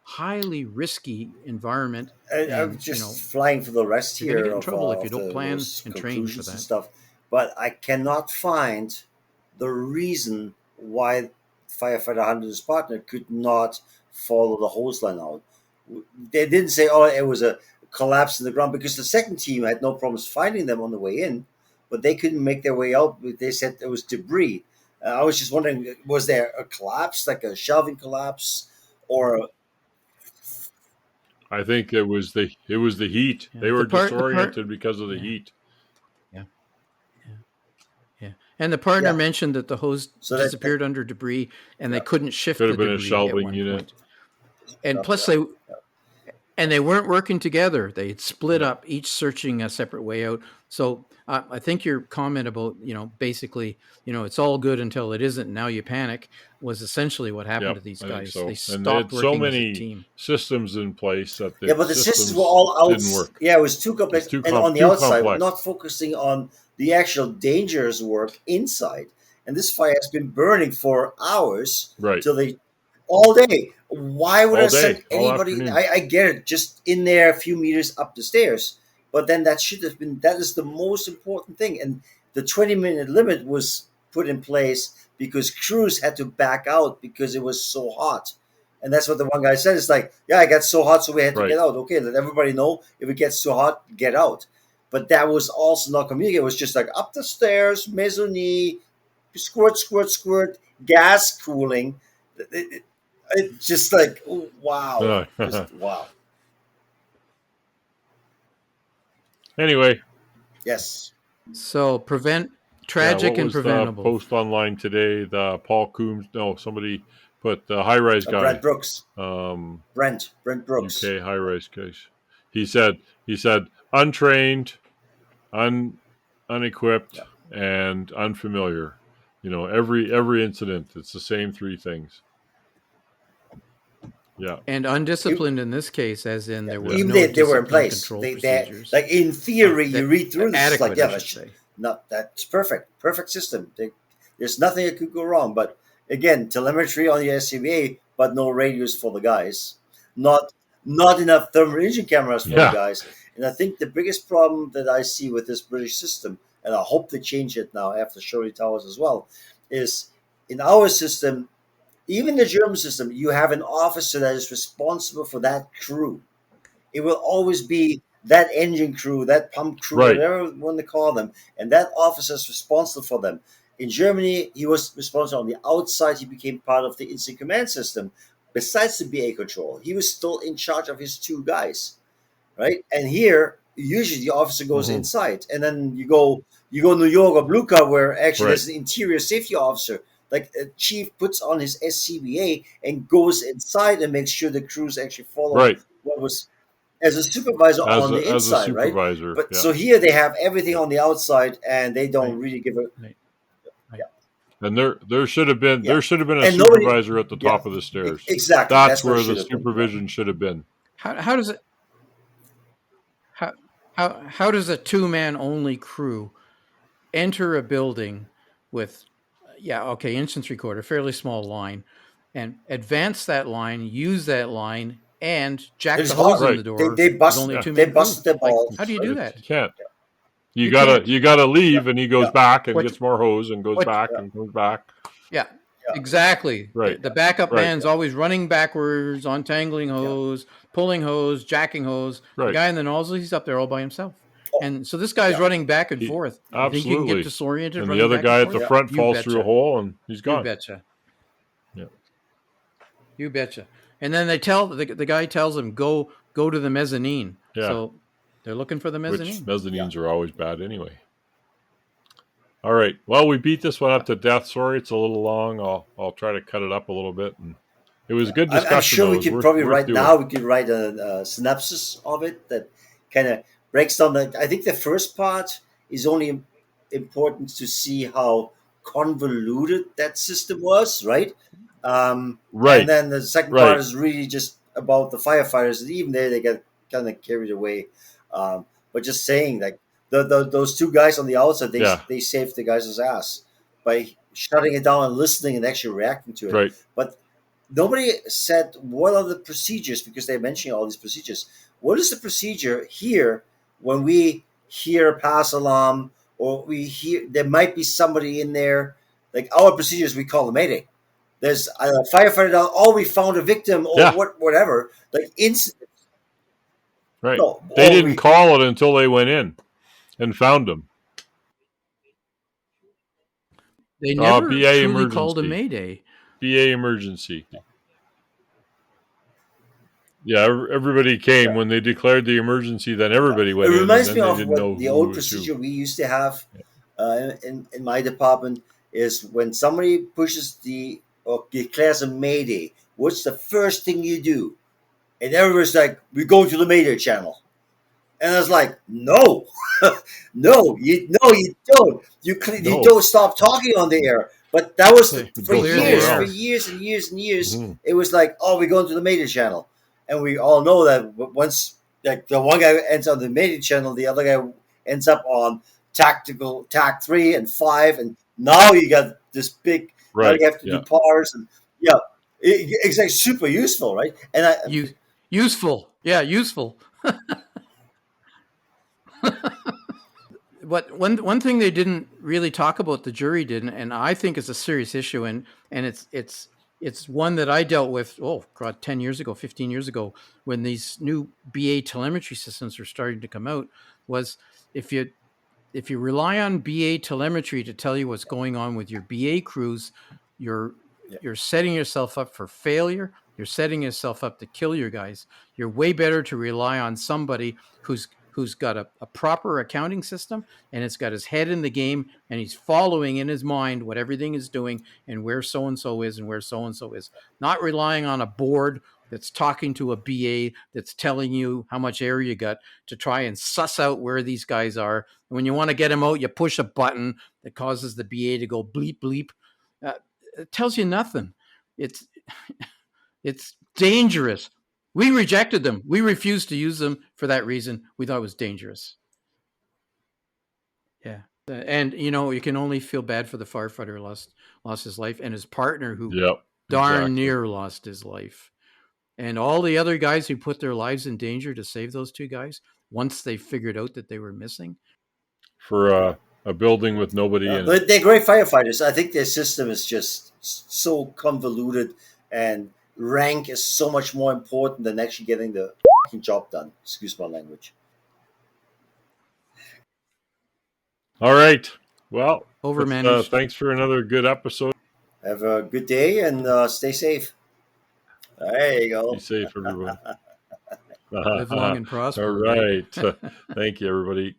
Highly risky environment. I'm And, just flying for the rest you're going to here get in trouble if you of don't plan those and train for conclusions and that. stuff, but I cannot find the reason why firefighter Hunter and his partner could not follow the hose line out. They didn't say, "Oh, it was a collapse in the ground," because the second team had no problems finding them on the way in, but they couldn't make their way out. They said it was debris. I was just wondering, was there a collapse, like a shelving collapse, or I think it was the heat. Yeah. They were The disoriented because of the yeah. heat. Yeah. Yeah. And the partner Yeah. mentioned that the hose So disappeared under debris, and they Yeah. couldn't shift Could the have been a debris at shelving one unit. point. And plus they weren't working together. They had split Yeah. up, each searching a separate way out. So I think your comment about, basically, it's all good until it isn't. Now you panic was essentially what happened Yep, to these I think guys. so. They And they stopped had so working as a many team. systems in place that yeah, but the systems were all out. didn't work. Yeah, it was too complex, It's too and on the too outside, complex. not focusing on the actual dangerous work inside. And this fire has been burning for hours Right. till they all day. Why would All I send day, all anybody? afternoon. I get it, just in there a few meters up the stairs, but then that should have been. That is the most important thing, and the 20-minute limit was put in place because crews had to back out because it was so hot. And that's what the one guy said. It's like, yeah, it got so hot, so we had to Right. get out. Okay, let everybody know if it gets so hot, get out. But that was also not communicated. It was just like up the stairs, mezzanine, squirt, squirt, squirt, gas cooling. It's just like, oh, wow. Just wow. Anyway, Yes. So tragic what and was preventable. the post online today? The Paul Coombs. No, somebody put the high rise guy. Brent Brooks. Brent Brooks. UK high rise case. He said untrained, unequipped, and unfamiliar. Every incident, it's the same three things. Yeah. And undisciplined in this case, as in there was Even no they were in discipline place. control They procedures. like in theory, you read through this, it's like, adequate, yeah, I should say. that's perfect system. There's nothing that could go wrong. But again, telemetry on the SCBA, but no radios for the guys. Not enough thermal imaging cameras for the guys. And I think the biggest problem that I see with this British system, and I hope they change it now after Shirley Towers as well, is in our system, even the German system, you have an officer that is responsible for that crew. It will always be that engine crew, that pump crew, Right. whatever you want to call them, and that officer is responsible for them. In Germany, he was responsible on the outside. He became part of the instant command system. Besides the BA control, he was still in charge of his two guys, right? And here, usually the officer goes inside, and then you go New York or Blue Car, where actually there's an interior safety officer like a chief puts on his SCBA and goes inside and makes sure the crews actually follow Right. what was as a supervisor As on the a inside, right? supervisor. But Yeah. so here they have everything on the outside, and they don't Right. really give a Right. And there should have been yeah. a And nobody, supervisor at the yeah, top of the stairs. exactly. That's That's what it where the should have been. Yeah. supervision should have been. How does it how does a 2-man only crew enter a building with instance recorder, fairly small line, and advance that line, use that line, and jack It's the hose hard. in Right. the door They with bust. only a Yeah. 2-man They crew? busted them Like, all. how do you do You that? can't. You can't. You gotta Yeah, leave, and he goes yeah, back and What gets more hose and goes what back yeah, and comes back. Yeah, yeah, exactly. Right. The backup Right. man's always running backwards, untangling yeah. hose, pulling hose, jacking hose. The Right. guy in the nozzle, he's up there all by himself. Oh, And so this guy's yeah, running back and He, forth. You think you can get absolutely. disoriented And the running other back and guy at the forth? yeah. front You falls through a betcha. hole and he's You gone. betcha. Yeah. You betcha. And then they tell the guy tells him go to the mezzanine. Yeah. So they're looking for the Which mezzanine. mezzanines are always bad anyway. All right. Well, we beat this one up to death. Sorry, it's a little long. I'll try to cut it up a little bit. And it was a good discussion. I'm sure though. we It was could probably worth doing. now. We could write a synopsis of it that kind of breaks down. I think the first part is only important to see how convoluted that system was, right? And Right. then the second Right. part is really just about the firefighters, and even there they get kind of carried away. But just saying, like those two guys on the outside, Yeah. they saved the guy's ass by shutting it down and listening and actually reacting to it. Right. But nobody said what are the procedures, because they're mentioning all these procedures. What is the procedure here when we hear a pass alarm, or we hear there might be somebody in there? Like our procedures, we call the mayday. There's a firefighter down. Oh, we found a victim, or Yeah. whatever. Like incident. Right. No, They or didn't we, call it until they went in and found him. They never BA truly called a emergency. mayday. BA emergency. Yeah, everybody came Yeah. when they declared the emergency. Then everybody It went in. reminds And me then they of didn't what know the who old was who. procedure we used to have in my department is when somebody pushes or declares a mayday. What's the first thing you do? And everybody's like, "We go to the mayday channel." And I was like, "No, no, you don't. You No. don't stop talking on the air." But that was Clear- for Go clear the somewhere years, air. for else. years and years and years. Mhm. It was like, "Oh, we're going to the mayday channel," and we all know that once, like the one guy ends on the mayday channel, the other guy ends up on tactical tac 3 and 5, and now you got this big. Now Right. you have to Yeah. do pars, and yeah, it's like super useful, right? And Useful. Yeah, useful. But one thing they didn't really talk about, the jury didn't, and I think is a serious issue, and it's one that I dealt with 10 years ago, 15 years ago, when these new BA telemetry systems were starting to come out, was if you rely on BA telemetry to tell you what's going on with your BA crews, you're setting yourself up for failure. You're setting yourself up to kill your guys. You're way better to rely on somebody who's got a proper accounting system, and it's got his head in the game, and he's following in his mind what everything is doing and where so-and-so is and where so-and-so is. Not relying on a board that's talking to a BA that's telling you how much air you got to try and suss out where these guys are. And when you want to get them out, you push a button that causes the BA to go bleep, bleep. It tells you nothing. It's dangerous. We rejected them. We refused to use them for that reason. We thought it was dangerous. Yeah. And, you can only feel bad for the firefighter who lost his life, and his partner who Yep. darn Exactly. near lost his life. And all the other guys who put their lives in danger to save those two guys, once they figured out that they were missing. For a building with nobody in it. they're great firefighters. I think their system is just so convoluted, and rank is so much more important than actually getting the fucking job done. Excuse my language. All right. Well, Overmanaged. thanks for another good episode. Have a good day and stay safe. There you go. Be safe, everyone. Live long and prosper. All right. Thank you, everybody.